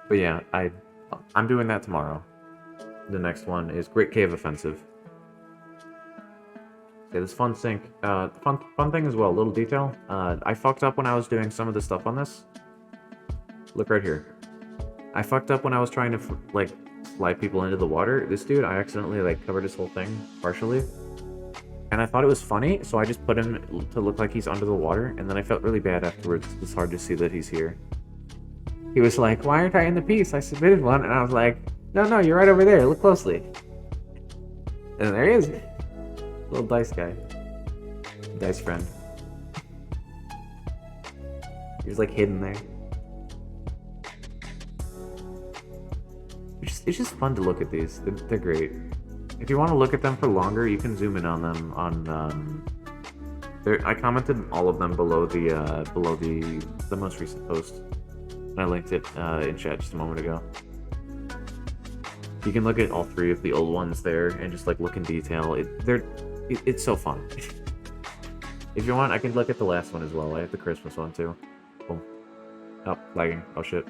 [SPEAKER 1] But yeah, I'm doing that tomorrow. The next one is Great Cave Offensive. Yeah, this fun sync. Fun thing as well, little detail. I fucked up when I was doing some of the stuff on this. Look right here. I fucked up when I was trying to, like, slide people into the water. This dude, I accidentally, like, covered his whole thing, partially. And I thought it was funny, so I just put him to look like he's under the water, and then I felt really bad afterwards. It's hard to see that he's here. He was like, why aren't I in the piece? I submitted one, and I was like, no, you're right over there. Look closely. And there he is. Little dice guy. Dice friend. He was like hidden there. It's just fun to look at these. They're great. If you want to look at them for longer, you can zoom in on them on I commented all of them below the most recent post. And I linked it in chat just a moment ago. You can look at all 3 of the old ones there and just like look in detail. It's so fun. If you want, I can look at the last one as well. I have the Christmas one too. Boom. Oh, lagging. Oh shit.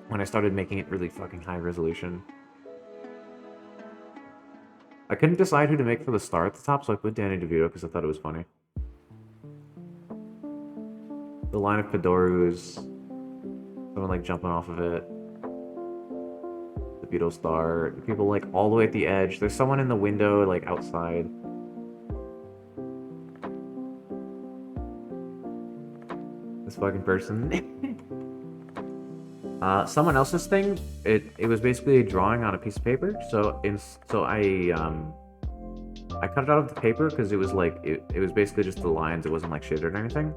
[SPEAKER 1] When I started making it really fucking high resolution. I couldn't decide who to make for the star at the top, so I put Danny DeVito because I thought it was funny. The line of Padoru's, someone like jumping off of it. The Beetle star. People like all the way at the edge. There's someone in the window, like outside. This fucking person. Someone else's thing. It was basically a drawing on a piece of paper. So I cut it out of the paper because it was like it was basically just the lines. It wasn't like shaded or anything.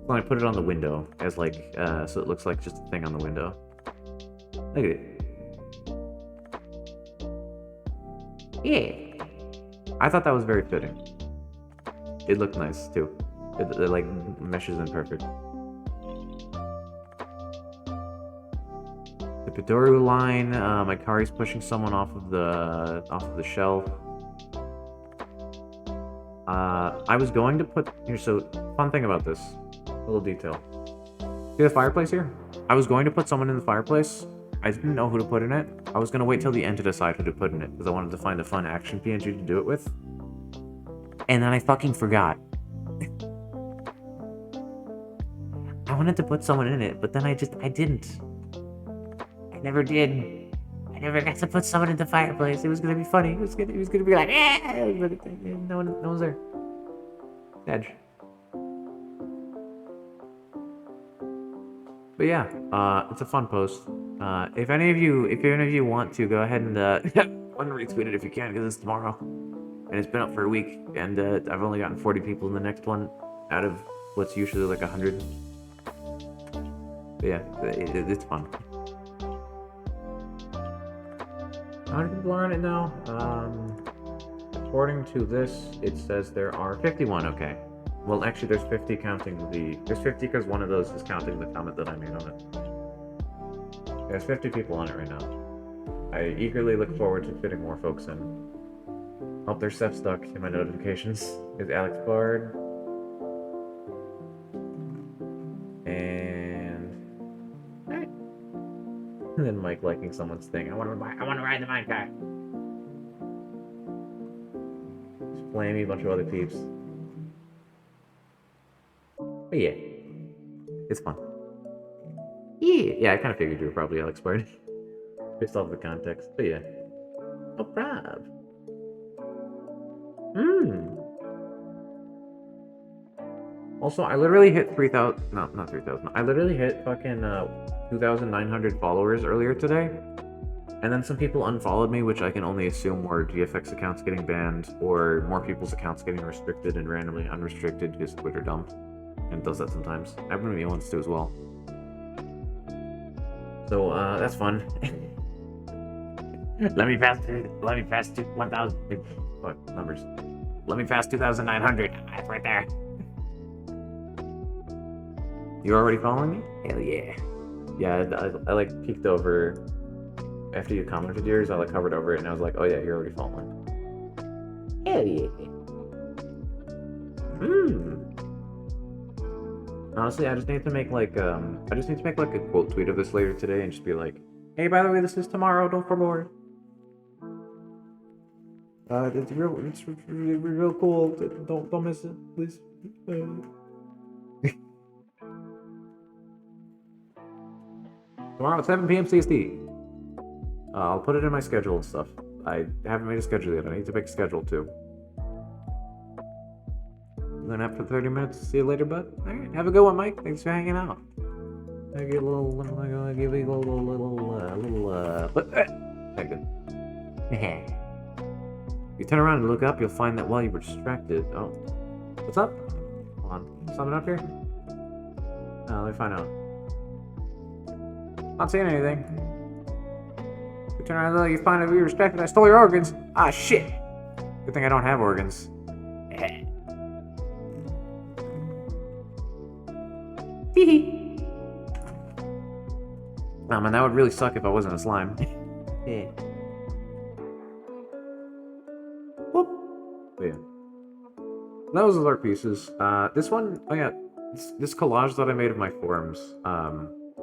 [SPEAKER 1] So I put it on the window as like so it looks like just a thing on the window. Look at it. Yeah. I thought that was very fitting. It looked nice too. It like meshes in perfect. The Padoru line, Ikari's pushing someone off of the shelf. I was going to put here, so fun thing about this, little detail. See the fireplace here? I was going to put someone in the fireplace. I didn't know who to put in it. I was gonna wait till the end to decide who to put in it because I wanted to find a fun action PNG to do it with. And then I fucking forgot. I wanted to put someone in it, but then I didn't. I never did. I never got to put someone in the fireplace. It was gonna be funny. It was gonna be like, but no one's there. Edge. But yeah, it's a fun post. If any of you want to go ahead and and retweet it if you can, because it's tomorrow. And it's been up for a week, and I've only gotten 40 people in the next one out of what's usually like 100. But yeah, it's fun. How many people are on it now? According to this, it says there are 51, okay. Well, actually, there's 50 counting There's 50 because one of those is counting the comment that I made on it. There's 50 people on it right now. I eagerly look forward to fitting more folks in. Oh, there's Seth stuck in my notifications. Is Alex Bard. And then Mike liking someone's thing. I want to ride the minecart. Just Flammy, a bunch of other peeps. But yeah, it's fun. Yeah, I kind of figured you were probably Alex Bard. Based off the context, but yeah. No prob. Also, I literally hit 3,000. No, not 3,000. I literally hit fucking 2,900 followers earlier today. And then some people unfollowed me, which I can only assume were GFX accounts getting banned, or more people's accounts getting restricted and randomly unrestricted because Twitter dumped. And it does that sometimes. I've been me once too as well. So that's fun. Let me pass 1,000. What numbers? Let me pass 2,900. That's right there. You already following me? Hell yeah. Yeah, I like peeked over after you commented yours. I like hovered over it and I was like, oh yeah, you're already following. Hell yeah. Honestly, I just need to make like a quote tweet of this later today and just be like, hey, by the way, this is tomorrow. Don't forget. It's real cool. Don't miss it, please. Tomorrow at 7 p.m. CST. I'll put it in my schedule and stuff. I haven't made a schedule yet. I need to make a schedule too. Then after 30 minutes, see you later, bud. All right, have a good one, Mike. Thanks for hanging out. I get a little, give you a good. You turn around and look up, you'll find that while you were distracted. Oh, what's up? Hold on, something up here? Let me find out. Not seeing anything. You turn around and you find that we were distracted. I stole your organs. Ah, shit. Good thing I don't have organs. Nah, man, that would really suck if I wasn't a slime. Yeah. Whoop. But yeah. That was the art pieces. This one, oh yeah, this collage that I made of my forms.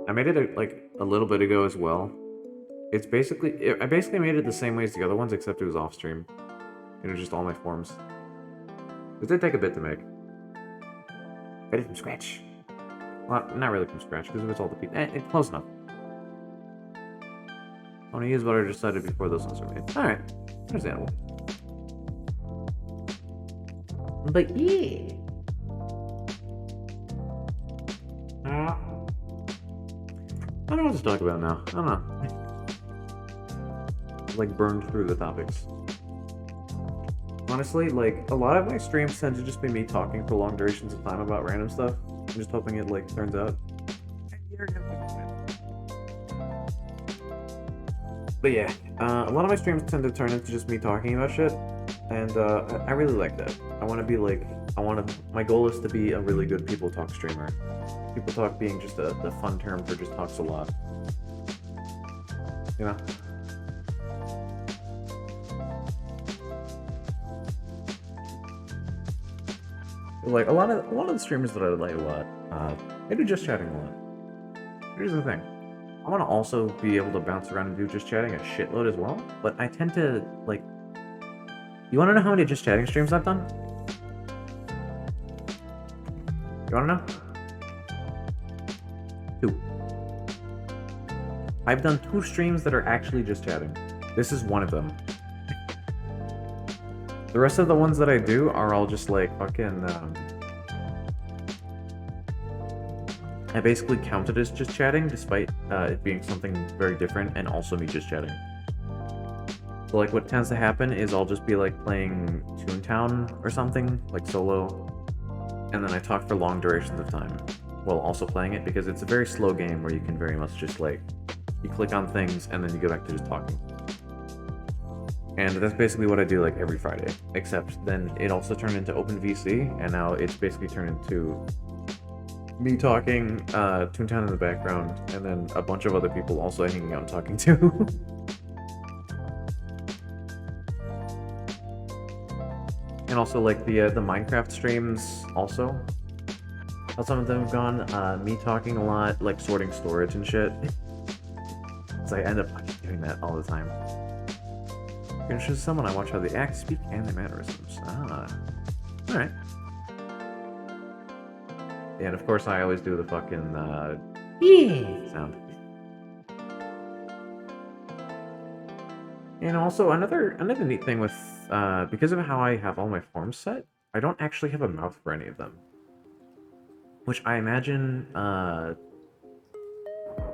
[SPEAKER 1] I made it a little bit ago as well. It's basically, I basically made it the same way as the other ones, except it was off stream. It was just all my forms. It did take a bit to make. Made it from scratch. Well, not really from scratch, because it was all the pieces. Close enough. I want to use what I decided before those ones were made. Alright. Understandable. But yeah. I don't know what to talk about now. I don't know. Like, burned through the topics. Honestly, like, a lot of my streams tend to just be me talking for long durations of time about random stuff. I'm just hoping it, like, turns out. But yeah, a lot of my streams tend to turn into just me talking about shit. And, I really like that. I want to be, like, my goal is to be a really good people talk streamer. People talk being just a fun term for just talks a lot. You know? Like, a lot of the streamers that I like a lot, they do just chatting a lot. Here's the thing. I want to also be able to bounce around and do just chatting a shitload as well, but I tend to, like... You want to know how many just chatting streams I've done? You want to know? 2. I've done 2 streams that are actually just chatting. This is one of them. The rest of the ones that I do are all just like fucking, I basically count it as just chatting, despite it being something very different and also me just chatting. So like what tends to happen is I'll just be like playing Toontown or something, like solo, and then I talk for long durations of time while also playing it because it's a very slow game where you can very much just like, you click on things and then you go back to just talking. And that's basically what I do like every Friday, except then it also turned into OpenVC, and now it's basically turned into me talking, Toontown in the background, and then a bunch of other people also hanging out and talking too. And also like the Minecraft streams also. How some of them have gone, me talking a lot, like sorting storage and shit. So I end up doing that all the time. Finishes someone, I watch how they act, speak, and their mannerisms. Ah. Alright. Yeah, and of course I always do the fucking, sound. And also, another neat thing with, because of how I have all my forms set, I don't actually have a mouth for any of them. Which I imagine,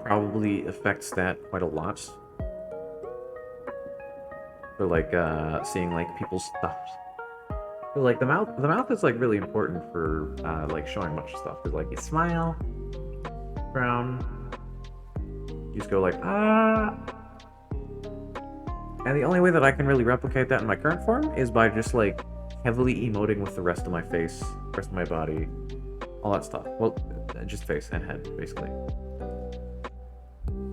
[SPEAKER 1] probably affects that quite a lot. For like seeing like people's stuff. But like the mouth is like really important for like showing a bunch of stuff. Cause like you smile, frown, you just go like ah. And the only way that I can really replicate that in my current form is by just like heavily emoting with the rest of my face, rest of my body, all that stuff. Well, just face and head basically.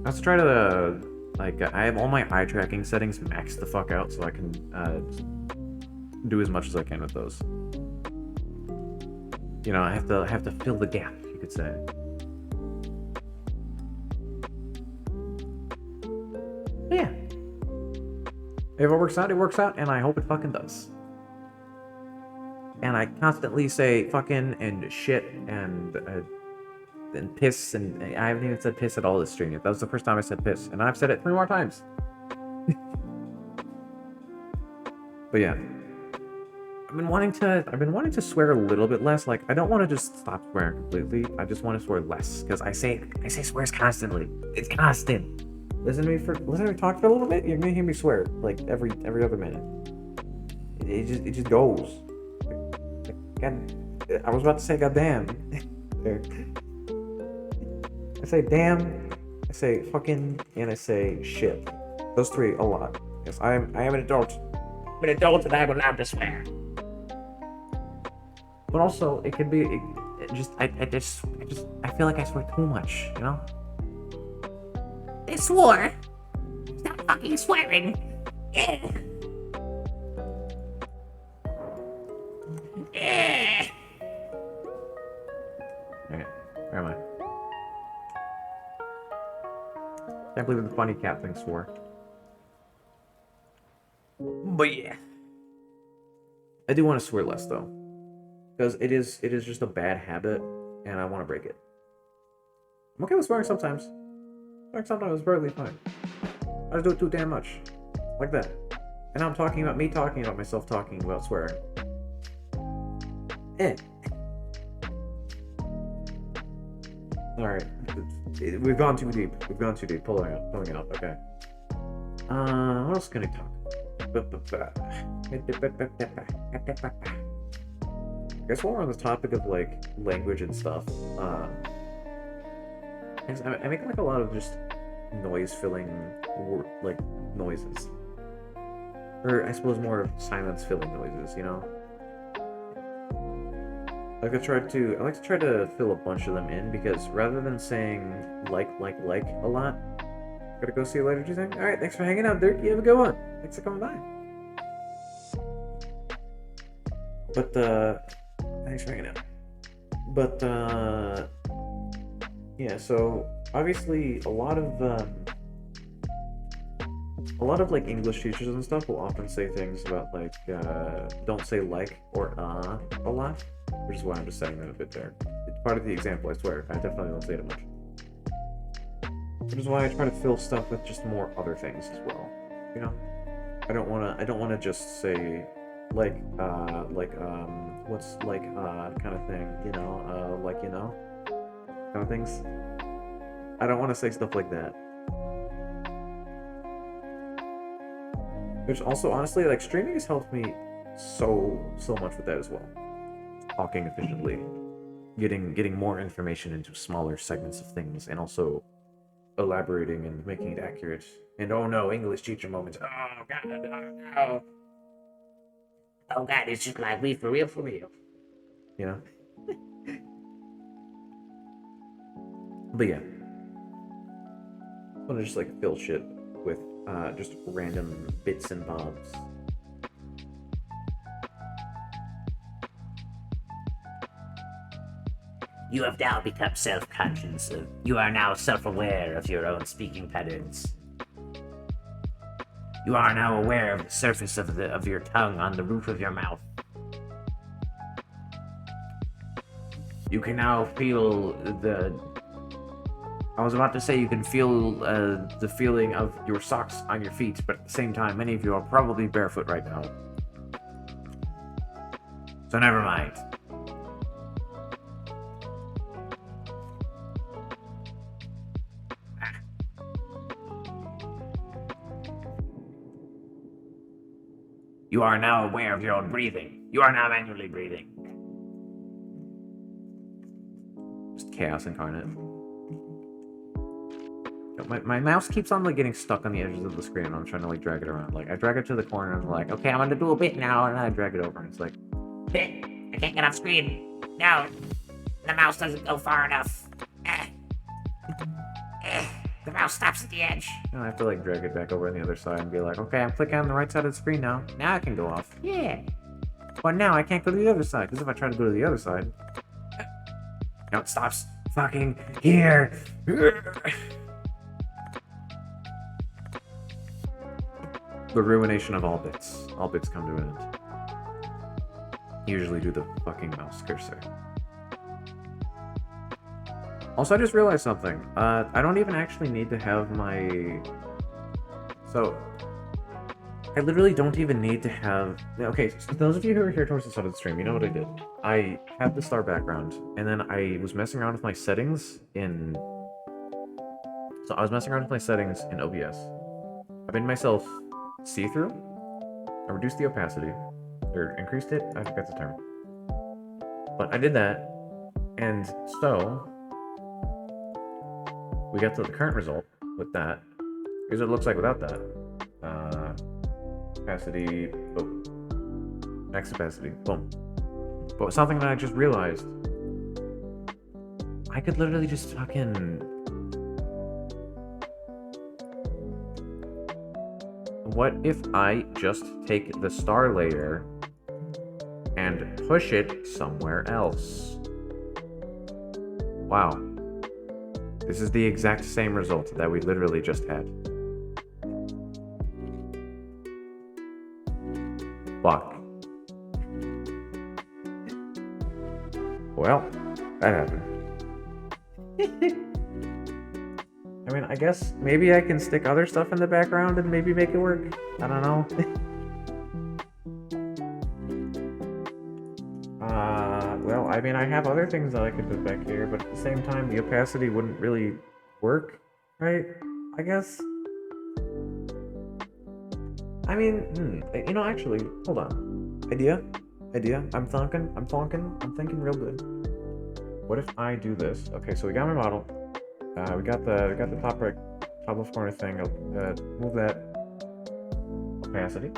[SPEAKER 1] Let's try to. Like, I have all my eye tracking settings maxed the fuck out so I can do as much as I can with those. You know, I have to fill the gap, you could say. But yeah. If it works out, and I hope it fucking does. And I constantly say fucking and shit and piss, and I haven't even said piss at all this stream yet. That was the first time I said piss, and I've said it 3 more times. But yeah, I've been wanting to swear a little bit less. Like, I don't want to just stop swearing completely. I just want to swear less because I say swears constantly. It's constant. Listen to me talk for a little bit. You're gonna hear me swear like every other minute. It just goes. God, I was about to say goddamn. I say damn, I say fucking, and I say shit. Those 3 a lot. Yes, I am an adult.
[SPEAKER 2] I'm an adult and I'm allowed to swear.
[SPEAKER 1] But also, it could be, I feel like I swear too much, you know?
[SPEAKER 2] I swore. Stop fucking swearing. Eh. Eh.
[SPEAKER 1] Okay, where am I? Can't believe the funny cat thing swore. But yeah. I do want to swear less though. Because it is just a bad habit, and I want to break it. I'm okay with swearing sometimes. Swearing sometimes is perfectly fine. I just do it too damn much. Like that. And now I'm talking about me talking about myself talking about swearing. Alright. We've gone too deep. Pulling out. Okay. What else can I talk? I guess while we're on the topic of like language and stuff, I make like a lot of just noise-filling like noises, or I suppose more silence-filling noises. You know. I like to try to fill a bunch of them in because rather than saying like a lot, gotta go see you later. Just saying, all right, thanks for hanging out, Dirk. You have a good one. Thanks for coming by. But thanks for hanging out. But yeah. So obviously, a lot of like English teachers and stuff will often say things about like don't say like or a lot. Which is why I'm just saying that a bit there. It's part of the example, I swear. I definitely don't say it much. Which is why I try to fill stuff with just more other things as well. You know? I don't wanna just say what's kind of thing, you know, kind of things. I don't wanna say stuff like that. Which also, honestly, like, streaming has helped me so much with that as well. Talking efficiently, getting more information into smaller segments of things, and also elaborating and making it accurate. And oh no, English teacher moments.
[SPEAKER 2] Oh god, oh no. Oh god, it's just like we for real, for real.
[SPEAKER 1] You know? But yeah. I want to just like fill shit with just random bits and bobs.
[SPEAKER 2] You have now become self-conscious. You are now self-aware of your own speaking patterns. You are now aware of the surface of your tongue on the roof of your mouth. You can now feel I was about to say you can feel the feeling of your socks on your feet, but at the same time, many of you are probably barefoot right now. So never mind. You are now aware of your own breathing. You are now manually breathing.
[SPEAKER 1] Just chaos incarnate. My mouse keeps on like getting stuck on the edges of the screen and I'm trying to like drag it around. Like I drag it to the corner and I'm like, okay, I'm gonna do a bit now, and then I drag it over and it's like,
[SPEAKER 2] I can't get off screen. No, the mouse doesn't go far enough. The mouse stops at the edge.
[SPEAKER 1] I have to like drag it back over on the other side and be like, okay, I'm clicking on the right side of the screen now. Now I can go off.
[SPEAKER 2] Yeah.
[SPEAKER 1] But now I can't go to the other side, because if I try to go to the other side, now it stops fucking here. The ruination of all bits. All bits come to an end. Usually do the fucking mouse cursor. Also, I just realized something. I don't even actually need to have my... So, I literally don't even need to have... Okay, so those of you who are here towards the start of the stream, you know what I did. I have the star background, and then I was messing around with my settings in... So I was messing around with my settings in OBS. I made myself see-through. I reduced the opacity. Or increased it? I forgot the term. But I did that, and so... we got to the current result with that. Here's what it looks like without that. Opacity, boom. Max opacity, boom. But something that I just realized, I could literally just fucking... What if I just take the star layer and push it somewhere else? Wow. This is the exact same result that we literally just had. Fuck. Well, that happened. I mean, I guess maybe I can stick other stuff in the background and maybe make it work. I don't know. Well, I mean, I have other things that I could put back here, but at the same time, the opacity wouldn't really work, right? I guess. I mean, you know, actually, hold on. Idea. I'm thinking real good. What if I do this? Okay, so we got my model. We got the top right, top left corner thing. I'll move that opacity.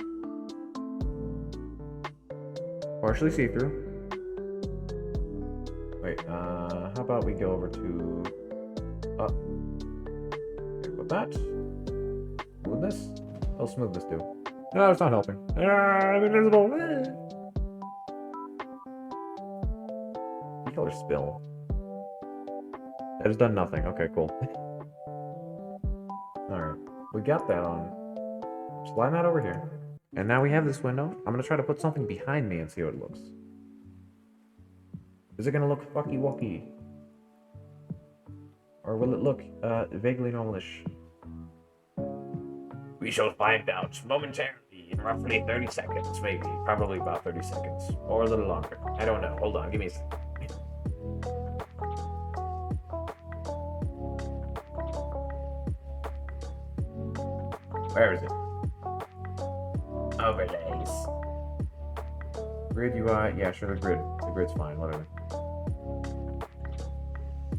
[SPEAKER 1] Partially see-through. Wait, how about we go over to up? With that. Smoothness? How smoothness do? No, it's not helping. I'm invisible. Color spill. That has done nothing. Okay, cool. Alright. We got that on. Slide that over here. And now we have this window. I'm gonna try to put something behind me and see how it looks. Is it gonna look fucky-wucky? Or will it look vaguely normalish?
[SPEAKER 2] We shall find out momentarily in roughly 30 seconds, maybe. Probably about 30 seconds. Or a little longer. I don't know. Hold on, give me a second. Where is it? overlays.
[SPEAKER 1] Grid UI, yeah, sure, the grid's fine, whatever.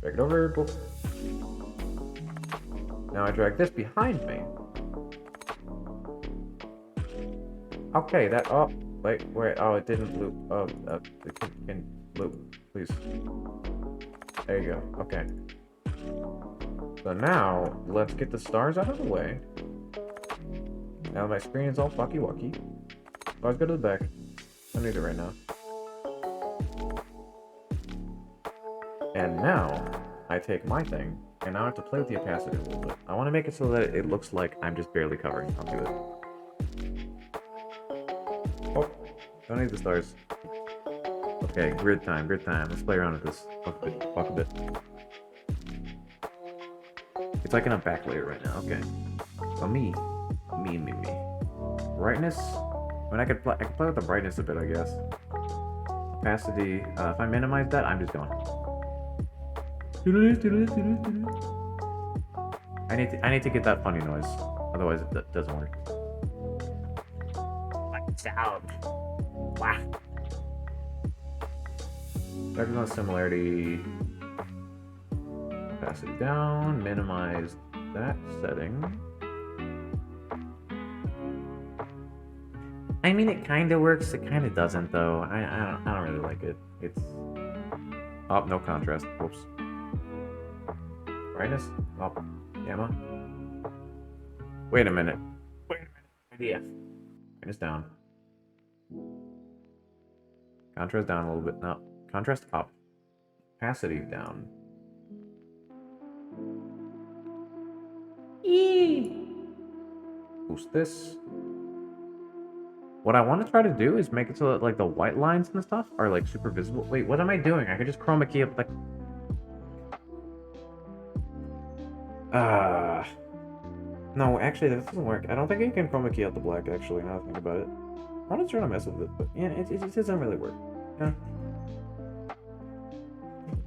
[SPEAKER 1] Drag it over, boop. Now I drag this behind me. Okay, that, oh, wait, oh, it didn't loop, oh, it can loop, please. There you go, okay. So now, let's get the stars out of the way. Now my screen is all fucky-wucky. Let's go to the back. I don't need it right now. And now, I take my thing, and now I have to play with the opacity a little bit. I want to make it so that it looks like I'm just barely covering onto it. Oh, don't need the stars. Okay, grid time. Let's play around with this. Fuck a bit. It's like in a back layer right now, okay. So me. Brightness? I mean, I could play with the brightness a bit, I guess. Opacity, if I minimize that, I'm just going. I need to get that funny noise, otherwise it doesn't work.
[SPEAKER 2] What sound? Wow.
[SPEAKER 1] Background similarity. Opacity down, minimize that setting. I mean, it kind of works. It kind of doesn't, though. I don't really like it. It's oh, no contrast. Whoops. Brightness. Oh, gamma. Wait a minute.
[SPEAKER 2] Idea.
[SPEAKER 1] Brightness down. Contrast down a little bit. No, contrast up. Opacity down. Boost this. What I want to try to do is make it so that like the white lines and stuff are like super visible. Wait, what am I doing? I could just chroma key up like... No, actually that doesn't work. I don't think you can chroma key out the black actually, now that I think about it. I'm not trying to mess with it, but yeah, it doesn't really work. Yeah.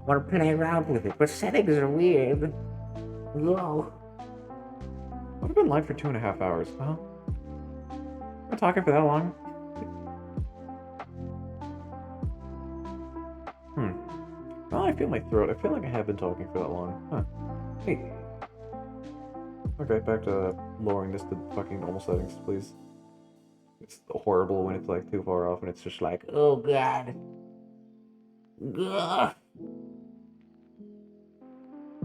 [SPEAKER 2] Want to play around with it, but settings are weird. Whoa.
[SPEAKER 1] I've been live for 2.5 hours. Huh? Am I talking for that long? Well, I feel my throat. I feel like I have been talking for that long. Huh. Hey. Okay, back to lowering this to fucking normal settings, please. It's horrible when it's like too far off and it's just like,
[SPEAKER 2] Oh god. Ugh.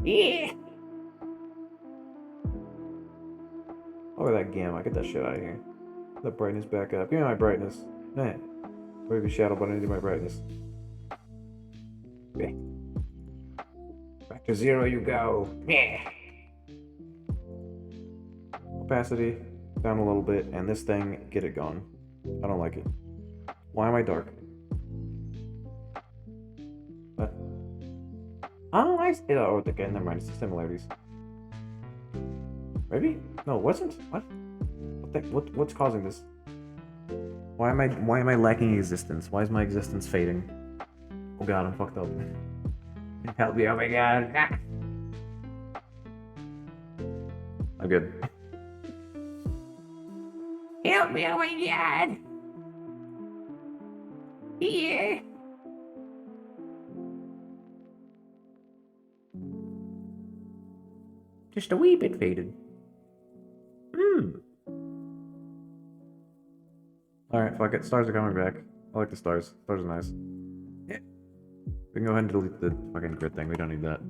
[SPEAKER 2] Yeah.
[SPEAKER 1] lower that gamma. Get that shit out of here. The brightness back up. Give me my brightness. Man. Maybe shadow, but I need my brightness. Okay. Back to 0 you go.
[SPEAKER 2] Yeah.
[SPEAKER 1] Opacity down a little bit, and this thing, get it gone. I don't like it. Why am I dark? What? Oh, I see. Oh, okay, never mind. It's the similarities. Maybe? No, it wasn't. What? What's causing this? Why am I lacking existence? Why is my existence fading? Oh god, I'm fucked up.
[SPEAKER 2] Help me, oh my god. Ah.
[SPEAKER 1] I'm good.
[SPEAKER 2] Help me, oh my god. Here.
[SPEAKER 1] Just a wee bit faded. Alright, fuck it. Stars are coming back. I like the stars. Stars are nice. Yeah. We can go ahead and delete the fucking grid thing. We don't need that.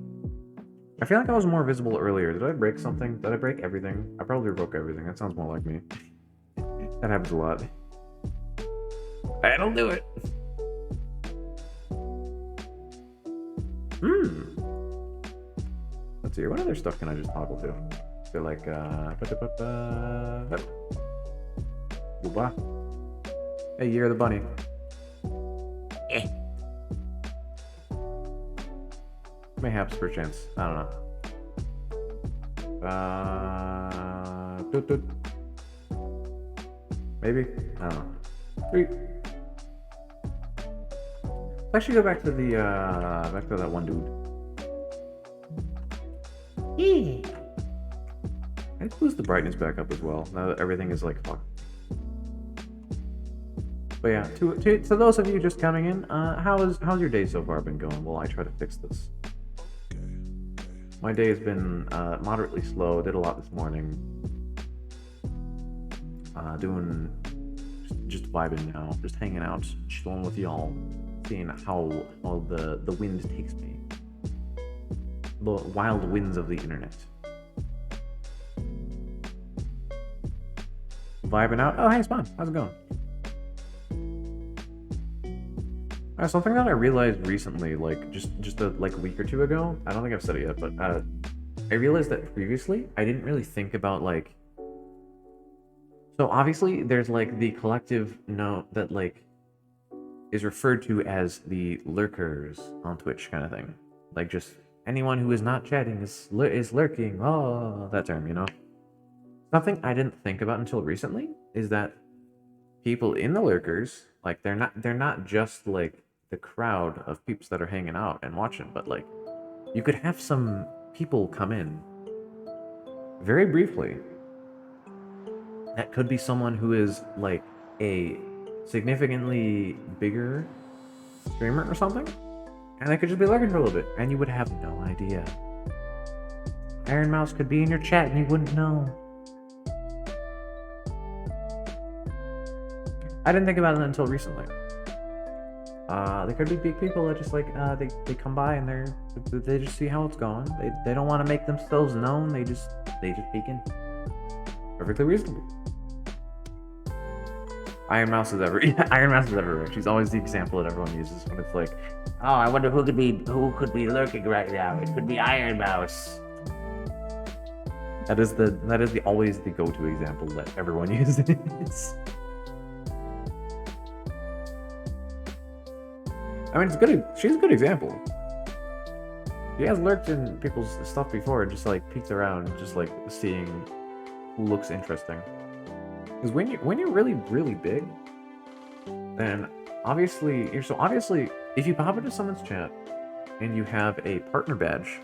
[SPEAKER 1] I feel like I was more visible earlier. Did I break something? Did I break everything? I probably broke everything. That sounds more like me. That happens a lot.
[SPEAKER 2] That'll do it.
[SPEAKER 1] Let's see. What other stuff can I just toggle to? I feel like, Booba. Hey, you're the bunny.
[SPEAKER 2] Eh.
[SPEAKER 1] Mayhaps perchance. I don't know. Doot doot. Maybe? I don't know. Three. Let's actually go back to the, back to that one dude.
[SPEAKER 2] Yeah.
[SPEAKER 1] Let's boost the brightness back up as well, now that everything is like fucked. But yeah, to those of you just coming in, how's your day so far been going? While I try to fix this. My day has been moderately slow. Did a lot this morning. Doing just vibing now, just hanging out, chilling with y'all, seeing how the wind takes me. The wild winds of the internet. Vibing out. Oh, hey, Spawn. How's it going? Something that I realized recently, like just a week or two ago. I don't think I've said it yet, but I realized that previously I didn't really think about like. So obviously, there's like the collective note that like is referred to as the lurkers on Twitch, kind of thing. Like just anyone who is not chatting is lurking. Oh, that term, you know. Something I didn't think about until recently is that people in the lurkers, like they're not just like the crowd of peeps that are hanging out and watching, but like you could have some people come in very briefly. That could be someone who is like a significantly bigger streamer or something, and they could just be lurking for a little bit, and you would have no idea. Iron Mouse could be in your chat and you wouldn't know. I didn't think about it until recently. There could be big people that just like they come by and they just see how it's going. They don't want to make themselves known. They just peek in. Perfectly reasonable. Iron Mouse is everywhere. She's always the example that everyone uses when it's like,
[SPEAKER 2] Oh, I wonder who could be lurking right now. It could be Iron Mouse.
[SPEAKER 1] that is always the go-to example that everyone uses. I mean, it's good. She's a good example. She has lurked in people's stuff before, and just like peeked around, just like seeing who looks interesting. Because when you're really really big, then obviously if you pop into someone's chat and you have a partner badge,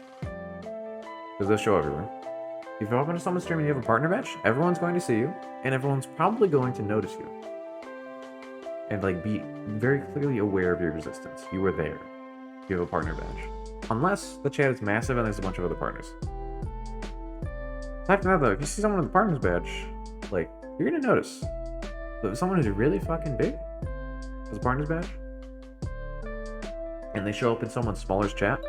[SPEAKER 1] because they'll show everywhere. If you pop into someone's stream and you have a partner badge, everyone's going to see you, and everyone's probably going to notice you. And like be very clearly aware of your existence. You were there. You have a partner badge. Unless the chat is massive and there's a bunch of other partners. Aside from that though, if you see someone with a partner's badge, like, you're gonna notice. So if someone who's really fucking big has a partner's badge, and they show up in someone smaller's chat,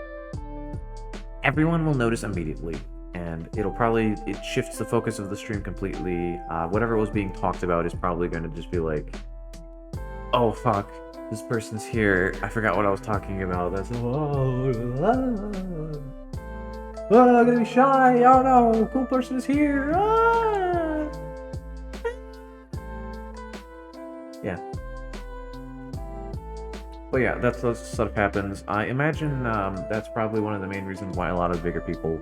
[SPEAKER 1] everyone will notice immediately. And it shifts the focus of the stream completely. Whatever was being talked about is probably gonna just be like, oh fuck, this person's here. I forgot what I was talking about. That's I'm gonna be shy. Oh no, cool person is here. Yeah. But yeah, that's what sort of happens. I imagine that's probably one of the main reasons why a lot of bigger people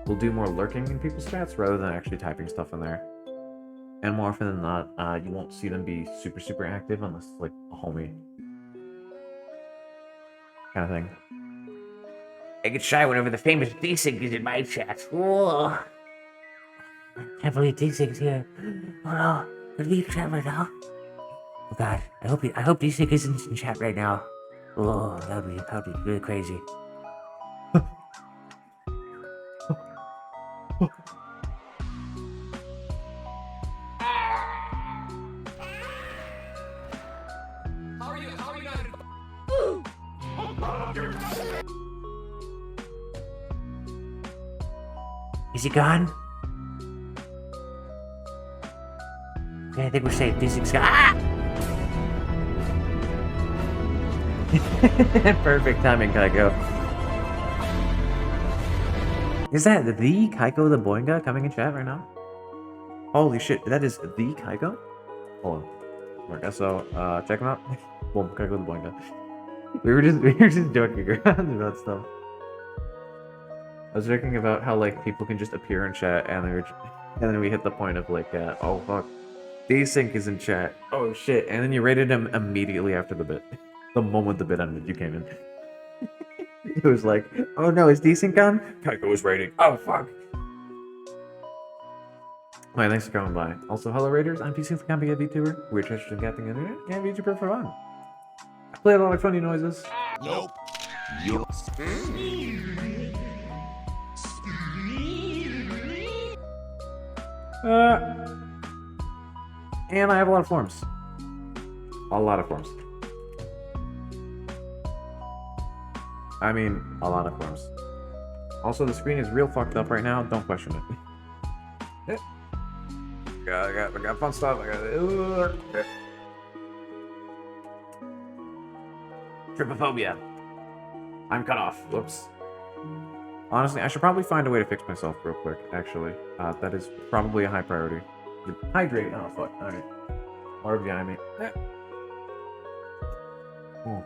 [SPEAKER 1] will do more lurking in people's chats rather than actually typing stuff in there. And more often than not, you won't see them be super active unless it's like a homie kind of thing.
[SPEAKER 2] I get shy whenever the famous D-Sync is in my chat. Whoa. Can't believe D-Sync's here. Oh no, is he in chat right now? Oh god, I hope D-Sync isn't in chat right now. Oh, that'd be really crazy. Is he gone? Okay, I think we're safe. D-Sync's gone. Ah!
[SPEAKER 1] Perfect timing, Kaiko. Is that the Kaiko the Boinga coming in chat right now? Holy shit, that is the Kaiko? Hold on. Okay, so check him out. Boom, Kaiko the Boinga. We were just joking around about stuff. I was joking about how like people can just appear in chat and then we hit the point of like, oh fuck, D-Sync is in chat. Oh shit, and then you rated him immediately after the bit. The moment the bit ended, you came in. It was like, oh no, is D-Sync gone? Kaiko was rating. Oh fuck. Hi, thanks for coming by. Also, hello Raiders, I'm PC the Complicated VTuber. We're interested in getting internet and VTuber for fun. I play a lot of funny noises.
[SPEAKER 4] Nope.
[SPEAKER 1] And I have a lot of forms. A lot of forms. I mean, a lot of forms. Also, the screen is real fucked up right now. Don't question it. I got fun stuff. I got trypophobia. I'm cut off. Whoops. Honestly, I should probably find a way to fix myself real quick. Actually, that is probably a high priority. Hydrate. Oh fuck. All right. Water behind me. Cool.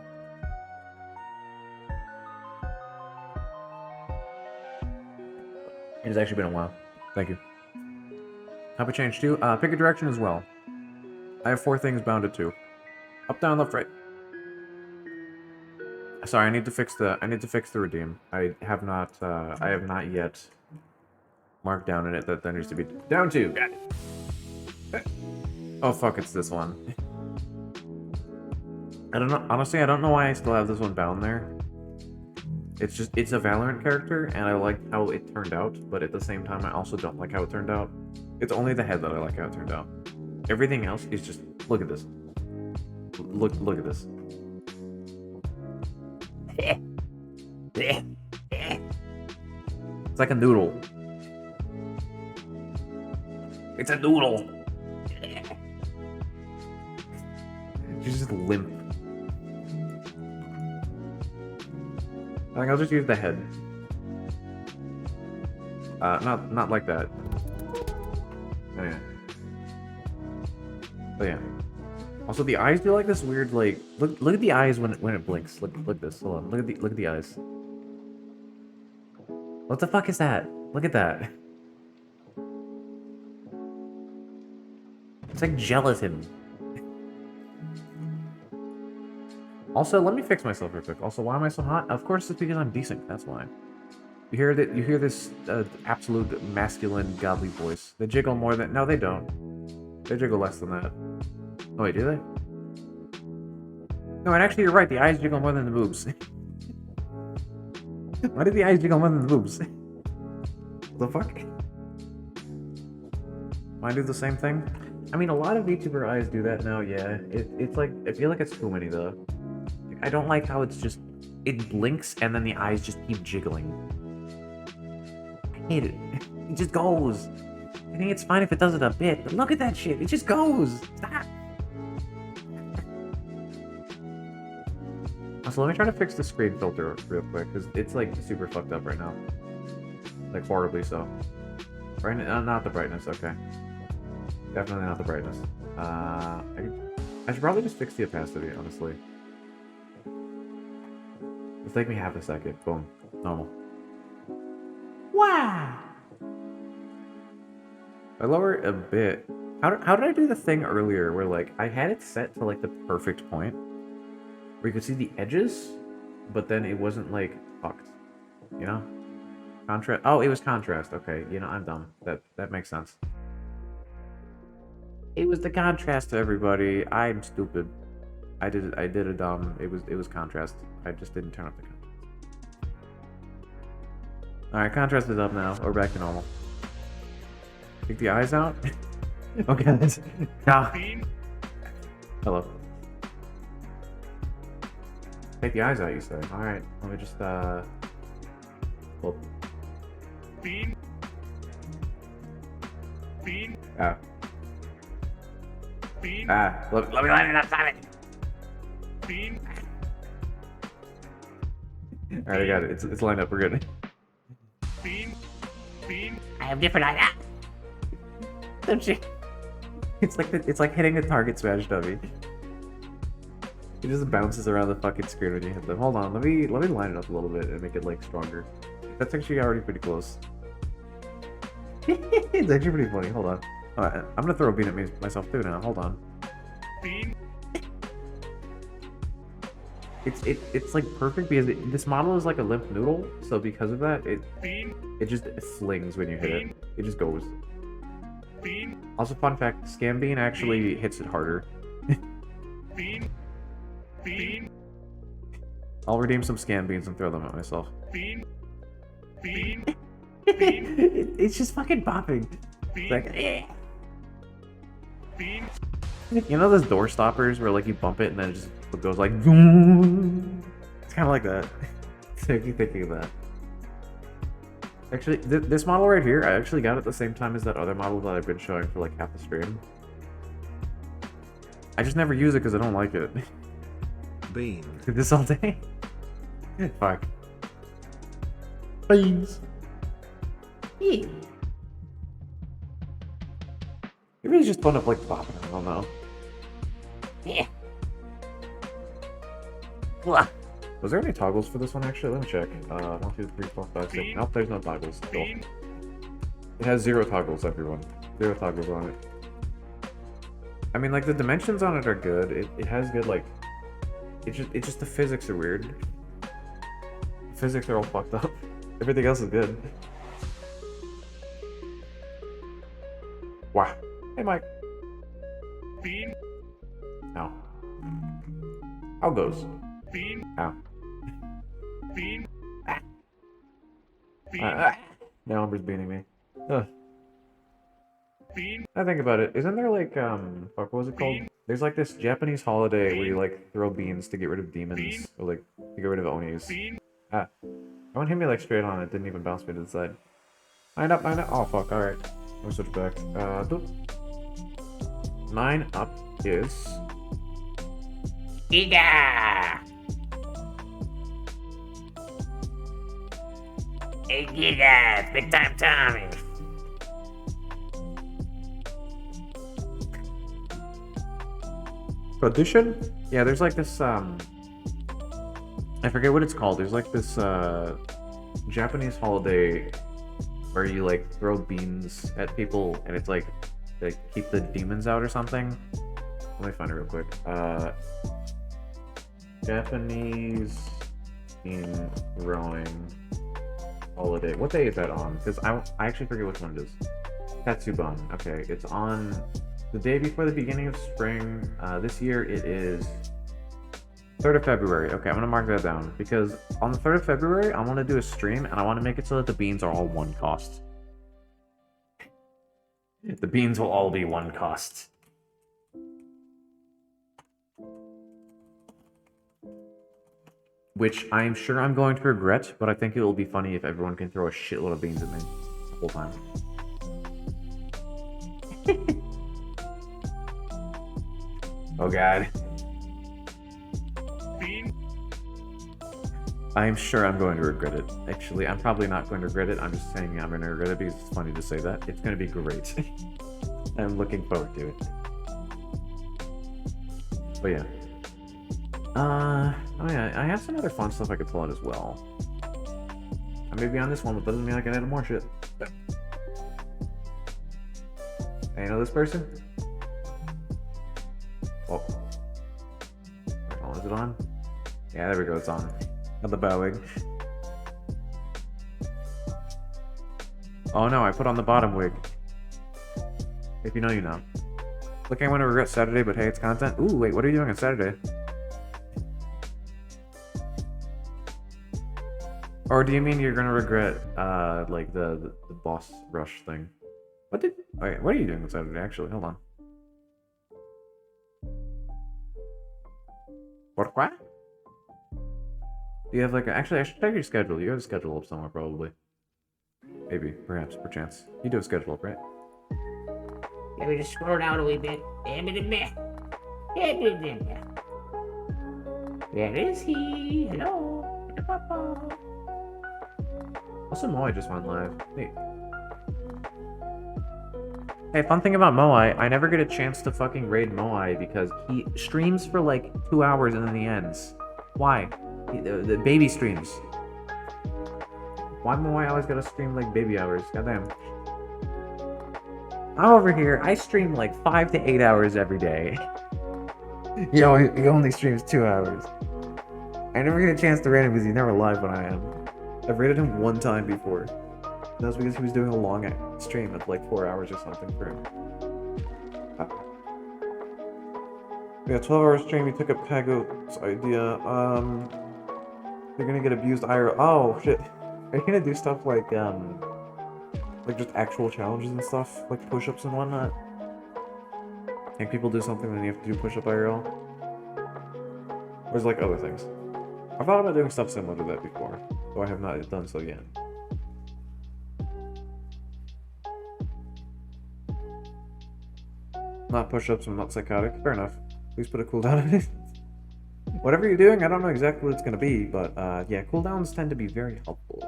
[SPEAKER 1] It has actually been a while. Thank you. Have a change too. Pick a direction as well. I have 4 things bounded to. Up, down, left, right. Sorry, I need to fix the redeem. I have not yet marked down in it that there needs to be down to. Got it. Oh fuck, it's this one. I don't know. Honestly, I don't know why I still have this one bound there. It's a Valorant character, and I like how it turned out, but at the same time, I also don't like how it turned out. It's only the head that I like how it turned out. Everything else is just, look at this. Look at this. It's like a noodle.
[SPEAKER 2] It's a noodle.
[SPEAKER 1] She's just limp. I think I'll just use the head. Not like that. Anyway. But yeah. Also, the eyes do like this weird, like, look at the eyes when it blinks. Look at this. Hold on. Look at the eyes. What the fuck is that? Look at that. It's like gelatin. Also, let me fix myself real quick. Also, why am I so hot? Of course, it's because I'm decent. That's why. You hear that? You hear this absolute masculine, godly voice. They jiggle more than. No, they don't. They jiggle less than that. Oh wait, do they? No, and actually, you're right. The eyes jiggle more than the boobs. Why did the eyes jiggle more than the boobs? The fuck? Mine do the same thing. I mean, a lot of VTuber eyes do that now. Yeah, it's like I feel like it's too many though. I don't like how it's just, it blinks and then the eyes just keep jiggling. I hate it. It just goes. I think it's fine if it does it a bit, but look at that shit. It just goes. Stop. Also, let me try to fix the screen filter real quick, because it's like super fucked up right now. Like horribly so. Brightness, not the brightness, okay. Definitely not the brightness. I should probably just fix the opacity, honestly. It'll take me half a second. Boom. Normal. Wow! I lower it a bit. How did I do the thing earlier where, like, I had it set to, like, the perfect point? Where you could see the edges, but then it wasn't, like, fucked. You know? Contrast. Oh, it was contrast. Okay, you know, I'm dumb. That makes sense. It was the contrast to everybody. I'm stupid. I did a dumb. It was contrast. I just didn't turn up the contrast. Alright, contrast is up now. We're back to normal. Take the eyes out. Okay, that's hello. Take the eyes out, you say. Alright, let me just well. Ah.
[SPEAKER 2] Let me line it up, Simon.
[SPEAKER 1] Alright, I got it. It's lined up. We're good.
[SPEAKER 2] I have different eyes.
[SPEAKER 1] Don't you? It's like hitting a target smash dummy. It just bounces around the fucking screen when you hit them. Hold on, let me line it up a little bit and make it like stronger. That's actually already pretty close. It's actually pretty funny. Hold on. Alright, I'm gonna throw a bean at myself too now. Hold on. It's like perfect because this model is like a limp noodle, so because of that, it just flings when you hit it. It just goes. Also, fun fact, Scam Bean actually hits it harder. I'll redeem some Scam Beans and throw them at myself. It's just fucking popping. It's like, you know those door stoppers where like you bump it and then it just goes like boom? It's kind of like that. So if you thinking of that. Actually, this model right here, I actually got it at the same time as that other model that I've been showing for like half the stream. I just never use it because I don't like it.
[SPEAKER 4] Bean.
[SPEAKER 1] Do this all day? Fuck. Beans. You really just fun up like bopping, I don't know.
[SPEAKER 2] Yeah. Wah.
[SPEAKER 1] Was there any toggles for this one actually? Let me check. 1, 2, 3, 4, 5, 6. Nope, there's no toggles. Cool. It has 0 toggles, everyone. 0 toggles on it. I mean, like, the dimensions on it are good. It has good, like... It's just the physics are weird. The physics are all fucked up. Everything else is good. Wow. Hey, Mike. Ow. How goes? Ow. Now Umber's beating me. Ugh. I think about it. Isn't there like, fuck, what was it called? There's like this Japanese holiday where you like throw beans to get rid of demons, or like to get rid of onis. Ah. Don't hit me like straight on, it didn't even bounce me to the side. Line up, line up. Oh fuck, alright. Let me switch back. Doop. 9 up is...
[SPEAKER 2] Giga! Hey Giga, it's big time Tommy.
[SPEAKER 1] Tradition? Yeah, there's like this, I forget what it's called. There's like this, Japanese holiday where you like throw beans at people and it's like keep the demons out or something. Let me find it real quick. Japanese bean throwing holiday. What day is that on? Because I actually forget which one it is. Tatsubon. Okay, it's on the day before the beginning of spring. This year it is 3rd of February. Okay, I'm gonna mark that down because on the 3rd of February I want to do a stream and I want to make it so that the beans are all 1 cost. The beans will all be 1 cost. Which I'm sure I'm going to regret, but I think it will be funny if everyone can throw a shitload of beans at me the whole time. Oh god. I'm sure I'm going to regret it. Actually, I'm probably not going to regret it. I'm just saying I'm going to regret it because it's funny to say that. It's going to be great. I'm looking forward to it. But yeah. Oh yeah, I have some other fun stuff I could pull out as well. I may be on this one, but doesn't mean I can add more shit. Hey, you know this person? Oh. Oh, is it on? Yeah, there we go, it's on. Got the bowing. Oh no, I put on the bottom wig. If you know, you know. Look, I want to regret Saturday, but hey, it's content. Ooh, wait, what are you doing on Saturday? Or do you mean you're gonna regret, like the boss rush thing? Wait, what are you doing on Saturday, actually? Hold on. Pourquoi? Do you have like actually, I should check your schedule. You have a schedule up somewhere, probably. Maybe, perhaps, perchance. You do have a schedule up, right?
[SPEAKER 2] Let me just scroll down a wee bit. Where is he? Hello?
[SPEAKER 1] Also, Moai just went live. Neat. Hey, fun thing about Moai, I never get a chance to fucking raid Moai because he streams for like 2 hours and then he ends. Why? The baby streams. Why Moai always gotta stream like baby hours? Goddamn. I'm over here, I stream like 5 to 8 hours every day. He only streams 2 hours. I never get a chance to raid him because he's never live when I am. I've raided him 1 time before. That's because he was doing a long stream of like 4 hours or something for him. Yeah, 12-hour stream. He took up Kago's idea. You're gonna get abused IRL. Oh shit! Are you gonna do stuff like just actual challenges and stuff, like push-ups and whatnot? Like people do something and you have to do push-up IRL? Or is it like other things? I've thought about doing stuff similar to that before, though I have not done so yet. Not push-ups, I'm not psychotic. Fair enough. Please put a cooldown on it. Whatever you're doing, I don't know exactly what it's gonna be, but yeah, cooldowns tend to be very helpful.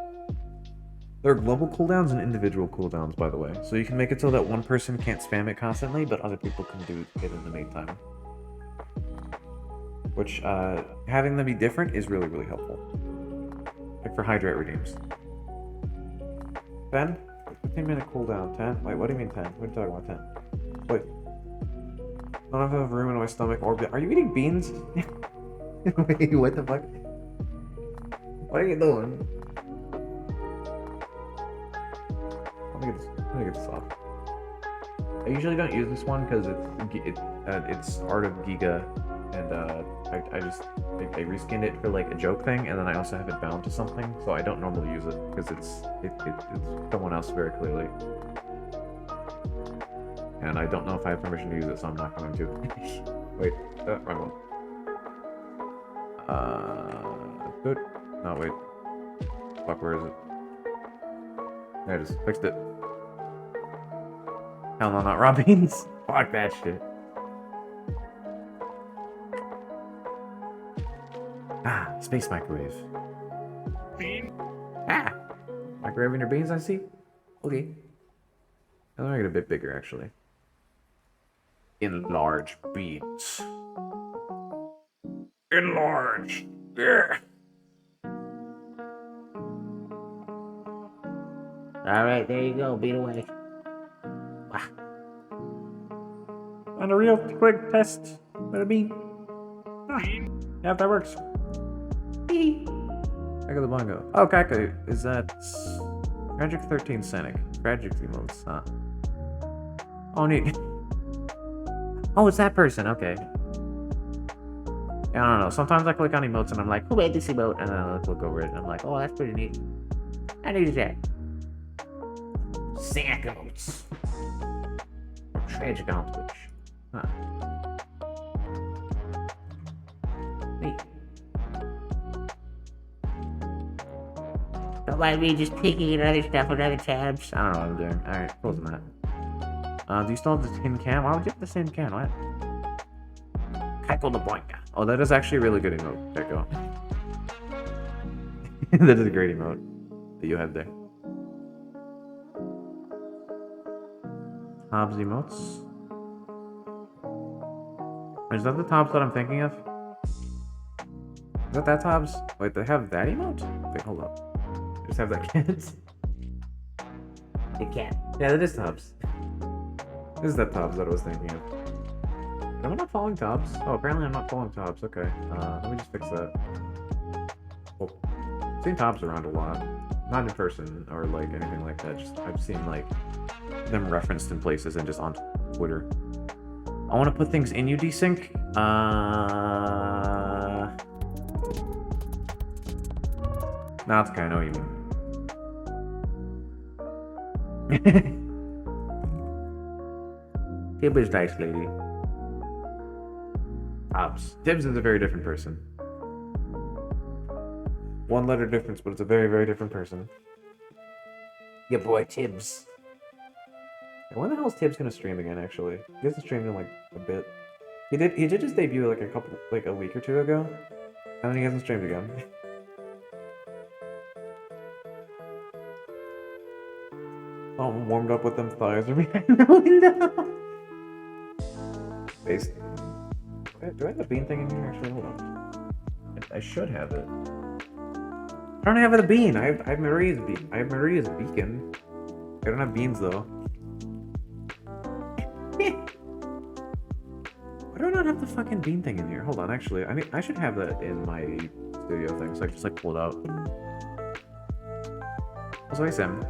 [SPEAKER 1] There are global cooldowns and individual cooldowns, by the way, so you can make it so that one person can't spam it constantly, but other people can do it in the meantime. Which, having them be different is really, really helpful. Like for hydrate redeems. 10? 15-minute cooldown. 10? Wait, what do you mean 10? What are you talking about 10? Wait. I don't have enough room in my stomach or... Are you eating beans? Wait, what the fuck? What are you doing? Let me get this off. I usually don't use this one because it's Art of Giga, and I reskinned it for like a joke thing, and then I also have it bound to something, so I don't normally use it because it's someone else very clearly, and I don't know if I have permission to use it, so I'm not going to. Wait, wrong one. Good. No, wait. Fuck, where is it? There it is. Fixed it. Hell no, not raw beans. Fuck that shit. Ah, space microwave. Bean? Ah! Microwaving your beans, I see? Okay. I'll make it a bit bigger, actually. Enlarge beans. Enlarge! Yeah!
[SPEAKER 2] Alright, there you go. Beat away. Wow.
[SPEAKER 1] And a real quick test with a bean. Ah, yeah, if that works. Back of the bongo. Oh, Kaka, is that Tragic 13 Scenic? Tragic emotes, huh? Oh, neat. Oh, it's that person, okay. Yeah, I don't know. Sometimes I click on emotes and I'm like,
[SPEAKER 2] Who made this emote?
[SPEAKER 1] and then I look over it and I'm like, oh,
[SPEAKER 2] Oh, that's pretty neat. How do you do that? Sack emotes.
[SPEAKER 1] tragic on Twitch. Huh.
[SPEAKER 2] Neat. Don't mind me just peeking at other stuff on other tabs.
[SPEAKER 1] I don't know what I'm doing. Alright, closing that. Do you still have the tin can? Why would you have the tin can? What?
[SPEAKER 2] Cackle the boinka.
[SPEAKER 1] Oh, that is actually a really good emote. There you go. That is a great emote that you have there. Tobs emotes. Is that the Tobs that I'm thinking of? Is that Tobs? Wait, they have that emote? Wait, hold up. They just have that cat?
[SPEAKER 2] The cat.
[SPEAKER 1] Yeah, that is Tobs. This is that Tobs that I was thinking of. Am I not following Tobs? Oh, apparently I'm not following Tobs. Okay, let me just fix that. Well, I've seen Tobs around a lot. Not in person or like anything like that. Just I've seen like them referenced in places and just on Twitter. I want to put things in UDSync. Nah, it's okay. I know what you mean.
[SPEAKER 2] Tibbs nice lady.
[SPEAKER 1] Tobs. Tibbs is a very different person. One letter difference, but it's a very, very different person.
[SPEAKER 2] Your boy Tibbs.
[SPEAKER 1] And when the hell is Tibbs gonna stream again? Actually, he hasn't streamed in like a bit. He did his debut like a week or two ago, and then he hasn't streamed again. Oh, I'm warmed up with them thighs are behind the window. Based. Do I have the bean thing in here? Actually, hold on. I should have it. I don't have the bean. I have Maria's bean. I have Maria's beacon. I don't have beans though. Why do I not have the fucking bean thing in here? Hold on, actually, I should have that in my studio thing, so I can just like pull it out. Also, hey Sam.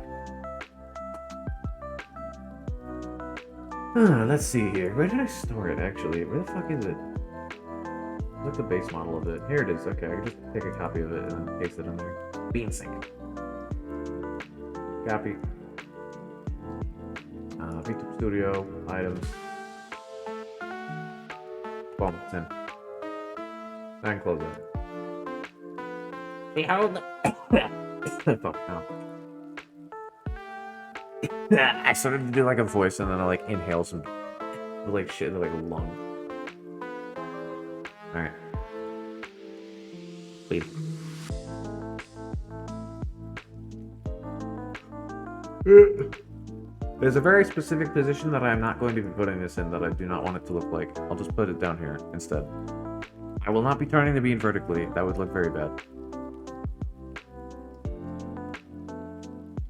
[SPEAKER 1] Let's see here. Where did I store it, actually? Where the fuck is it? Look the base model of it. Here it is. Okay, I can just take a copy of it and then paste it in there. Bean sync. Copy. VTube Studio, items. Boom, it's in. I can close it.
[SPEAKER 2] Behold.
[SPEAKER 1] Fuck, no. I started to do like a voice and then I like inhale some like shit into like a lung. Alright.
[SPEAKER 2] Wait.
[SPEAKER 1] There's a very specific position that I am not going to be putting this in that I do not want it to look like. I'll just put it down here instead. I will not be turning the bean vertically. That would look very bad.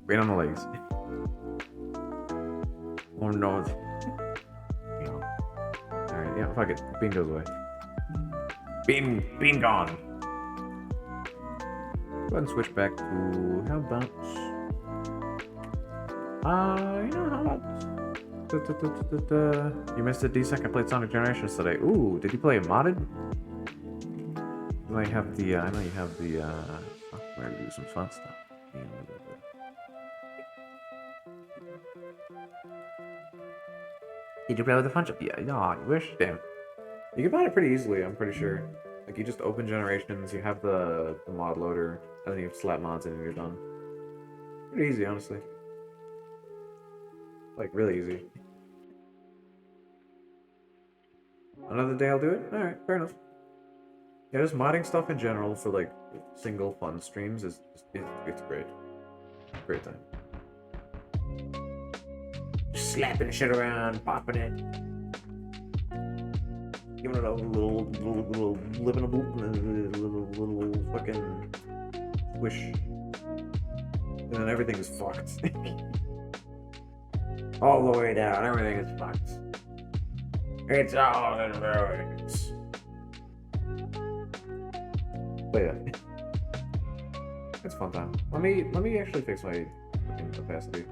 [SPEAKER 1] Right on the legs. Oh no. Alright, yeah, fuck it. Bean goes away. Bean gone. Go ahead and switch back to, how about, you know, how about, you missed a decent. I played Sonic Generations today. Ooh, did you play modded? I have the, I know you have the, software to do some fun stuff.
[SPEAKER 2] Did you play with the fun shop?
[SPEAKER 1] Yeah, no, I wish, damn. You can find it pretty easily, I'm pretty sure. Like, you just open Generations, you have the mod loader, and then you slap mods in and you're done. Pretty easy, honestly. Like, really easy. Another day I'll do it? Alright, fair enough. Yeah, just modding stuff in general for, like, single fun streams is it's great. Great time.
[SPEAKER 2] Slapping shit around, popping it.
[SPEAKER 1] Giving it a little living a little fucking swish. And then everything is fucked.
[SPEAKER 2] All the way down, everything is fucked. It's all in ruins.
[SPEAKER 1] But yeah. It's fun time. Let me actually fix my fucking opacity.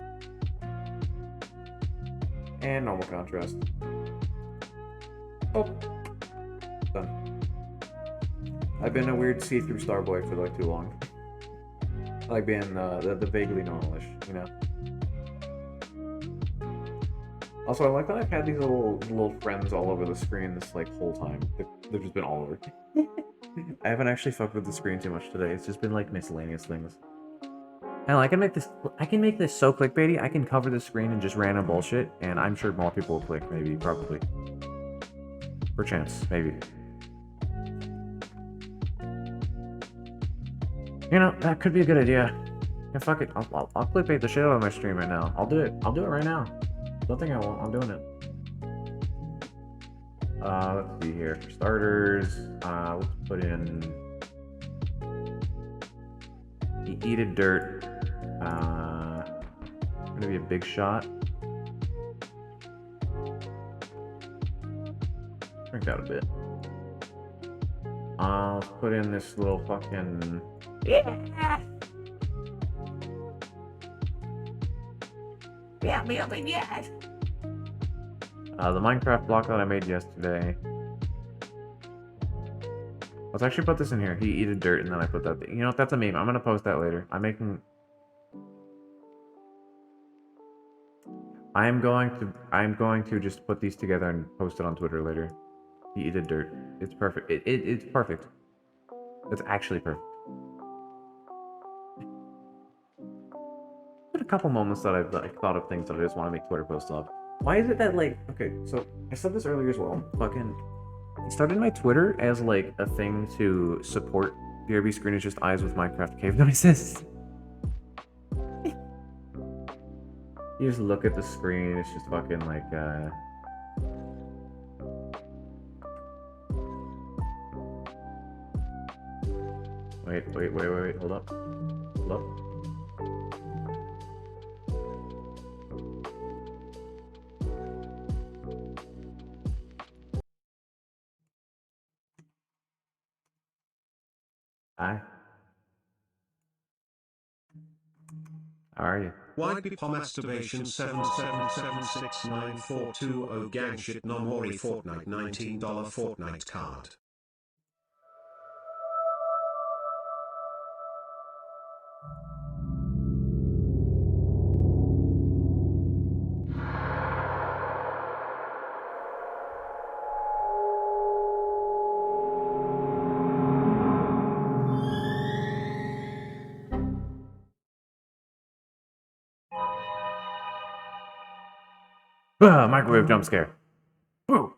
[SPEAKER 1] And normal contrast. Oh. Done. I've been a weird see-through Starboy for like too long. I like being the vaguely normalish, you know? Also, I like that I've had these little friends all over the screen this like whole time. They've just been all over. I haven't actually fucked with the screen too much today. It's just been like miscellaneous things. Hell, I can make this so clickbaity. I can cover the screen in just random bullshit, and I'm sure more people will click. Maybe, probably, perchance, maybe. You know, that could be a good idea. Yeah, fuck it. I'll clickbait the shit out of my stream right now. I'll do it. I'll do it right now. Don't think I won't. I'm doing it. Let's see here. For starters, let's put in the Eated Dirt. Gonna be a big shot. Drink out a bit. Let's put in this little fucking.
[SPEAKER 2] Yeah! Yeah, me up in yet!
[SPEAKER 1] The Minecraft block that I made yesterday. Let's actually put this in here. He eated dirt, and then I put that. You know what? That's a meme. I'm gonna post that later. I'm going to just put these together and post it on Twitter later. He eated dirt. It's perfect. It's perfect. It's actually perfect. Been a couple moments that I've like thought of things that I just want to make Twitter posts of. Why is it that like okay? So I said this earlier as well. Fucking, I started my Twitter as like a thing to support BRB Screen is just eyes with Minecraft cave noises. You just look at the screen. It's just fucking like Wait, hold up. Hold up. Hi. How are you?
[SPEAKER 4] Wide Pom Masturbation 777769420 Gang Shit Nomori Fortnite $19 Fortnite card.
[SPEAKER 1] Microwave jump scare. Woo!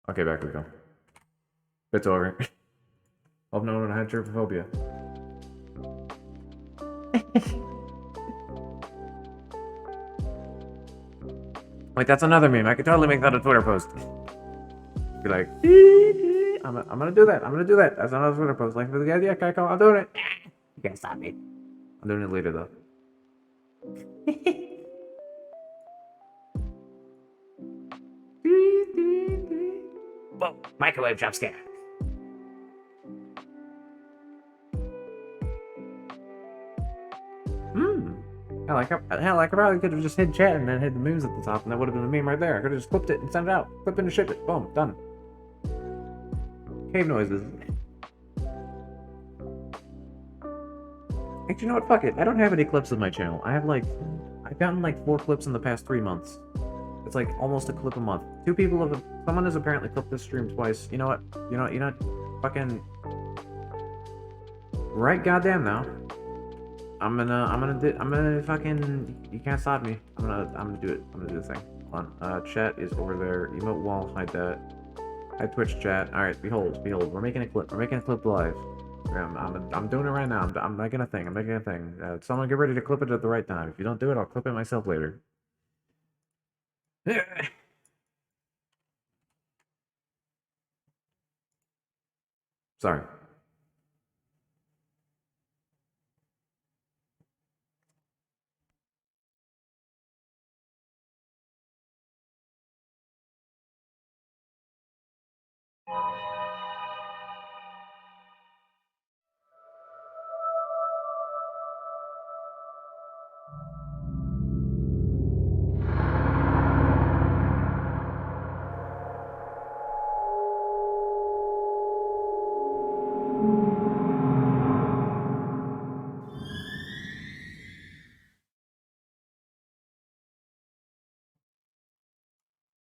[SPEAKER 1] Okay, back we go. It's over. Hope no one had trypophobia. Wait, that's another meme. I could totally make that a Twitter post. Be like, I'm gonna do that. I'm gonna do that. That's another Twitter post. Like, yeah, okay, cool. I'm doing it.
[SPEAKER 2] You can't stop me.
[SPEAKER 1] I'm doing it later though.
[SPEAKER 2] Whoa, microwave jump scare.
[SPEAKER 1] Hell, I probably could have just hit chat and then hit the memes at the top, and that would have been a meme right there. I could have just clipped it and sent it out. Clip it and ship it. Boom, done. Cave noises. Actually, you know what? Fuck it. I don't have any clips of my channel. I've gotten like 4 clips in the past 3 months. It's like almost a clip a month. Someone has apparently clipped this stream twice. You know what? You know, fucking. Right goddamn now. I'm gonna fucking, you can't stop me. I'm gonna do it. I'm gonna do the thing. Hold on. Chat is over there. Emote wall, hide that. Hide Twitch chat. Alright, behold. We're making a clip. We're making a clip live. I'm doing it right now. I'm making a thing. Someone get ready to clip it at the right time. If you don't do it, I'll clip it myself later. Sorry.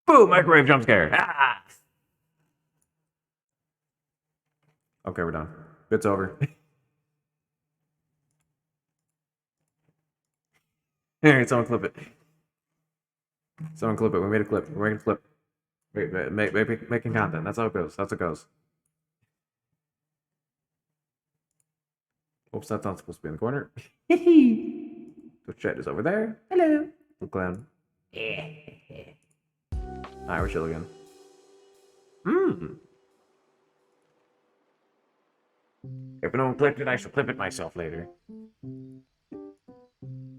[SPEAKER 1] Boom! Microwave jump scare. Ah! Okay, we're done. It's over. Alright, someone clip it. Someone clip it. We made a clip. We're making a clip. Making content. That's how it goes. That's how it goes. Oops, that's not supposed to be in the corner. Twitch chat is over there. Hello. Little clown. Alright, we're chill again. If no one clipped it, I shall clip it myself later.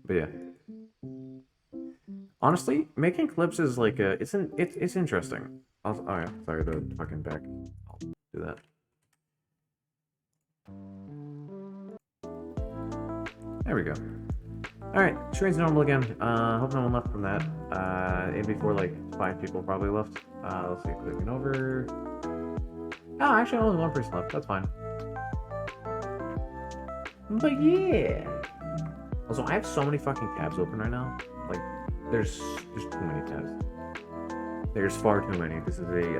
[SPEAKER 1] But yeah. Honestly, making clips is like it's interesting. Oh yeah, sorry, the fucking back. I'll do that. There we go. Alright, screen's normal again. Hope no one left from that. And before like 5 people probably left. Let's see, clicking over. Oh, actually only 1 person left, that's fine. But yeah. Also, I have so many fucking tabs open right now. Like, there's too many tabs. There's far too many. This is a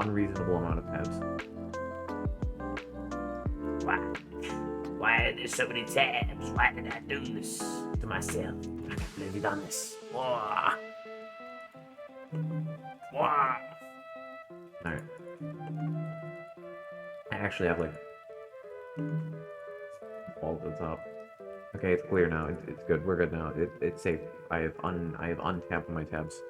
[SPEAKER 1] unreasonable amount of tabs.
[SPEAKER 2] Why are there so many tabs? Why did I do this to myself? I can't believe you done this. Whoa.
[SPEAKER 1] Alright. I actually have like all at the top. Okay, it's clear now. It's good. We're good now. It's safe. I have untapped my tabs.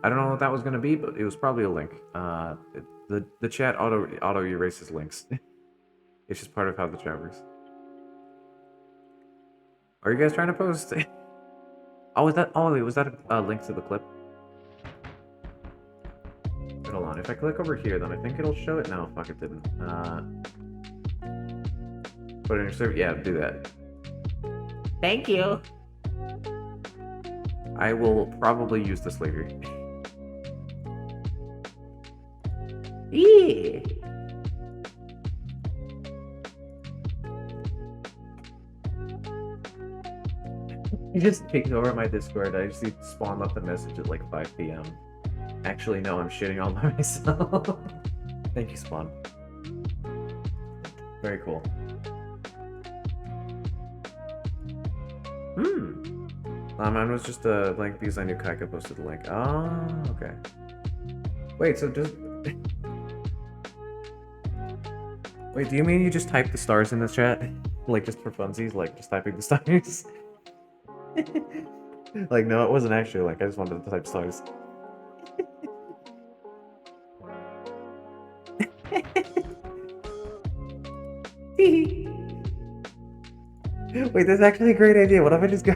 [SPEAKER 1] I don't know what that was gonna be, but it was probably a link. The chat auto erases links. It's just part of how the chat works. Are you guys trying to post? Oh, was that a link to the clip? Hold on. If I click over here, then I think it'll show it. No, fuck, it didn't. Put it in your server. Yeah, do that.
[SPEAKER 2] Thank you.
[SPEAKER 1] I will probably use this later.
[SPEAKER 2] Yeah.
[SPEAKER 1] He just pinged over my Discord. I just spawned up the message at like 5 p.m. Actually, no, I'm shitting all by myself. Thank you, Spawn. Very cool. Mine was just a link because I knew Kaika posted the link. Oh, okay. Wait, so just... Wait, do you mean you just typed the stars in the chat? Like, just for funsies? Like, just typing the stars? Like, no, it wasn't actually like, I just wanted to type stars. Wait, that's actually a great idea. What if I just go...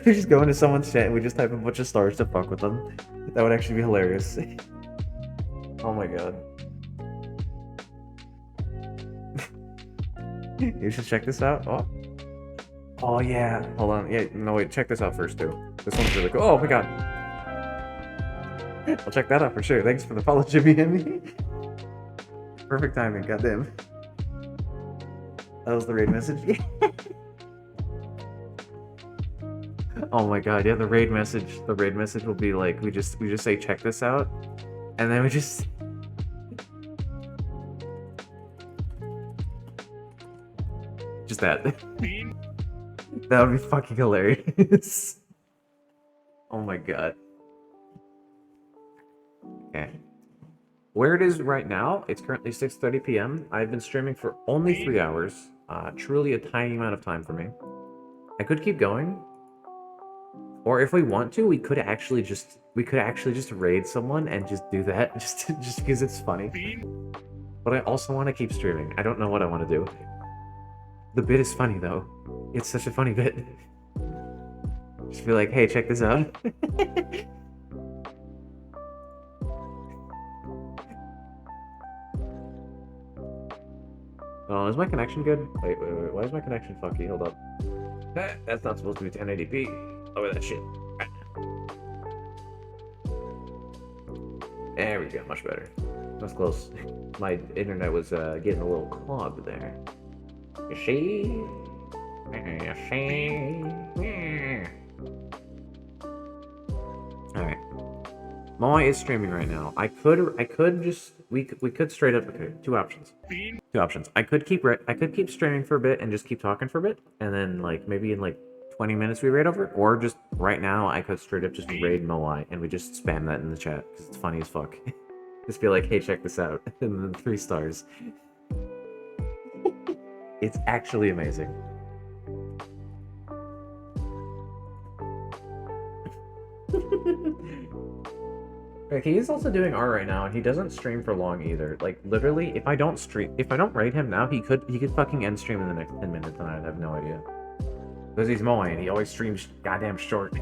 [SPEAKER 1] we just go into someone's chat and we just type a bunch of stars to fuck with them? That would actually be hilarious. Oh my god. You should check this out. Oh. Oh yeah. Hold on. Yeah, no wait, check this out first too. This one's really cool. Oh my god. I'll check that out for sure. Thanks for the follow, Jimmy Hemi. Perfect timing, goddamn. That was the raid message. Oh my god, yeah, the raid message will be like we just say check this out, and then we just that. That would be fucking hilarious. Oh my god. Okay. Where it is right now, it's currently 6:30 p.m. I've been streaming for only 3 hours. Truly a tiny amount of time for me. I could keep going. Or if we want to, we could actually just raid someone and just do that just because it's funny. But I also want to keep streaming. I don't know what I want to do. The bit is funny though. It's such a funny bit. Just be like, hey, check this out. Oh, is my connection good? Wait, why is my connection fucky? Hold up. That's not supposed to be 1080p. Lower that shit. There we go, much better. That's close. My internet was getting a little clogged there. You see? You see? Alright. Moai is streaming right now. I could just we could straight up okay, two options. I could keep streaming for a bit and just keep talking for a bit, and then like maybe in like 20 minutes we raid over, or just right now I could straight up just raid Moai and we just spam that in the chat because it's funny as fuck. Just be like, hey, check this out, and then 3 stars. It's actually amazing. Like, he is also doing R right now, and he doesn't stream for long either. Like, literally, if I don't raid him now, he could fucking end stream in the next 10 minutes, and I'd have no idea. Because he's Moai, and he always streams goddamn short.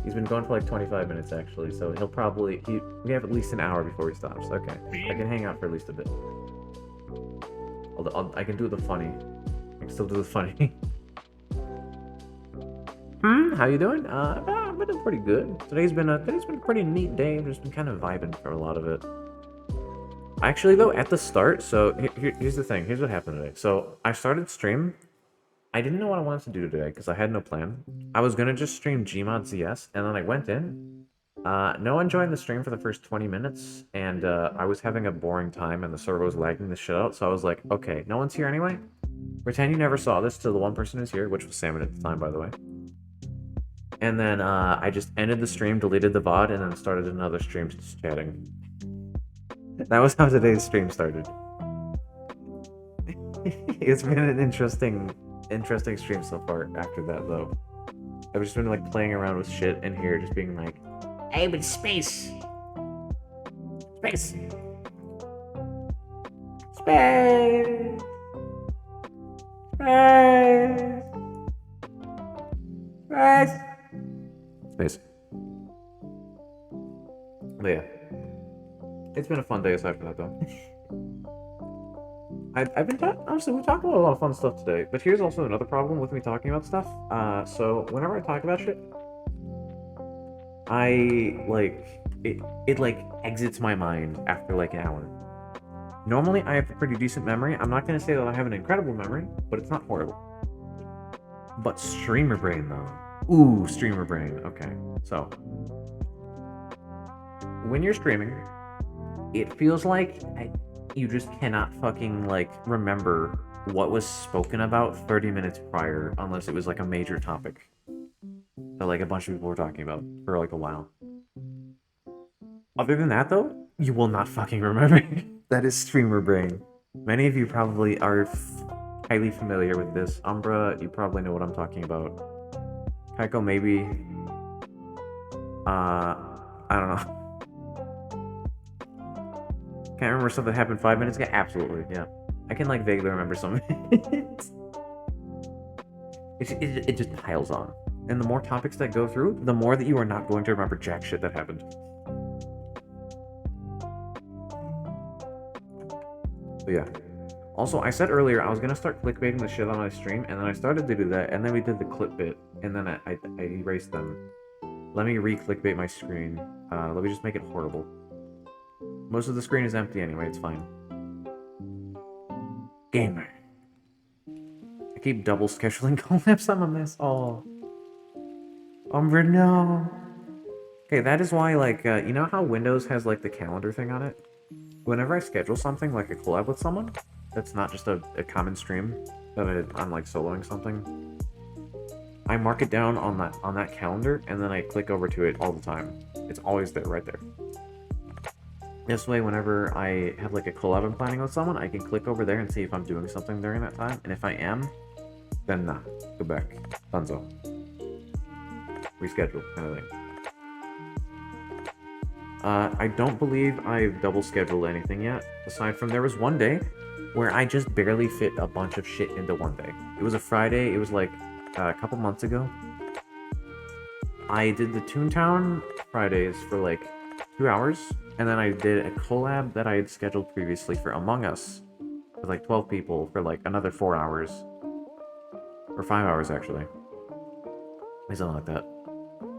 [SPEAKER 1] He's been going for like 25 minutes, actually, so he'll probably... we have at least an hour before he stops. Okay, I can hang out for at least a bit. I can do the funny. I can still do the funny. How you doing? I've been doing pretty good. Today's been a pretty neat day. I've just been kind of vibing for a lot of it. Actually, though, at the start, so here's the thing. Here's what happened today. So I started stream. I didn't know what I wanted to do today because I had no plan. I was gonna just stream Gmod ZS, and then I went in. No one joined the stream for the first 20 minutes, and I was having a boring time, and the server was lagging the shit out. So I was like, okay, no one's here anyway. Pretend you never saw this to the one person who's here, which was Salmon at the time, by the way. And then I just ended the stream, deleted the VOD, and then started another stream just chatting. That was how today's stream started. It's been an interesting stream so far after that, though. I've just been like playing around with shit in here, just being like,
[SPEAKER 2] I'm in space. Space.
[SPEAKER 1] Space! Space! Space! Space. But yeah. It's been a fun day aside from that, though. I've been honestly, we talked about a lot of fun stuff today, but here's also another problem with me talking about stuff. So whenever I talk about shit, I like it like exits my mind after like an hour. Normally, I have a pretty decent memory. I'm not gonna say that I have an incredible memory, but it's not horrible. But streamer brain though. Ooh, streamer brain. Okay, so when you're streaming, it feels like you just cannot fucking like remember what was spoken about 30 minutes prior unless it was like a major topic that like a bunch of people were talking about for like a while. Other than that though, you will not fucking remember. That is streamer brain. Many of you probably are highly familiar with this. Umbra, you probably know what I'm talking about. Kaiko, maybe. I don't know. Can't remember stuff that happened 5 minutes ago? Absolutely, yeah. I can like vaguely remember some of it. It just piles on. And the more topics that go through, the more that you are not going to remember jack shit that happened. But yeah. Also, I said earlier I was gonna start clickbaiting the shit on my stream, and then I started to do that, and then we did the clip bit, and then I erased them. Let me re-clickbait my screen. Let me just make it horrible. Most of the screen is empty anyway, it's fine. Gamer. I keep double scheduling collabs, I'm a mess. Oh. Umbra, no. Okay, that is why, like, you know how Windows has, like, the calendar thing on it? Whenever I schedule something, like a collab with someone, that's not just a common stream, that I'm, like, soloing something, I mark it down on that calendar, and then I click over to it all the time. It's always there, right there. This way, whenever I have like a collab I'm planning with someone, I can click over there and see if I'm doing something during that time. And if I am, then nah, go back. Dunzo. Reschedule, kind of thing. I don't believe I've double scheduled anything yet. Aside from there was one day where I just barely fit a bunch of shit into one day. It was a Friday. It was like a couple months ago. I did the Toontown Fridays for like 2 hours. And then I did a collab that I had scheduled previously for Among Us with like 12 people for like another 4 hours. Or 5 hours, actually. Something like that.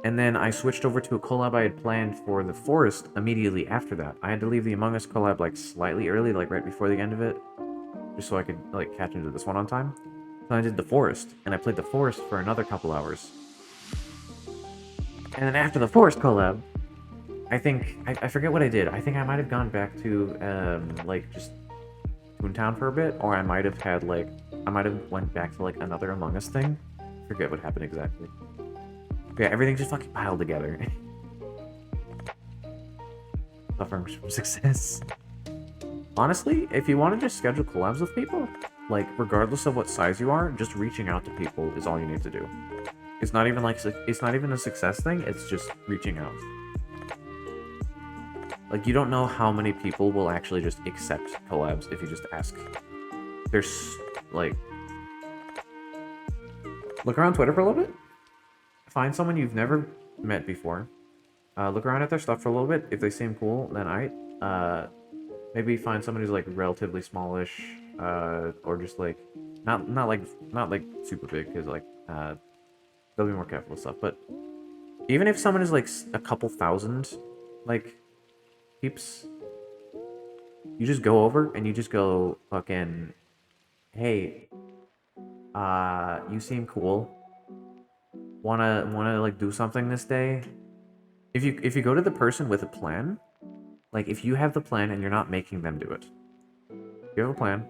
[SPEAKER 1] And then I switched over to a collab I had planned for The Forest immediately after that. I had to leave the Among Us collab like slightly early, like right before the end of it. Just so I could like catch into this one on time. So I did The Forest, and I played The Forest for another couple hours. And then after The Forest collab, I think, I forget what I did. I think I might have gone back to, like, just Toontown for a bit, or I might have had, like, I might have went back to, like, another Among Us thing. Forget what happened exactly. But yeah, everything just fucking piled together. Suffering from success. Honestly, if you want to just schedule collabs with people, like, regardless of what size you are, just reaching out to people is all you need to do. It's not even, like, it's not even a success thing, it's just reaching out. Like, you don't know how many people will actually just accept collabs if you just ask. There's, like... Look around Twitter for a little bit. Find someone you've never met before. Look around at their stuff for a little bit. If they seem cool, then maybe find someone who's, like, relatively smallish. Or just, like... Not like super big, because, like, they'll be more careful with stuff. But even if someone is, like, a couple thousand, like... peeps, you just go over and you just go fucking, hey, you seem cool, wanna like do something this day. If you go to the person with a plan, like if you have the plan and you're not making them do it, you have a plan,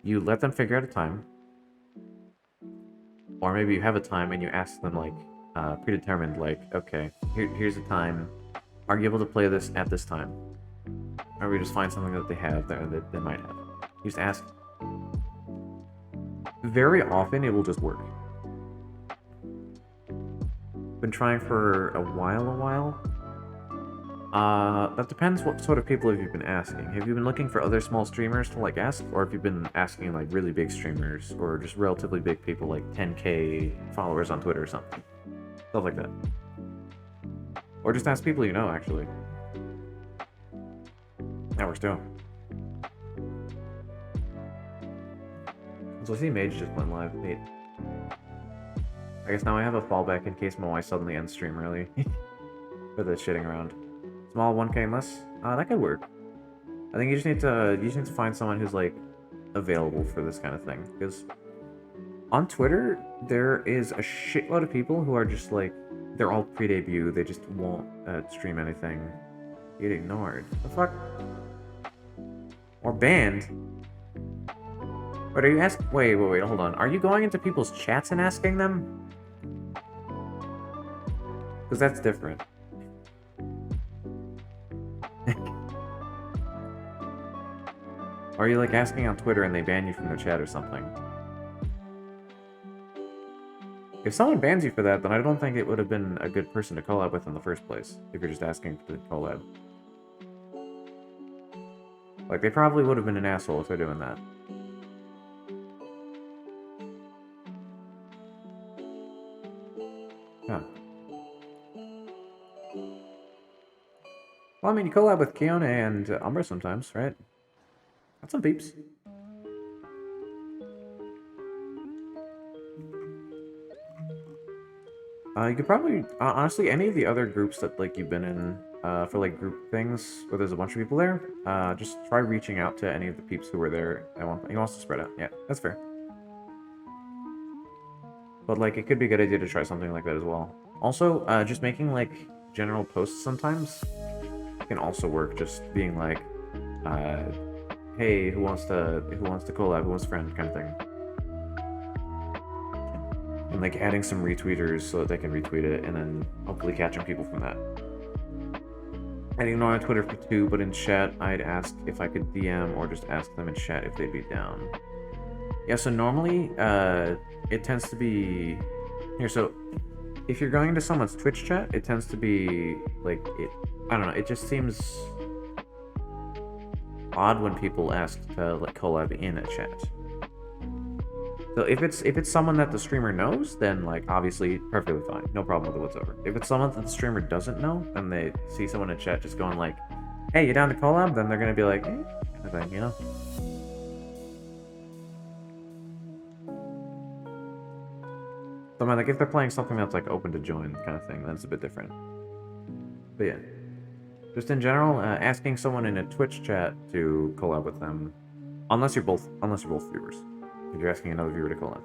[SPEAKER 1] you let them figure out a time, or maybe you have a time and you ask them like predetermined, like, okay, here's a time, are you able to play this at this time? Or we just find something that they have there that they might have. You just ask. Very often it will just work. Been trying for a while. That depends what sort of people have you been asking. Have you been looking for other small streamers to like ask? Or have you been asking like really big streamers or just relatively big people like 10k followers on Twitter or something? Stuff like that. Or just ask people you know, actually. That works too. So I see Mage just went live. Neat. I guess now I have a fallback in case Moai suddenly ends stream early. For the shitting around. Small 1k and less? That could work. I think you just need to find someone who's like available for this kind of thing. Because on Twitter, there is a shitload of people who are just like, they're all pre-debut, they just won't stream anything. Get ignored. The fuck? Or banned? But are you asking? Wait, hold on. Are you going into people's chats and asking them? Because that's different. Are you like asking on Twitter and they ban you from their chat or something? If someone bans you for that, then I don't think it would have been a good person to collab with in the first place, if you're just asking to collab. Like, they probably would have been an asshole if they're doing that. Huh. Well, I mean, you collab with Kiona and Umbra sometimes, right? That's some peeps. You could probably, honestly, any of the other groups that, like, you've been in, for, like, group things, where there's a bunch of people there, just try reaching out to any of the peeps who were there at one point. He wants to spread out. Yeah, that's fair. But, like, it could be a good idea to try something like that as well. Also, just making, like, general posts sometimes can also work. Just being like, hey, who wants to collab, who wants to friend, kind of thing. And like adding some retweeters so that they can retweet it, and then hopefully catching people from that. I didn't know on Twitter for 2, but in chat I'd ask if I could DM or just ask them in chat if they'd be down. Yeah, so normally it tends to be here. So if you're going into someone's Twitch chat, it tends to be like I don't know. It just seems odd when people ask to like collab in a chat. So if it's someone that the streamer knows, then like obviously perfectly fine, no problem with it whatsoever. If it's someone that the streamer doesn't know and they see someone in chat just going like, "Hey, you down to collab?" Then they're gonna be like, "Eh," kind of thing, you know. So I mean, like if they're playing something that's like open to join kind of thing, then it's a bit different. But yeah, just in general, asking someone in a Twitch chat to collab with them, unless you're both viewers. If you're asking another viewer to collab.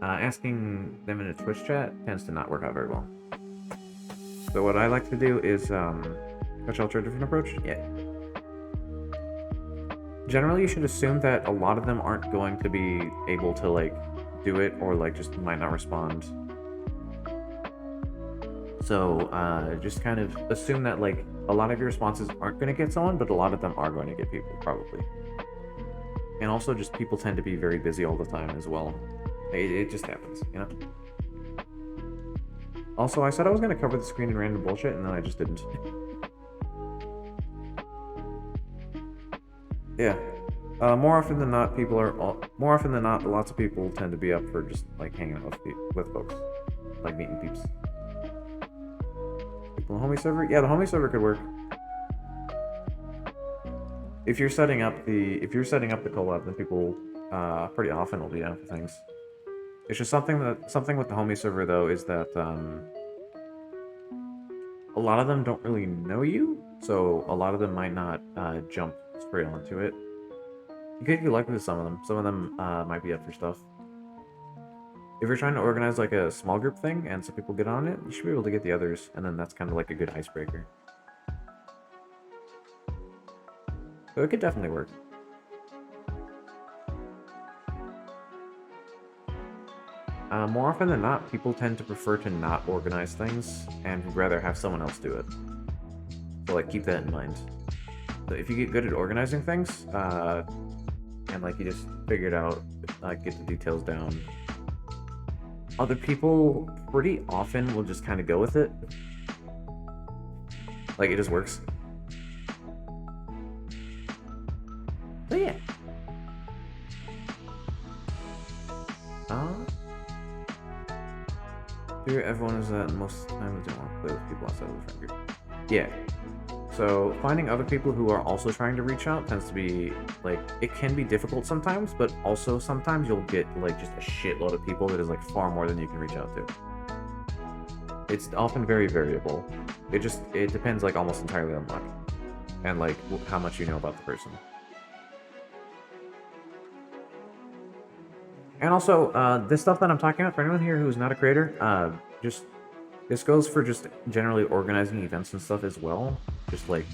[SPEAKER 1] Asking them in a Twitch chat tends to not work out very well. So what I like to do is, Coach Ultra, a different approach? Yeah. Generally, you should assume that a lot of them aren't going to be able to, like, do it, or, like, just might not respond. So, just kind of assume that, like, a lot of your responses aren't going to get someone, but a lot of them are going to get people, probably. And also, just people tend to be very busy all the time as well. It just happens, you know? Also, I said I was going to cover the screen in random bullshit, and then I just didn't. Yeah. More often than not, lots of people tend to be up for just, like, hanging out with folks. Like, meeting peeps. People in the homie server? Yeah, the homie server could work. If you're setting up the collab, then people pretty often will be down for things. It's just something with the homie server though is that a lot of them don't really know you, so a lot of them might not jump straight onto it. You could be lucky with some of them. Some of them might be up for stuff. If you're trying to organize like a small group thing and some people get on it, you should be able to get the others, and then that's kind of like a good icebreaker. So it could definitely work. More often than not, people tend to prefer to not organize things and would rather have someone else do it. So like keep that in mind. So if you get good at organizing things, and like you just figure it out, get the details down, other people pretty often will just kind of go with it. Like it just works. So yeah. Everyone is that most of the time they don't want to play with people outside of the friend group. Yeah. So finding other people who are also trying to reach out tends to be like, it can be difficult sometimes, but also sometimes you'll get like just a shitload of people that is like far more than you can reach out to. It's often very variable. It depends like almost entirely on luck and like how much you know about the person. And also, this stuff that I'm talking about, for anyone here who's not a creator, this goes for just generally organizing events and stuff as well. Just like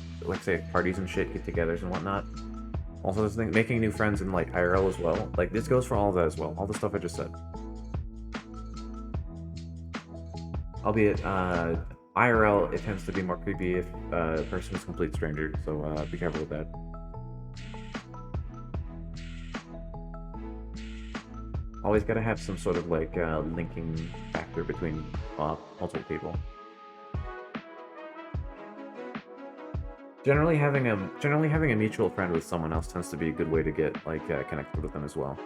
[SPEAKER 1] say parties and shit, get-togethers and whatnot. Also, this thing, making new friends in like IRL as well. Like this goes for all of that as well. All the stuff I just said. Albeit, IRL, it tends to be more creepy if a person is a complete stranger. So be careful with that. Always gotta have some sort of like linking factor between multiple people. Generally having a mutual friend with someone else tends to be a good way to get like connected with them as well.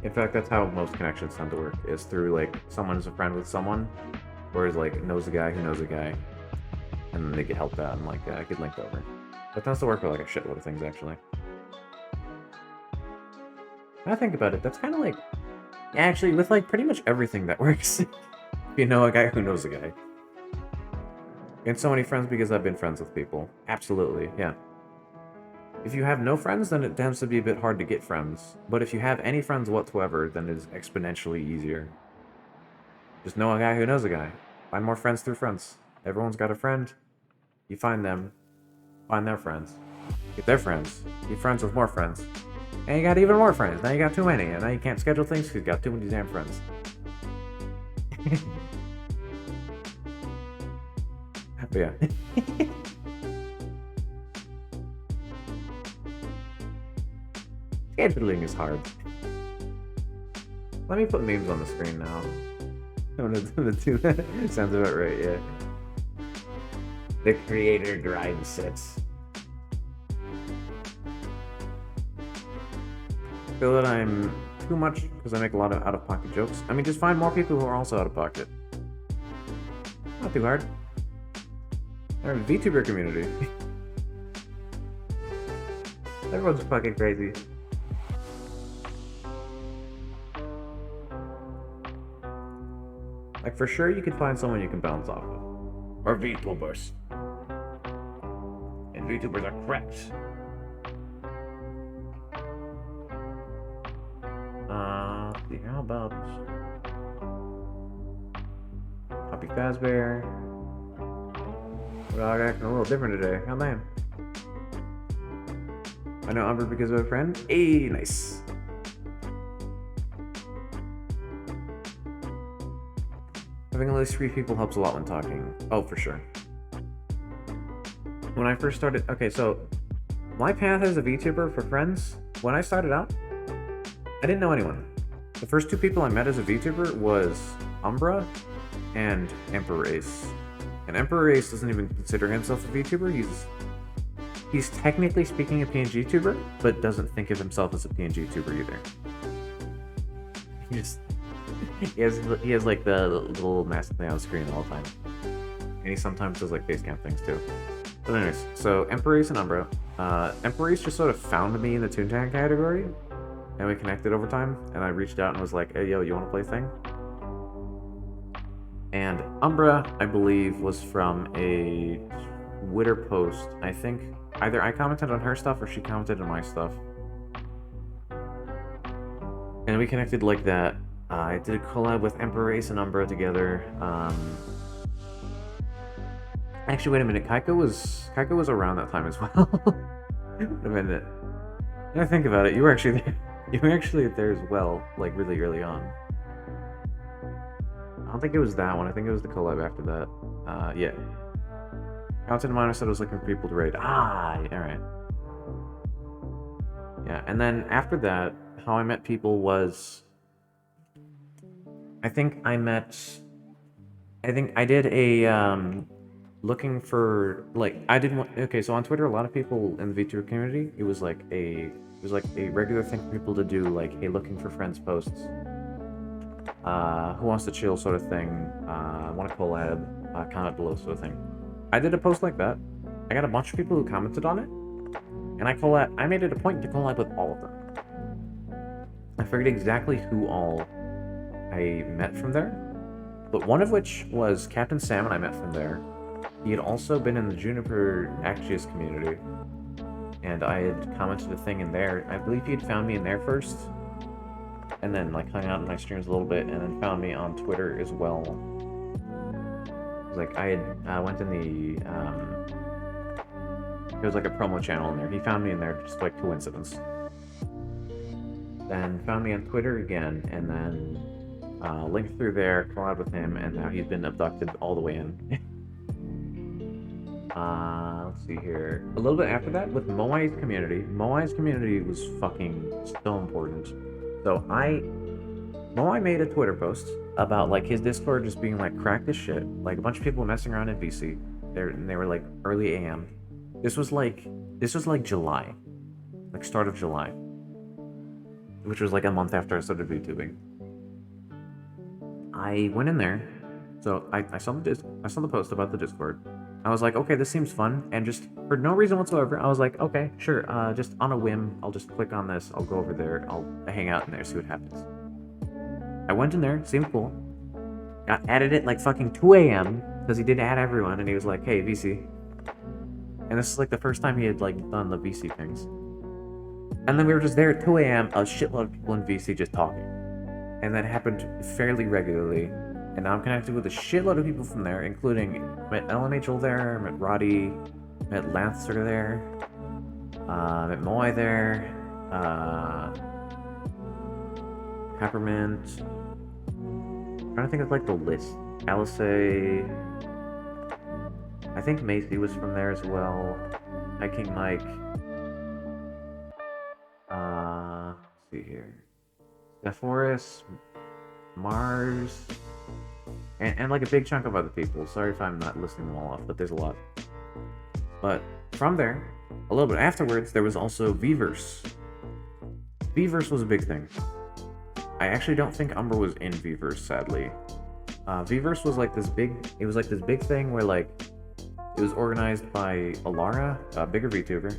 [SPEAKER 1] In fact, that's how most connections tend to work, is through like someone's a friend with someone, or is like knows a guy who knows a guy, and then they get helped out and like get linked over. That tends to work for like a shitload of things actually. When I think about it, that's kind of like, actually with like pretty much everything that works. If you know a guy who knows a guy. And so many friends because I've been friends with people. Absolutely, yeah. If you have no friends, then it tends to be a bit hard to get friends. But if you have any friends whatsoever, then it's exponentially easier. Just know a guy who knows a guy. Find more friends through friends. Everyone's got a friend. You find them. Find their friends. Get their friends. Get friends with more friends. And you got even more friends. Now you got too many. And now you can't schedule things because you got too many damn friends. But yeah. Scheduling is hard. Let me put memes on the screen now. The two sounds about right, yeah.
[SPEAKER 2] The creator grind sets.
[SPEAKER 1] I feel that I'm too much because I make a lot of out-of-pocket jokes. I mean, just find more people who are also out-of-pocket. Not too hard. They're a VTuber community. Everyone's fucking crazy. Like, for sure, you can find someone you can bounce off of.
[SPEAKER 2] Or VTubers. And VTubers are cracks.
[SPEAKER 1] How about Poppy Fazbear? Dog acting a little different today. Oh man. I know Umber because of a friend. Hey, nice. Having at least 3 people helps a lot when talking. Oh, for sure. When I first started, okay, so my path as a VTuber for friends, when I started out, I didn't know anyone. The first 2 people I met as a VTuber was Umbra and Emperor Ace. And Emperor Ace doesn't even consider himself a VTuber. He's technically speaking a PNG tuber, but doesn't think of himself as a PNG tuber either. He has like the little mask thing on the screen all the time. And he sometimes does like face cam things too. But anyways, so Emperor Ace and Umbra. Emperor Ace just sort of found me in the Toontown category. And we connected over time, and I reached out and was like, hey, yo, you want to play thing? And Umbra, I believe, was from a Twitter post. I think either I commented on her stuff or she commented on my stuff. And we connected like that. I did a collab with Emperor Ace and Umbra together. Actually, wait a minute. Kaiko was around that time as well. Wait a minute. When I think about it, you were actually there. You were actually there as well, like really early on. I don't think it was that one. I think it was the collab after that. Yeah. Content Miner said I was looking for people to raid. Ah, yeah, alright. Yeah, and then after that, how I met people was... I think I did a, looking for, like, okay, so on Twitter, a lot of people in the VTuber community, it was like a regular thing for people to do, like, hey, looking for friends posts. who wants to chill sort of thing, want to collab, comment below sort of thing. I did a post like that. I got a bunch of people who commented on it, and I made it a point to collab with all of them. I figured exactly who all I met from there, but one of which was Captain Salmon I met from there. He had also been in the Juniper Axios community, and I had commented a thing in there. I believe he had found me in there first, and then like hung out in my streams a little bit, and then found me on Twitter as well. Like I had went in the there was like a promo channel in there. He found me in there just like coincidence. Then found me on Twitter again, and then linked through there, collabed with him, and now he's been abducted all the way in. Let's see here. A little bit after that, with Moai's community. Moai's community was fucking so important. So Moai made a Twitter post about like his Discord just being like cracked as shit. Like a bunch of people messing around in VC. They were like early AM. This was like July. Like start of July. Which was like a month after I started VTubing. I went in there. So I saw the post about the Discord. I was like, okay, this seems fun, and just for no reason whatsoever, I was like, okay, sure, just on a whim, I'll just click on this, I'll go over there, I'll hang out in there, see what happens. I went in there, seemed cool, got added at like fucking 2 a.m., because he did add everyone, and he was like, hey, VC. And this is like the first time he had like done the VC things. And then we were just there at 2 a.m., a shitload of people in VC just talking. And that happened fairly regularly. And now I'm connected with a shitload of people from there, including met LMHL there, met Roddy, met Lancer there, met Moai there, Peppermint. I'm trying to think of like the list. Alice, I think Macy was from there as well. Hi King Mike. Let's see here. Sephoris, Mars. And like a big chunk of other people. Sorry if I'm not listing them all off, but there's a lot. But from there, a little bit afterwards, there was also Vverse. Vverse was a big thing. I actually don't think Umber was in Vverse, sadly. Vverse was like this big. It was like this big thing where like it was organized by Alara, a bigger VTuber.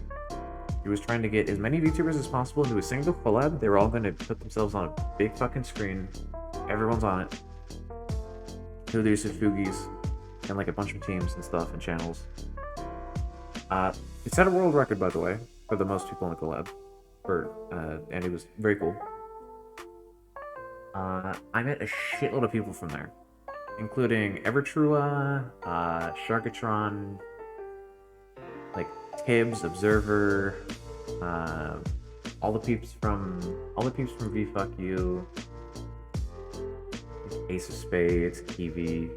[SPEAKER 1] He was trying to get as many VTubers as possible into a single collab. They were all going to put themselves on a big fucking screen. Everyone's on it. There's Fugis and like a bunch of teams and stuff and channels. It set a world record, by the way, for the most people in the collab. And it was very cool. I met a shitload of people from there, including Evertrua, Sharkatron, like Tibbs, Observer, all the peeps from VFuckU. Ace of Spades, Kiwi,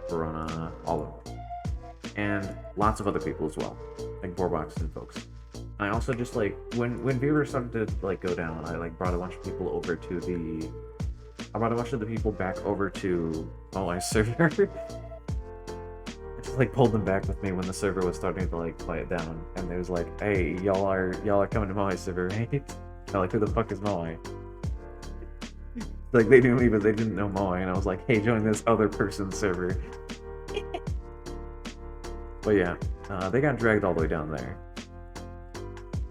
[SPEAKER 1] Verona, all of them. And lots of other people as well, like Borbox and folks. I also just like, when Vverse started to like go down, I like brought a bunch of people over to the... I brought a bunch of the people back over to Moai's server. I just like pulled them back with me when the server was starting to like quiet down. And it was like, hey, y'all are coming to Moai's server, right? I'm like, who the fuck is Moai? Like, they knew me, but they didn't know Moai, and I was like, hey, join this other person's server. But yeah, they got dragged all the way down there.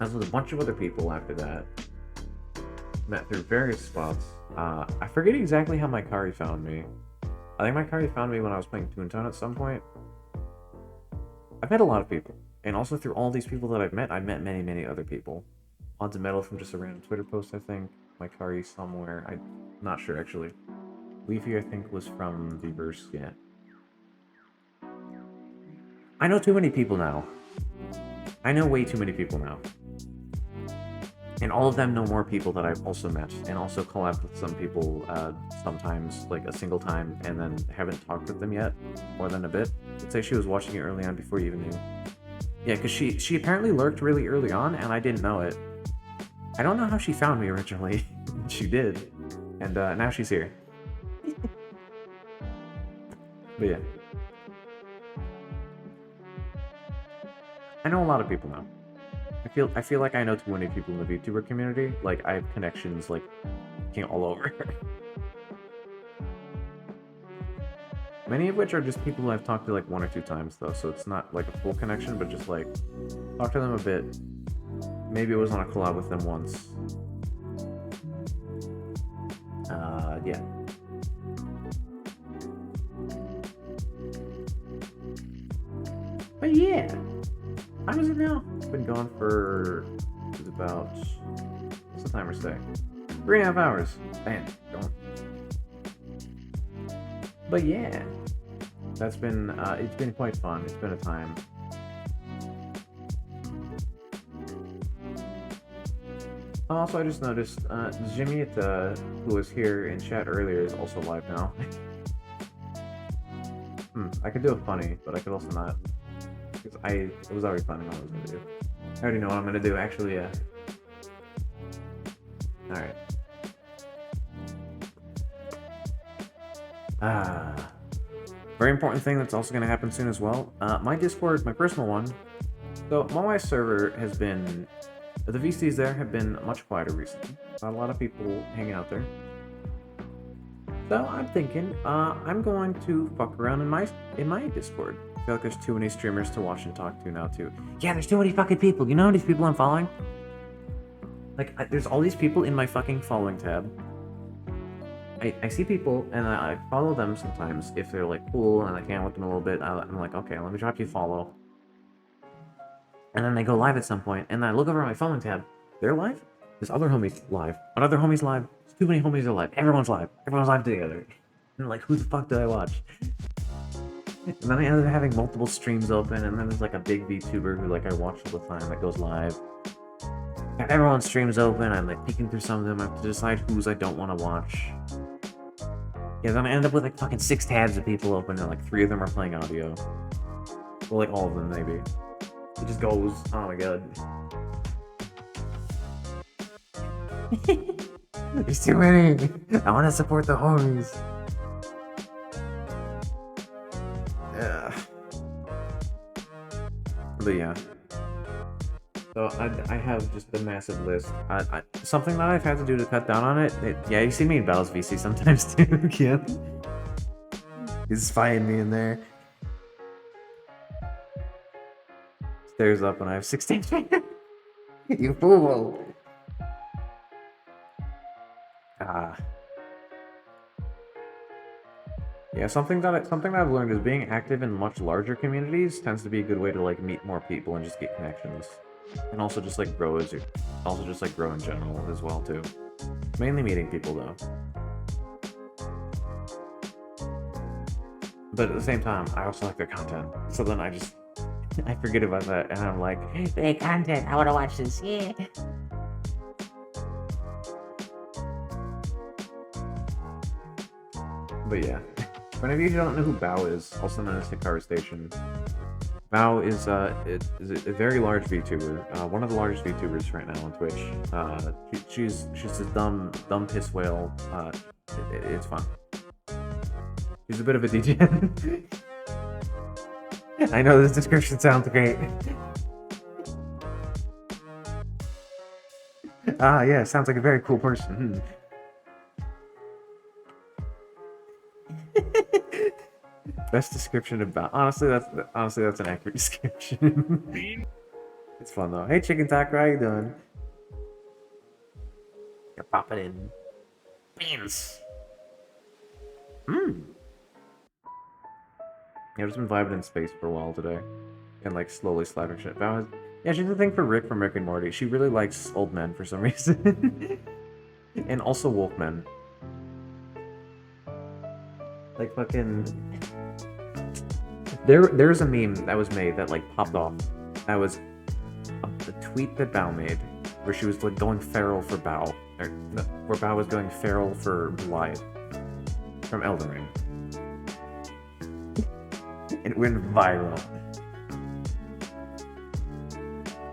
[SPEAKER 1] As with a bunch of other people after that. Met through various spots. I forget exactly how Maikari found me. I think Maikari found me when I was playing Toontown at some point. I've met a lot of people. And also through all these people that I've met many, many other people. Odds of Metal from just a random Twitter post, I think. Maikari somewhere. I'm not sure, actually. Leafy, I think, was from Vverse, yeah. I know too many people now. I know way too many people now. And all of them know more people that I've also met, and also collabed with some people sometimes, like a single time, and then haven't talked with them yet, more than a bit. I'd say she was watching it early on before you even knew. Yeah, because she apparently lurked really early on, and I didn't know it. I don't know how she found me originally. She did. And now she's here. But yeah. I know a lot of people now. I feel like I know too many people in the VTuber community. Like, I have connections, like, all over. Many of which are just people who I've talked to like 1 or 2 times though, so it's not like a full connection, but just like talk to them a bit. Maybe it was on a collab with them once. Yeah. But yeah, how is it now? It's been gone for about, what's the timer say? 3.5 hours. Damn, gone. But yeah, that's been it's been quite fun. It's been a time. Also, I just noticed Jimmy, who was here in chat earlier, is also live now. I could do a funny, but I could also not. Because it was already funny what I was gonna do. I already know what I'm gonna do, actually, yeah. Alright. Very important thing that's also gonna happen soon as well. My Discord, my personal one. So, my server has been... The VCs there have been much quieter recently. Not a lot of people hanging out there. So I'm thinking, I'm going to fuck around in my Discord. I feel like there's too many streamers to watch and talk to now too. Yeah, there's too many fucking people. You know how many people I'm following? Like, there's all these people in my fucking following tab. I see people and I follow them sometimes if they're like cool and I can with them a little bit. I'm like, okay, let me drop you a follow. And then they go live at some point, and I look over my following tab. They're live? There's other homies live. Another homie's live. Too many homies are live. Everyone's live. Everyone's live together. And like, who the fuck did I watch? And then I ended up having multiple streams open, and then there's like a big VTuber who like I watch all the time that goes live. Got everyone's streams open. I'm like peeking through some of them. I have to decide whose I don't want to watch. Yeah, then I end up with like fucking 6 tabs of people open, and like 3 of them are playing audio. Well, like all of them maybe. It just goes, oh my god. There's too many. I want to support the homies. Yeah. But yeah. So I have just a massive list. Something that I've had to do to cut down on it. Yeah, you see me in Battles VC sometimes too. Yeah. He's fighting me in there. Stairs up and I have 16 fingers. You fool. Yeah, something that I've learned is being active in much larger communities tends to be a good way to like meet more people and just get connections. And also just like grow grow in general as well too. Mainly meeting people though. But at the same time, I also like their content. So then I forget about that, and I'm like,
[SPEAKER 2] Hey, content, I want to watch this, yeah.
[SPEAKER 1] but yeah. For any of you who don't know who Bao is, also known as Hikaru Station, Bao is a very large VTuber, one of the largest VTubers right now on Twitch. She's this dumb piss whale. It's fun. She's a bit of a DJ. I know this description sounds great. Yeah, sounds like a very cool person. Best description about. Honestly, that's an accurate description. It's fun though. Hey, Chicken Taco, how you doing?
[SPEAKER 2] You're popping in beans.
[SPEAKER 1] Yeah, I've just been vibing in space for a while today. And like slowly slapping shit. Yeah, she's the thing for Rick from Rick and Morty. She really likes old men for some reason. And also wolfmen. Like fucking... There's a meme that was made that like popped off. That was a tweet that Bao made. Where she was like going feral for Bao. Or, no, where Bao was going feral for Blythe. From Elden Ring. It went viral.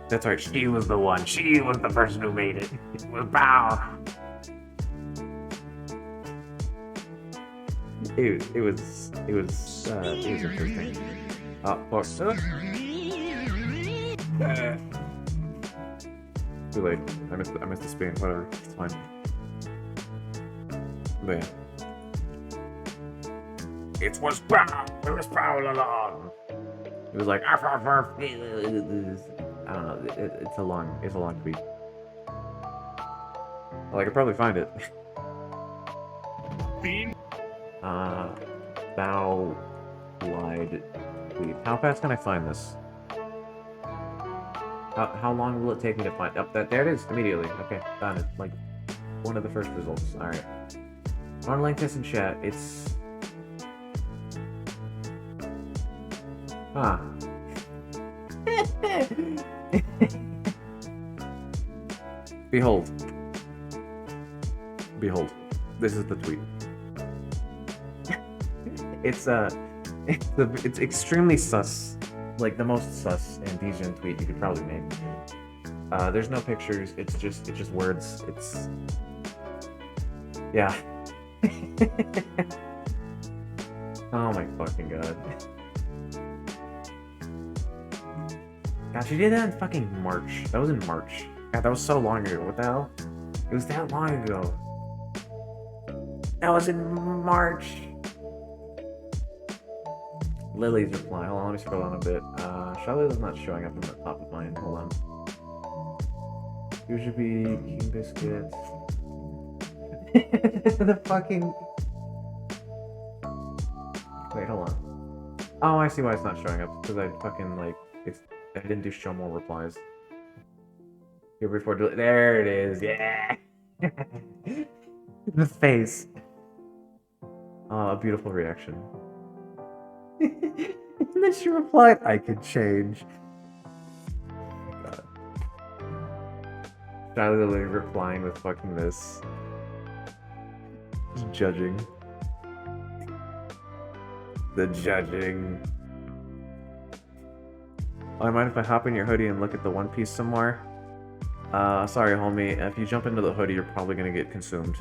[SPEAKER 1] That's right, she was the one. She was the person who made it. It was Bao. It was interesting. Fuck. Too late. I missed the spin. Whatever. It's fine. But yeah.
[SPEAKER 2] It was Prowl. It was Prowl along.
[SPEAKER 1] It was like,
[SPEAKER 2] Arf, arf, arf.
[SPEAKER 1] I don't know. It's a long tweet. Well, I could probably find it. Thou lied. Tweet. How fast can I find this? How long will it take me to find? Up there it is immediately. Okay, done. It's like one of the first results. All right. Online test in chat. It's Behold. Behold. This is the tweet. It's extremely sus. Like the most sus and decent tweet you could probably make. There's no pictures, it's just words. It's yeah. Oh my fucking god. God, she did that in fucking March. That was in March. God, that was so long ago. What the hell? It was that long ago. That was in March. Lily's reply. Hold on, let me scroll down a bit. Charlotte's not showing up in the top of mine. Hold on. You should be King Biscuit. The fucking. Wait, hold on. Oh, I see why it's not showing up. Because I fucking like I didn't do show more replies. Here before there it is. Yeah. The face. Oh, a beautiful reaction. And then she replied, I could change. God. Charlie literally replying with fucking this. Just judging. The judging. Oh, I mind if I hop in your hoodie and look at the One Piece some more? Sorry, homie. If you jump into the hoodie, you're probably gonna get consumed.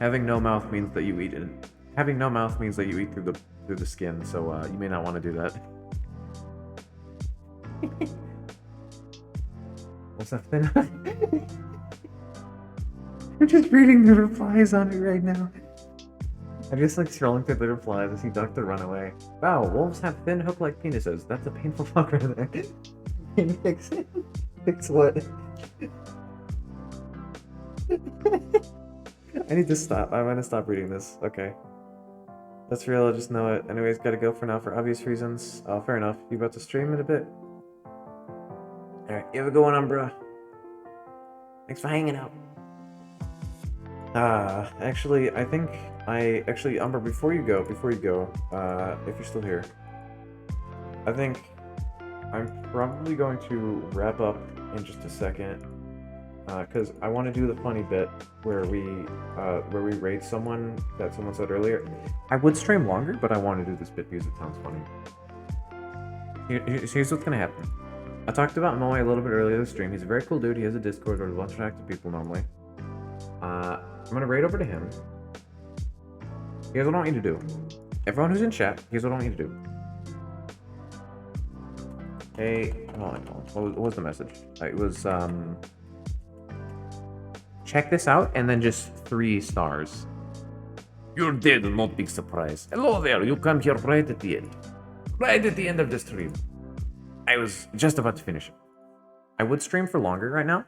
[SPEAKER 1] Having no mouth means that you eat it. Having no mouth means that you eat through the skin, so you may not want to do that. What's that thing? I'm just reading the replies on it right now. I'm just like scrolling through the replies. I see Dr. Runaway. Wow, wolves have thin hook-like penises. That's a painful fucker there. Can you fix it? Fix what? I need to stop. I'm gonna stop reading this. Okay. That's real, I just know it. Anyways, gotta go for now for obvious reasons. Oh, fair enough. You about to stream in a bit? Alright, you have a good one, Umbra. Thanks for hanging out. Actually, I think Umbra, before you go, if you're still here, I think I'm probably going to wrap up in just a second. Because I want to do the funny bit where we raid someone that someone said earlier. I would stream longer, but I want to do this bit because it sounds funny. Here's what's gonna happen. I talked about Moe a little bit earlier this stream. He's a very cool dude. He has a Discord with a bunch of active people normally. I'm gonna raid over to him. Here's what I want you to do. Everyone who's in chat, here's what I want you to do. Hey, hold on. What was the message? It was check this out, and then just 3 stars. You're dead, not big surprise. Hello there, you come here right at the end. Right at the end of the stream. I was just about to finish it. I would stream for longer right now,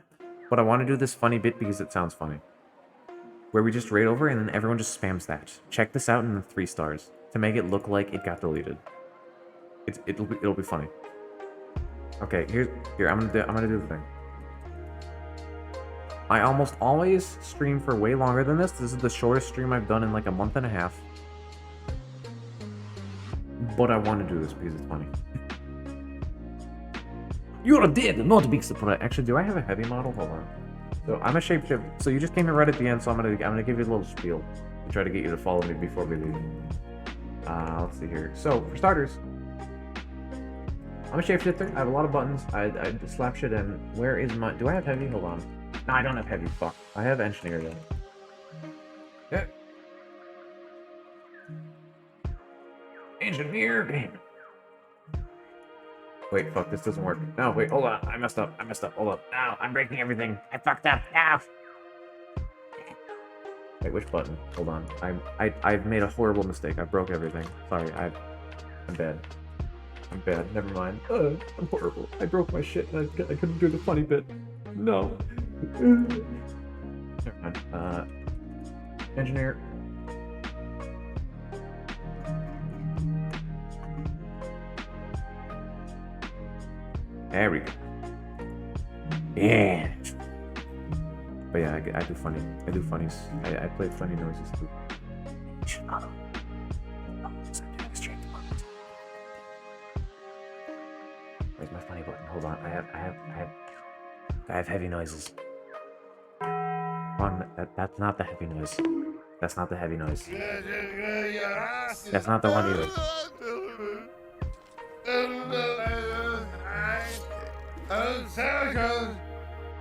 [SPEAKER 1] but I want to do this funny bit because it sounds funny. Where we just raid over and then everyone just spams that. Check this out and then 3 stars. To make it look like it got deleted. It'll be funny. Okay, here, I'm gonna do the thing. I almost always stream for way longer than this. This is the shortest stream I've done in like a month and a half. But I want to do this because it's funny. You're dead, not a big surprise. Actually, do I have a heavy model? Hold on. So I'm a shapeshift. So you just came in right at the end, so I'm gonna give you a little spiel to try to get you to follow me before we leave. Let's see here. So for starters, I'm a shapeshifter. I have a lot of buttons. I slap shit in. Where is my? Do I have heavy? Hold on. No, I don't have heavy. Fuck. I have engineer though. Yeah. Engineer game. Wait, fuck, this doesn't work. No, wait, hold on. I messed up. Hold up.
[SPEAKER 2] No, I'm breaking everything. I fucked up. No.
[SPEAKER 1] Wait, which button? Hold on. I've made a horrible mistake. I broke everything. Sorry, I'm bad. I'm bad. Never mind. I'm horrible. I broke my shit and I couldn't do the funny bit. No. Never mind. Engineer. There we go. Yeah. But yeah, I do funny. I do funnies. I play funny noises too.
[SPEAKER 2] Where's my funny button? Hold on. I have heavy noises.
[SPEAKER 1] Wrong. That's not the heavy noise. That's not the heavy noise. That's not the one either.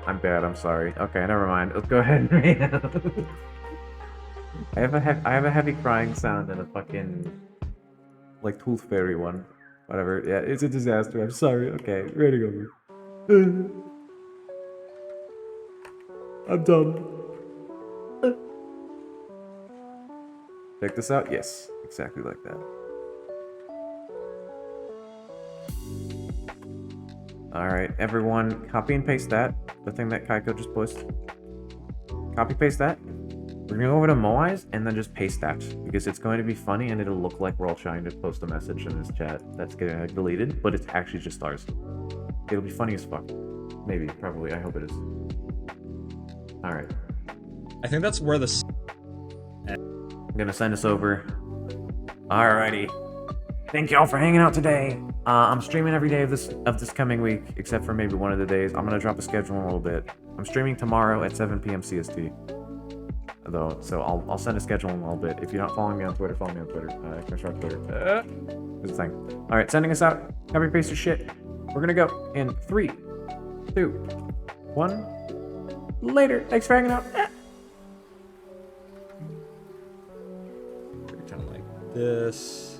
[SPEAKER 1] I'm bad. I'm sorry. Okay, never mind. Let's go ahead and read it. I have a heavy crying sound and a fucking like Tooth Fairy one. Whatever. Yeah, it's a disaster. I'm sorry. Okay, ready to go. I'm done. Check this out. Yes, exactly like that. Alright, everyone, copy and paste that. The thing that Kaiko just posted. Copy paste that. We're gonna go over to Moai's and then just paste that. Because it's going to be funny and it'll look like we're all trying to post a message in this chat that's getting deleted, but it's actually just ours. It'll be funny as fuck. Maybe, probably, I hope it is. Alright.
[SPEAKER 5] I think that's where the...
[SPEAKER 1] I'm gonna send this over. Alrighty. Thank y'all for hanging out today. I'm streaming every day of this coming week, except for maybe one of the days. I'm gonna drop a schedule in a little bit. I'm streaming tomorrow at 7 p.m. CST, though, so I'll send a schedule in a little bit. If you're not following me on Twitter, follow me on Twitter. Commissioner on Twitter. It's a thing. All right, sending us out. Copy paste your shit. We're gonna go in 3, 2, 1. Later. Thanks for hanging out.
[SPEAKER 5] Kind of like this.